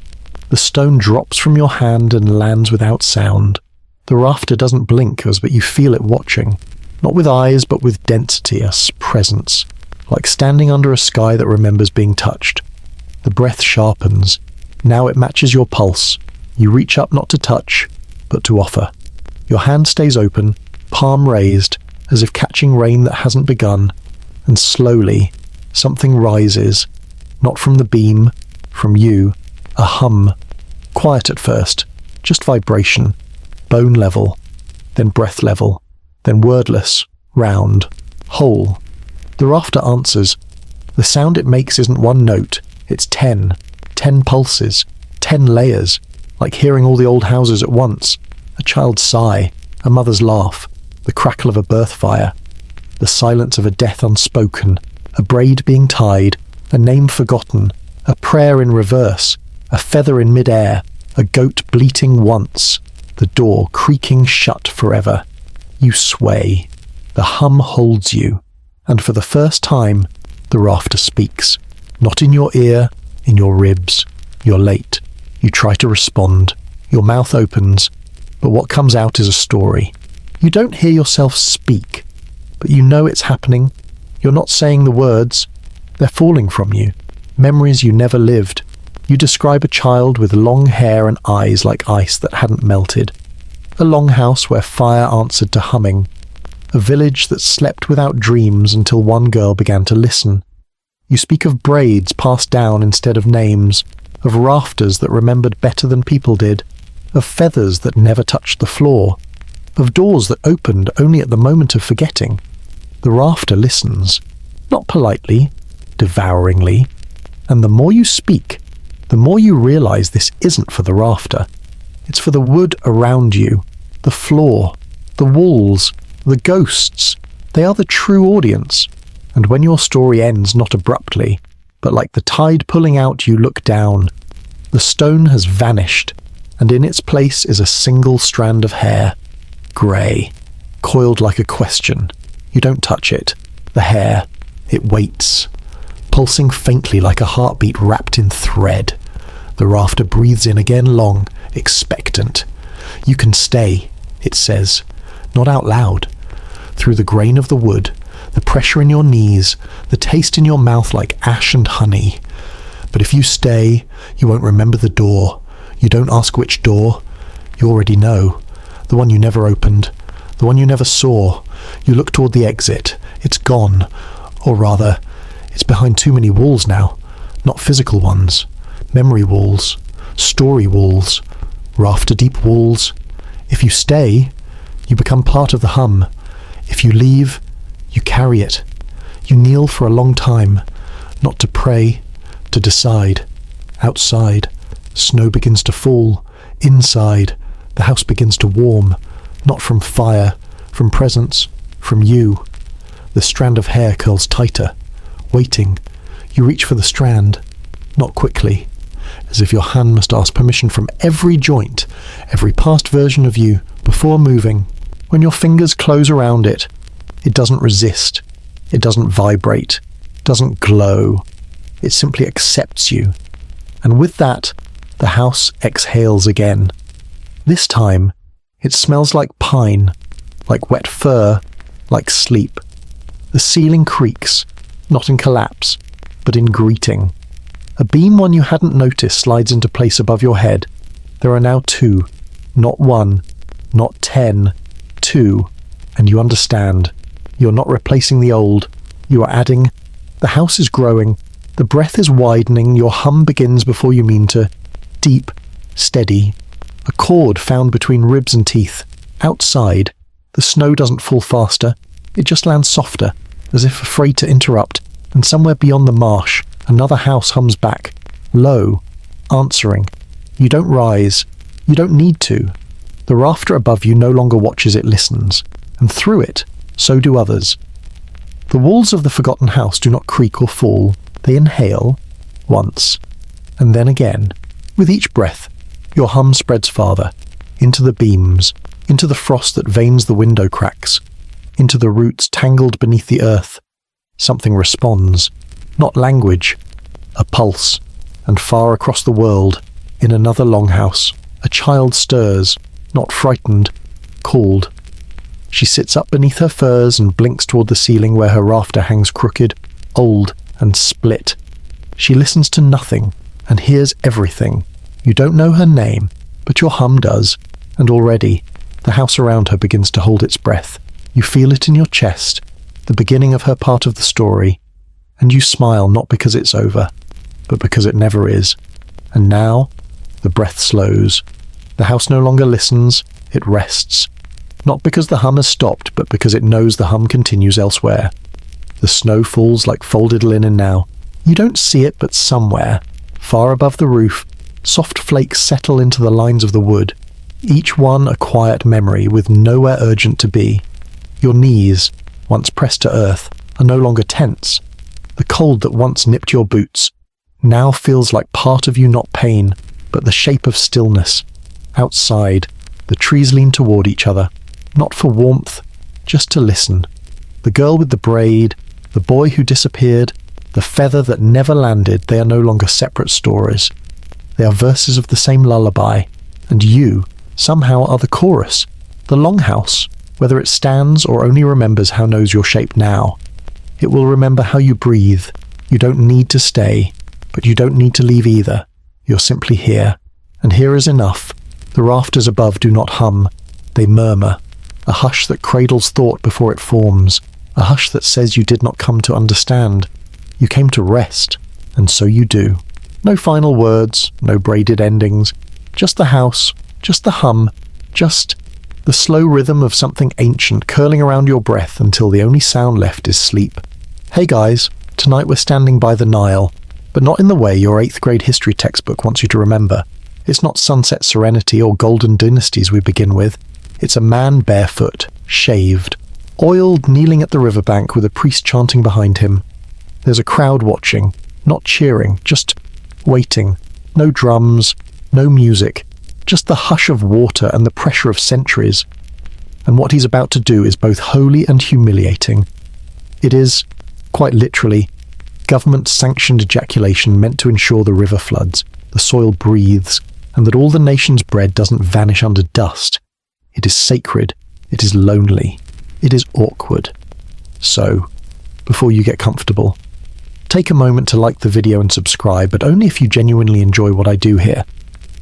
The stone drops from your hand and lands without sound. The rafter doesn't blink, but you feel it watching, not with eyes but with density, a presence, like standing under a sky that remembers being touched. The breath sharpens. Now it matches your pulse. You reach up not to touch, but to offer. Your hand stays open, palm raised, as if catching rain that hasn't begun, and slowly, something rises, not from the beam, from you, a hum, quiet at first, just vibration, bone level, then breath level, then wordless, round, whole. The rafter answers. The sound it makes isn't one note, it's 10 pulses, 10 layers, like hearing all the old houses at once, a child's sigh, a mother's laugh, the crackle of a birth fire, the silence of a death unspoken, a braid being tied, a name forgotten, a prayer in reverse, a feather in mid-air, a goat bleating once, the door creaking shut forever. You sway. The hum holds you, and for the first time, the rafter speaks. Not in your ear, in your ribs. You're late. You try to respond. Your mouth opens, but what comes out is a story. You don't hear yourself speak, but you know it's happening. You're not saying the words. They're falling from you. Memories you never lived. You describe a child with long hair and eyes like ice that hadn't melted. A longhouse where fire answered to humming. A village that slept without dreams until one girl began to listen. You speak of braids passed down instead of names, of rafters that remembered better than people did, of feathers that never touched the floor, of doors that opened only at the moment of forgetting. The rafter listens, not politely, devouringly, and the more you speak, the more you realize this isn't for the rafter. It's for the wood around you, the floor, the walls, the ghosts. They are the true audience. And when your story ends not abruptly, but like the tide pulling out, you look down. The stone has vanished, and in its place is a single strand of hair, grey, coiled like a question. You don't touch it. The hair, it waits, pulsing faintly like a heartbeat wrapped in thread. The rafter breathes in again long, expectant. You can stay, it says, not out loud. Through the grain of the wood, the pressure in your knees, the taste in your mouth like ash and honey. But if you stay, you won't remember the door. You don't ask which door. You already know. The one you never opened. The one you never saw. You look toward the exit. It's gone. Or rather, it's behind too many walls now. Not physical ones, memory walls, story walls, rafter-deep walls. If you stay, you become part of the hum. If you leave, you carry it. You kneel for a long time, not to pray, to decide. Outside, snow begins to fall. Inside, the house begins to warm, not from fire, from presence, from you. The strand of hair curls tighter, waiting. You reach for the strand, not quickly, as if your hand must ask permission from every joint, every past version of you, before moving. When your fingers close around it, it doesn't resist, it doesn't vibrate, doesn't glow. It simply accepts you. And with that, the house exhales again. This time, it smells like pine, like wet fur, like sleep. The ceiling creaks, not in collapse, but in greeting. A beam one you hadn't noticed slides into place above your head. There are now 2, not 1, not 10, 2, and you understand. You're not replacing the old, you are adding. The house is growing, the breath is widening, your hum begins before you mean to. Deep, steady, a chord found between ribs and teeth. Outside, the snow doesn't fall faster, it just lands softer, as if afraid to interrupt, and somewhere beyond the marsh, another house hums back, low, answering. You don't rise, you don't need to. The rafter above you no longer watches, it listens, and through it, so do others. The walls of the forgotten house do not creak or fall, they inhale, once, and then again. With each breath, your hum spreads farther, into the beams, into the frost that veins the window cracks, into the roots tangled beneath the earth. Something responds, not language, a pulse, and far across the world, in another longhouse, a child stirs, not frightened, called. She sits up beneath her furs and blinks toward the ceiling where her rafter hangs crooked, old, and split. She listens to nothing, and hears everything. You don't know her name, but your hum does, and already, the house around her begins to hold its breath. You feel it in your chest, the beginning of her part of the story, and you smile not because it's over, but because it never is. And now, the breath slows. The house no longer listens, it rests. Not because the hum has stopped, but because it knows the hum continues elsewhere. The snow falls like folded linen now. You don't see it, but somewhere, far above the roof, soft flakes settle into the lines of the wood, each one a quiet memory with nowhere urgent to be. Your knees, once pressed to earth, are no longer tense. The cold that once nipped your boots now feels like part of you, not pain, but the shape of stillness. Outside, the trees lean toward each other, not for warmth, just to listen. The girl with the braid, the boy who disappeared, the feather that never landed, they are no longer separate stories. They are verses of the same lullaby, and you, somehow, are the chorus. The longhouse, whether it stands or only remembers how knows your shape now. It will remember how you breathe. You don't need to stay, but you don't need to leave either. You're simply here, and here is enough. The rafters above do not hum, they murmur, a hush that cradles thought before it forms, a hush that says you did not come to understand. You came to rest, and so you do. No final words, no braided endings, just the house, just the hum, just the slow rhythm of something ancient curling around your breath until the only sound left is sleep. Hey guys, tonight we're standing by the Nile, but not in the way your 8th grade history textbook wants you to remember. It's not sunset serenity or golden dynasties we begin with. It's a man barefoot, shaved, oiled, kneeling at the riverbank with a priest chanting behind him. There's a crowd watching, not cheering, just waiting. No drums, no music, just the hush of water and the pressure of centuries. And what he's about to do is both holy and humiliating. It is, quite literally, government-sanctioned ejaculation meant to ensure the river floods, the soil breathes, and that all the nation's bread doesn't vanish under dust. It is sacred, it is lonely, it is awkward. So, before you get comfortable, take a moment to like the video and subscribe, but only if you genuinely enjoy what I do here.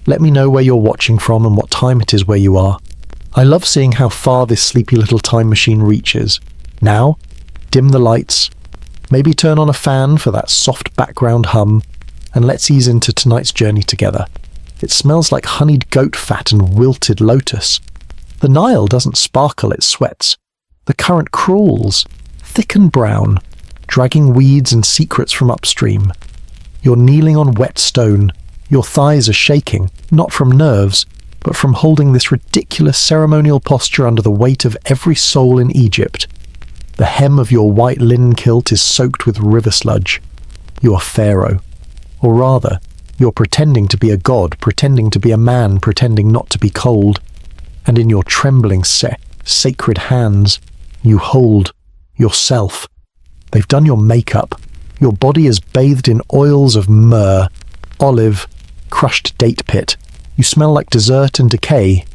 Let me know where you're watching from and what time it is where you are. I love seeing how far this sleepy little time machine reaches. Now, dim the lights, maybe turn on a fan for that soft background hum, and let's ease into tonight's journey together. It smells like honeyed goat fat and wilted lotus. The Nile doesn't sparkle, it sweats. The current crawls, thick and brown, dragging weeds and secrets from upstream. You're kneeling on wet stone. Your thighs are shaking, not from nerves, but from holding this ridiculous ceremonial posture under the weight of every soul in Egypt. The hem of your white linen kilt is soaked with river sludge. You are Pharaoh. Or rather, you're pretending to be a god, pretending to be a man, pretending not to be cold. And in your trembling, sacred hands, you hold yourself. They've done your makeup. Your body is bathed in oils of myrrh, olive, crushed date pit. You smell like dessert and decay.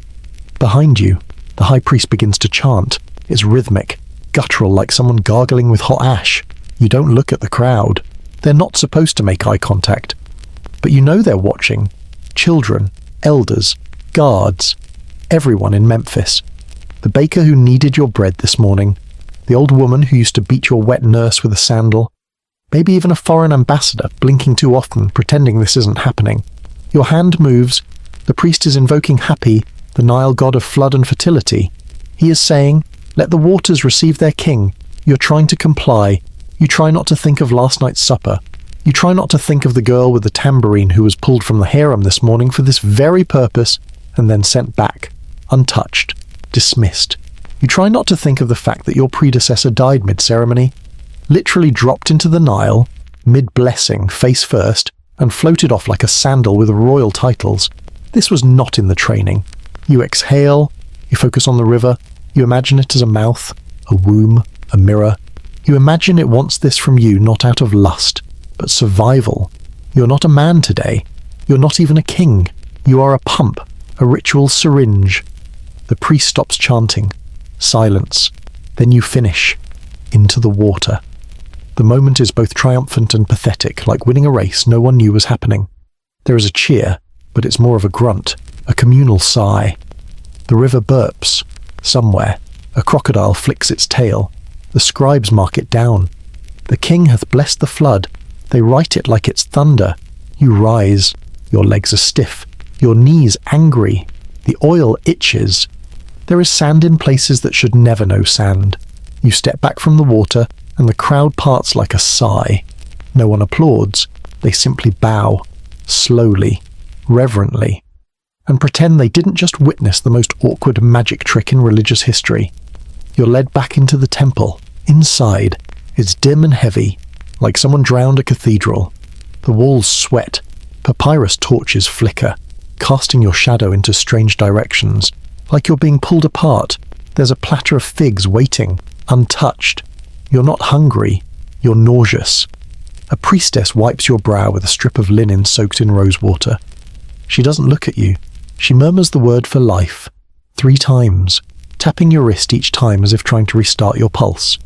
Behind you, the high priest begins to chant. It's rhythmic, guttural, like someone gargling with hot ash. You don't look at the crowd. They're not supposed to make eye contact. But you know they're watching. Children, elders, guards, everyone in Memphis. The baker who kneaded your bread this morning, the old woman who used to beat your wet nurse with a sandal, maybe even a foreign ambassador blinking too often, pretending this isn't happening. Your hand moves. The priest is invoking Hapi, the Nile god of flood and fertility. He is saying, "Let the waters receive their king." You're trying to comply. You try not to think of last night's supper. You try not to think of the girl with the tambourine who was pulled from the harem this morning for this very purpose and then sent back, untouched, dismissed. You try not to think of the fact that your predecessor died mid-ceremony, literally dropped into the Nile, mid-blessing, face first, and floated off like a sandal with royal titles. This was not in the training. You exhale, you focus on the river, you imagine it as a mouth, a womb, a mirror. You imagine it wants this from you not out of lust, but survival. You're not a man today. You're not even a king. You are a pump, a ritual syringe. The priest stops chanting. Silence. Then you finish. Into the water. The moment is both triumphant and pathetic, like winning a race no one knew was happening. There is a cheer, but it's more of a grunt, a communal sigh. The river burps. Somewhere, a crocodile flicks its tail. The scribes mark it down. The king hath blessed the flood. They write it like it's thunder. You rise. Your legs are stiff. Your knees angry. The oil itches. There is sand in places that should never know sand. You step back from the water, and the crowd parts like a sigh. No one applauds. They simply bow, slowly, reverently, and pretend they didn't just witness the most awkward magic trick in religious history. You're led back into the temple. Inside, it's dim and heavy, like someone drowned a cathedral. The walls sweat. Papyrus torches flicker, casting your shadow into strange directions. Like you're being pulled apart. There's a platter of figs waiting, untouched. You're not hungry. You're nauseous. A priestess wipes your brow with a strip of linen soaked in rosewater. She doesn't look at you. She murmurs the word for life 3 times, tapping your wrist each time as if trying to restart your pulse.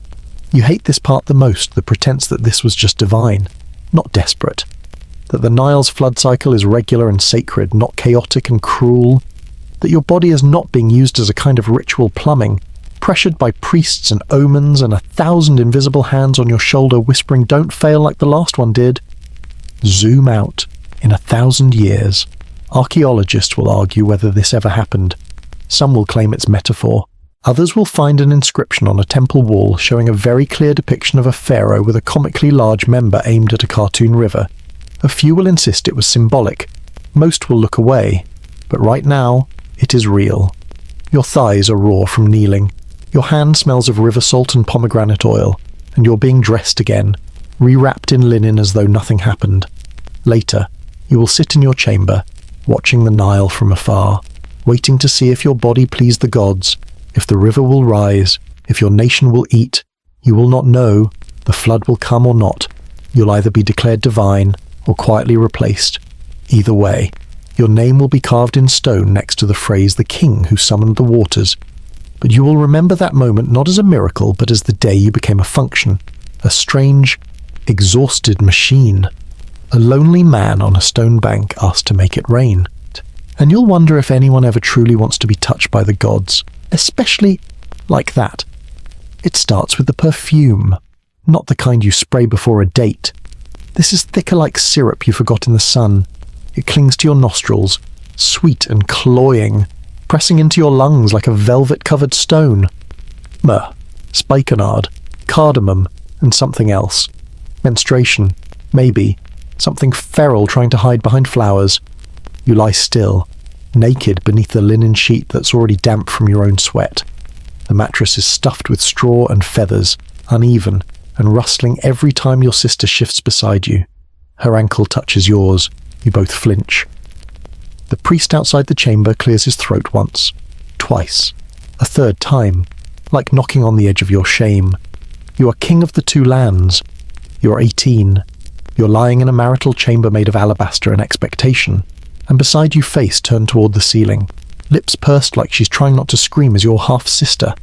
You hate this part the most, the pretense that this was just divine, not desperate. That the Nile's flood cycle is regular and sacred, not chaotic and cruel. That your body is not being used as a kind of ritual plumbing, pressured by priests and omens and 1,000 invisible hands on your shoulder whispering, "Don't fail like the last one did." Zoom out. In 1,000 years, archaeologists will argue whether this ever happened. Some will claim it's metaphor. Others will find an inscription on a temple wall showing a very clear depiction of a pharaoh with a comically large member aimed at a cartoon river. A few will insist it was symbolic. Most will look away. But right now, it is real. Your thighs are raw from kneeling. Your hand smells of river salt and pomegranate oil, and you're being dressed again, rewrapped in linen as though nothing happened. Later, you will sit in your chamber, watching the Nile from afar, waiting to see if your body pleased the gods, if the river will rise, if your nation will eat. You will not know. The flood will come or not. You'll either be declared divine or quietly replaced. Either way, your name will be carved in stone next to the phrase "the king who summoned the waters." But you will remember that moment not as a miracle, but as the day you became a function, a strange, exhausted machine. A lonely man on a stone bank asked to make it rain. And you'll wonder if anyone ever truly wants to be touched by the gods, especially like that. It starts with the perfume, not the kind you spray before a date. This is thicker like syrup you forgot in the sun. It clings to your nostrils, sweet and cloying, pressing into your lungs like a velvet-covered stone. Myrrh, spikenard, cardamom, and something else. Menstruation, maybe. Something feral trying to hide behind flowers. You lie still, naked beneath the linen sheet that's already damp from your own sweat. The mattress is stuffed with straw and feathers, uneven and rustling every time your sister shifts beside you. Her ankle touches yours. You both flinch. The priest outside the chamber clears his throat once, twice, a third time, like knocking on the edge of your shame. You are king of the two lands. You're 18. You're lying in a marital chamber made of alabaster and expectation, and beside you face turned toward the ceiling, lips pursed like she's trying not to scream as your half-sister,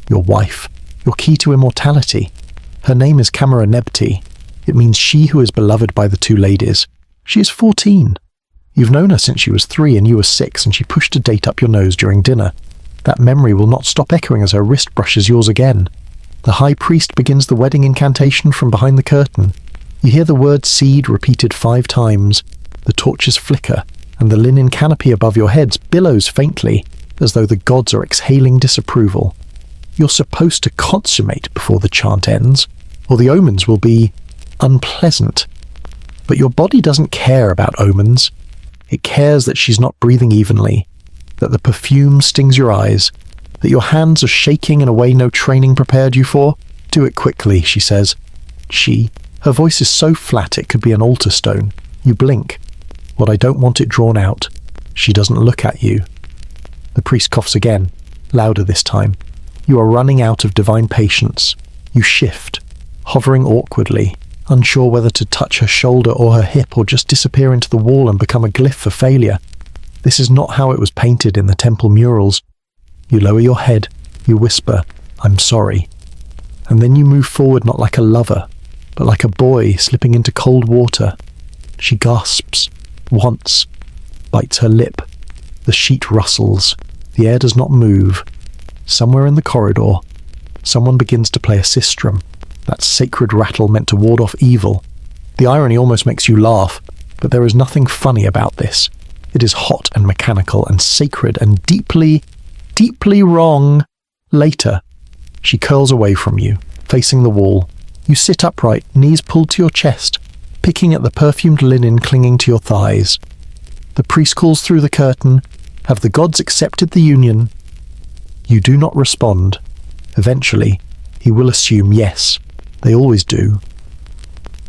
your wife, your key to immortality. Her name is Camera Nebti. It means she who is beloved by the two ladies. She is 14. You've known her since she was 3 and you were 6, and she pushed a date up your nose during dinner. That memory will not stop echoing as her wrist brushes yours again. The high priest begins the wedding incantation from behind the curtain. You hear the word seed repeated 5 times. The torches flicker, and the linen canopy above your heads billows faintly, as though the gods are exhaling disapproval. You're supposed to consummate before the chant ends, or the omens will be unpleasant. But your body doesn't care about omens. It cares that she's not breathing evenly, that the perfume stings your eyes, that your hands are shaking in a way no training prepared you for. Do it quickly, she says. Her voice is so flat it could be an altar stone. You blink. What I don't want it drawn out. She doesn't look at you. The priest coughs again, louder this time. You are running out of divine patience. You shift, hovering awkwardly, unsure whether to touch her shoulder or her hip or just disappear into the wall and become a glyph for failure. This is not how it was painted in the temple murals. You lower your head, you whisper, "I'm sorry." And then you move forward not like a lover, but like a boy slipping into cold water. She gasps, once, bites her lip. The sheet rustles. The air does not move. Somewhere in the corridor, someone begins to play a sistrum, that sacred rattle meant to ward off evil. The irony almost makes you laugh, but there is nothing funny about this. It is hot and mechanical and sacred and deeply, deeply wrong. Later, she curls away from you, facing the wall. You sit upright, knees pulled to your chest, picking at the perfumed linen clinging to your thighs. The priest calls through the curtain, "Have the gods accepted the union?" You do not respond. Eventually, he will assume yes. They always do.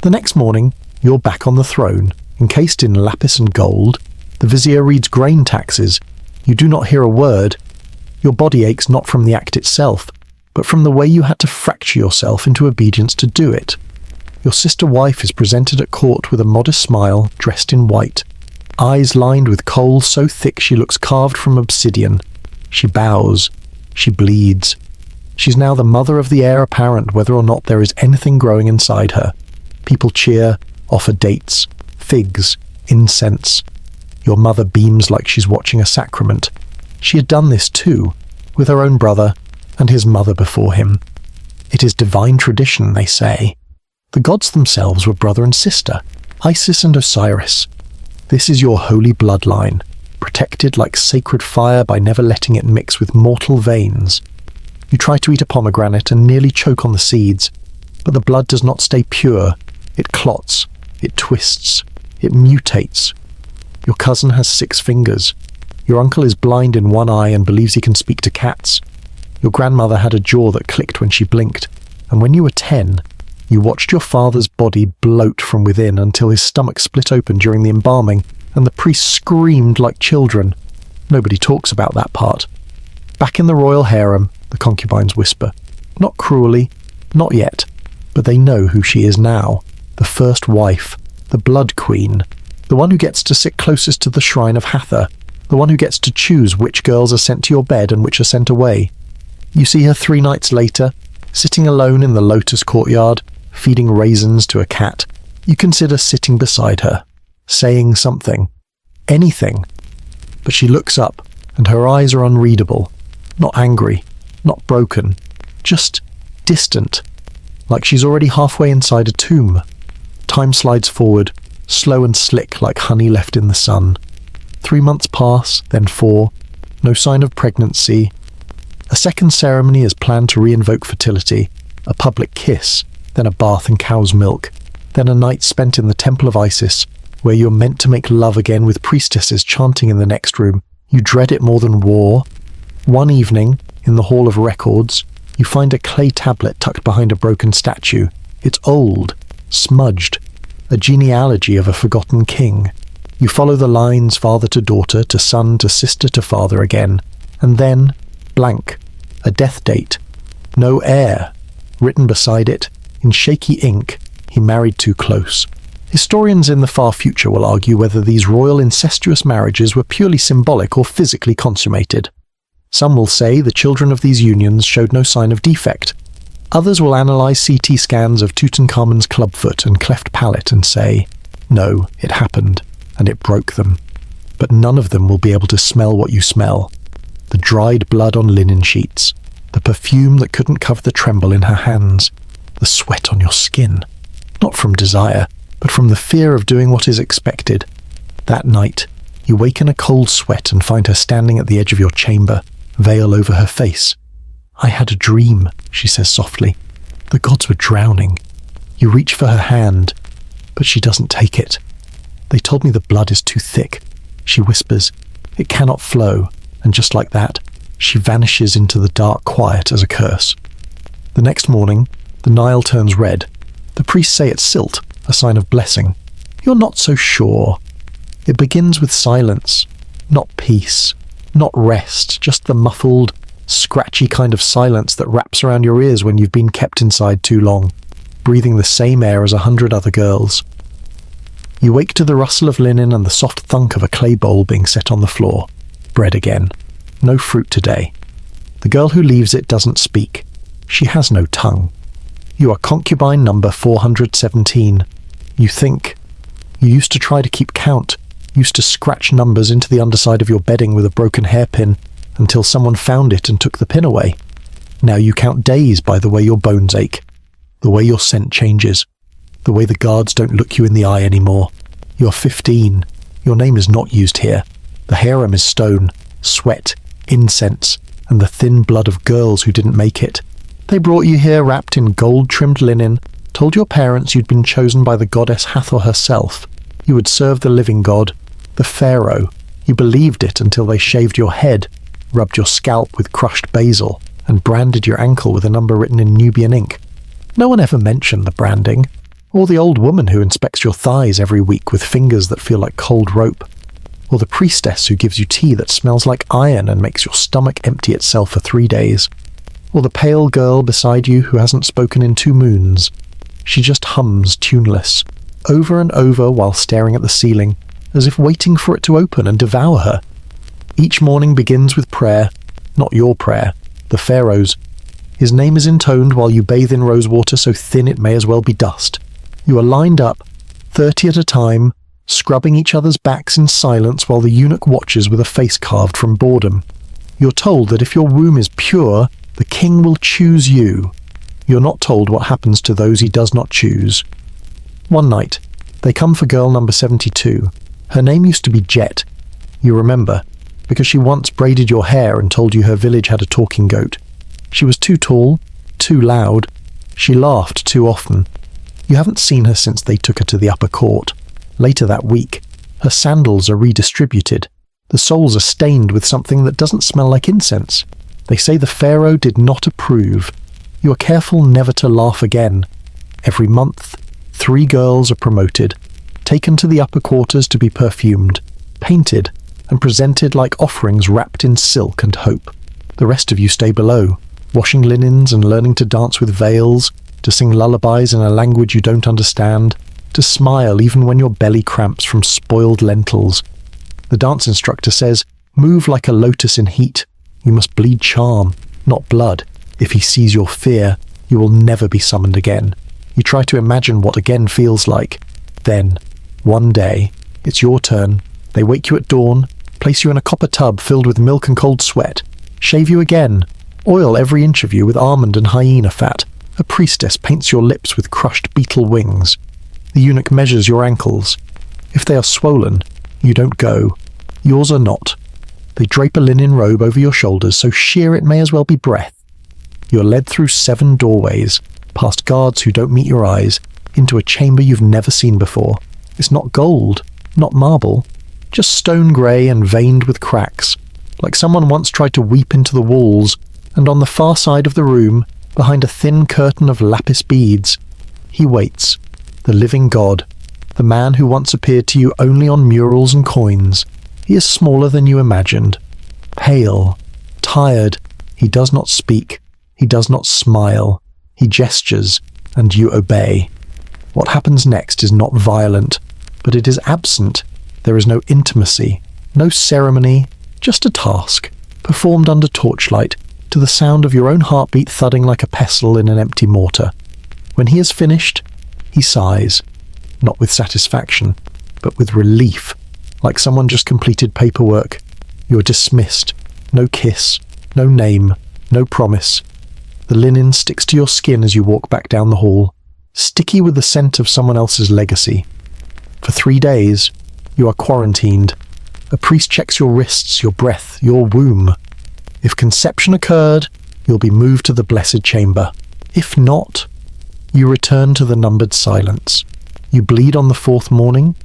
The next morning, you're back on the throne, encased in lapis and gold. The vizier reads grain taxes. You do not hear a word. Your body aches not from the act itself, but from the way you had to fracture yourself into obedience to do it. Your sister-wife is presented at court with a modest smile, dressed in white, eyes lined with kohl so thick she looks carved from obsidian. She bows. She bleeds. She's now the mother of the heir apparent, whether or not there is anything growing inside her. People cheer, offer dates, figs, incense. Your mother beams like she's watching a sacrament. She had done this too, with her own brother and his mother before him. It is divine tradition, they say. The gods themselves were brother and sister, Isis and Osiris. This is your holy bloodline, protected like sacred fire by never letting it mix with mortal veins. You try to eat a pomegranate and nearly choke on the seeds, but the blood does not stay pure. It clots, it twists, it mutates. Your cousin has 6 fingers. Your uncle is blind in one eye and believes he can speak to cats. Your grandmother had a jaw that clicked when she blinked, and when you were 10, you watched your father's body bloat from within until his stomach split open during the embalming, and the priests screamed like children. Nobody talks about that part. Back in the royal harem, the concubines whisper. Not cruelly, not yet, but they know who she is now. The first wife, the blood queen, the one who gets to sit closest to the shrine of Hathor, the one who gets to choose which girls are sent to your bed and which are sent away. You see her 3 nights later, sitting alone in the lotus courtyard, feeding raisins to a cat. You consider sitting beside her, saying something, anything. But she looks up, and her eyes are unreadable, not angry, not broken, just distant, like she's already halfway inside a tomb. Time slides forward, slow and slick like honey left in the sun. 3 months pass, then 4. No sign of pregnancy. A second ceremony is planned to re-invoke fertility. A public kiss, then a bath in cow's milk, then a night spent in the Temple of Isis, where you're meant to make love again with priestesses chanting in the next room. You dread it more than war. One evening, in the Hall of Records, you find a clay tablet tucked behind a broken statue. It's old, smudged, a genealogy of a forgotten king. You follow the lines father to daughter, to son, to sister, to father again. And then, blank, a death date. No heir. Written beside it, in shaky ink, he married too close. Historians in the far future will argue whether these royal incestuous marriages were purely symbolic or physically consummated. Some will say the children of these unions showed no sign of defect. Others will analyse CT scans of Tutankhamun's clubfoot and cleft palate and say, no, it happened, and it broke them. But none of them will be able to smell what you smell. The dried blood on linen sheets, the perfume that couldn't cover the tremble in her hands, the sweat on your skin. Not from desire, but from the fear of doing what is expected. That night, you wake in a cold sweat and find her standing at the edge of your chamber, veil over her face. I had a dream, she says softly. The gods were drowning. You reach for her hand, but she doesn't take it. They told me the blood is too thick, she whispers. It cannot flow, and just like that, she vanishes into the dark quiet as a curse. The next morning, the Nile turns red. The priests say it's silt, a sign of blessing. You're not so sure. It begins with silence, not peace, not rest, just the muffled, scratchy kind of silence that wraps around your ears when you've been kept inside too long, breathing the same air as 100 other girls. You wake to the rustle of linen and the soft thunk of a clay bowl being set on the floor. Bread again. No fruit today. The girl who leaves it doesn't speak. She has no tongue. You are concubine number 417. You think. You used to try to keep count, used to scratch numbers into the underside of your bedding with a broken hairpin until someone found it and took the pin away. Now you count days by the way your bones ache, the way your scent changes, the way the guards don't look you in the eye anymore. You're 15. Your name is not used here. The harem is stone, sweat, incense, and the thin blood of girls who didn't make it. They brought you here wrapped in gold-trimmed linen, told your parents you'd been chosen by the goddess Hathor herself. You would serve the living god, the pharaoh. You believed it until they shaved your head, rubbed your scalp with crushed basil, and branded your ankle with a number written in Nubian ink. No one ever mentioned the branding, or the old woman who inspects your thighs every week with fingers that feel like cold rope, or the priestess who gives you tea that smells like iron and makes your stomach empty itself for 3 days, or the pale girl beside you who hasn't spoken in 2 moons. She just hums tuneless, over and over while staring at the ceiling, as if waiting for it to open and devour her. Each morning begins with prayer, not your prayer, the pharaoh's. His name is intoned while you bathe in rosewater so thin it may as well be dust. You are lined up, 30 at a time, scrubbing each other's backs in silence while the eunuch watches with a face carved from boredom. You're told that if your womb is pure, the king will choose you. You're not told what happens to those he does not choose. One night, they come for girl number 72. Her name used to be Jet. You remember, because she once braided your hair and told you her village had a talking goat. She was too tall, too loud. She laughed too often. You haven't seen her since they took her to the upper court. Later that week, her sandals are redistributed. The soles are stained with something that doesn't smell like incense. They say the pharaoh did not approve. You are careful never to laugh again. Every month, 3 girls are promoted, taken to the upper quarters to be perfumed, painted, and presented like offerings wrapped in silk and hope. The rest of you stay below, washing linens and learning to dance with veils, to sing lullabies in a language you don't understand, to smile even when your belly cramps from spoiled lentils. The dance instructor says, move like a lotus in heat. You must bleed charm, not blood. If he sees your fear, you will never be summoned again. You try to imagine what again feels like. Then, one day, it's your turn. They wake you at dawn, place you in a copper tub filled with milk and cold sweat, shave you again, oil every inch of you with almond and hyena fat. A priestess paints your lips with crushed beetle wings. The eunuch measures your ankles. If they are swollen, you don't go. Yours are not. They drape a linen robe over your shoulders, so sheer it may as well be breath. You are led through 7 doorways, past guards who don't meet your eyes, into a chamber you've never seen before. It's not gold, not marble, just stone grey and veined with cracks, like someone once tried to weep into the walls, and on the far side of the room, behind a thin curtain of lapis beads, he waits, the living god, the man who once appeared to you only on murals and coins. He is smaller than you imagined, pale, tired. He does not speak, he does not smile, he gestures, and you obey. What happens next is not violent, but it is absent. There is no intimacy, no ceremony, just a task, performed under torchlight, to the sound of your own heartbeat thudding like a pestle in an empty mortar. When he has finished, he sighs, not with satisfaction, but with relief, like someone just completed paperwork. You're dismissed. No kiss, no name, no promise. The linen sticks to your skin as you walk back down the hall, sticky with the scent of someone else's legacy. For 3 days, you are quarantined. A priest checks your wrists, your breath, your womb. If conception occurred, you'll be moved to the blessed chamber. If not, you return to the numbered silence. You bleed on the 4th morning.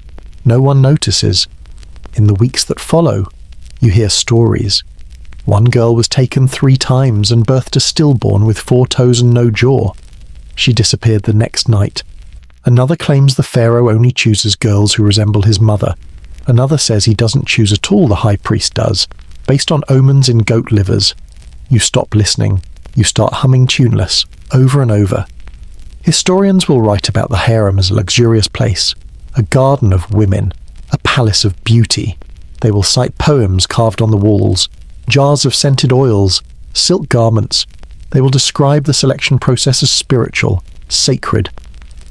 No one notices. In the weeks that follow, you hear stories. One girl was taken 3 times and birthed a stillborn with 4 toes and no jaw. She disappeared the next night. Another claims the pharaoh only chooses girls who resemble his mother. Another says he doesn't choose at all, the high priest does, based on omens in goat livers. You stop listening. You start humming tuneless, over and over. Historians will write about the harem as a luxurious place, a garden of women, a palace of beauty. They will cite poems carved on the walls, jars of scented oils, silk garments. They will describe the selection process as spiritual, sacred.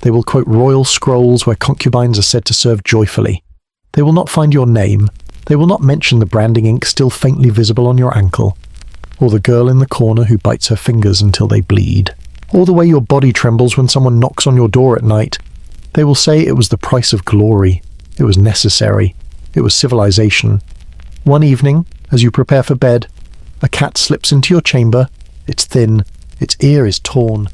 They will quote royal scrolls where concubines are said to serve joyfully. They will not find your name. They will not mention the branding ink still faintly visible on your ankle, or the girl in the corner who bites her fingers until they bleed, or the way your body trembles when someone knocks on your door at night. They will say it was the price of glory. It was necessary. It was civilization. One evening, as you prepare for bed, a cat slips into your chamber. It's thin, its ear is torn,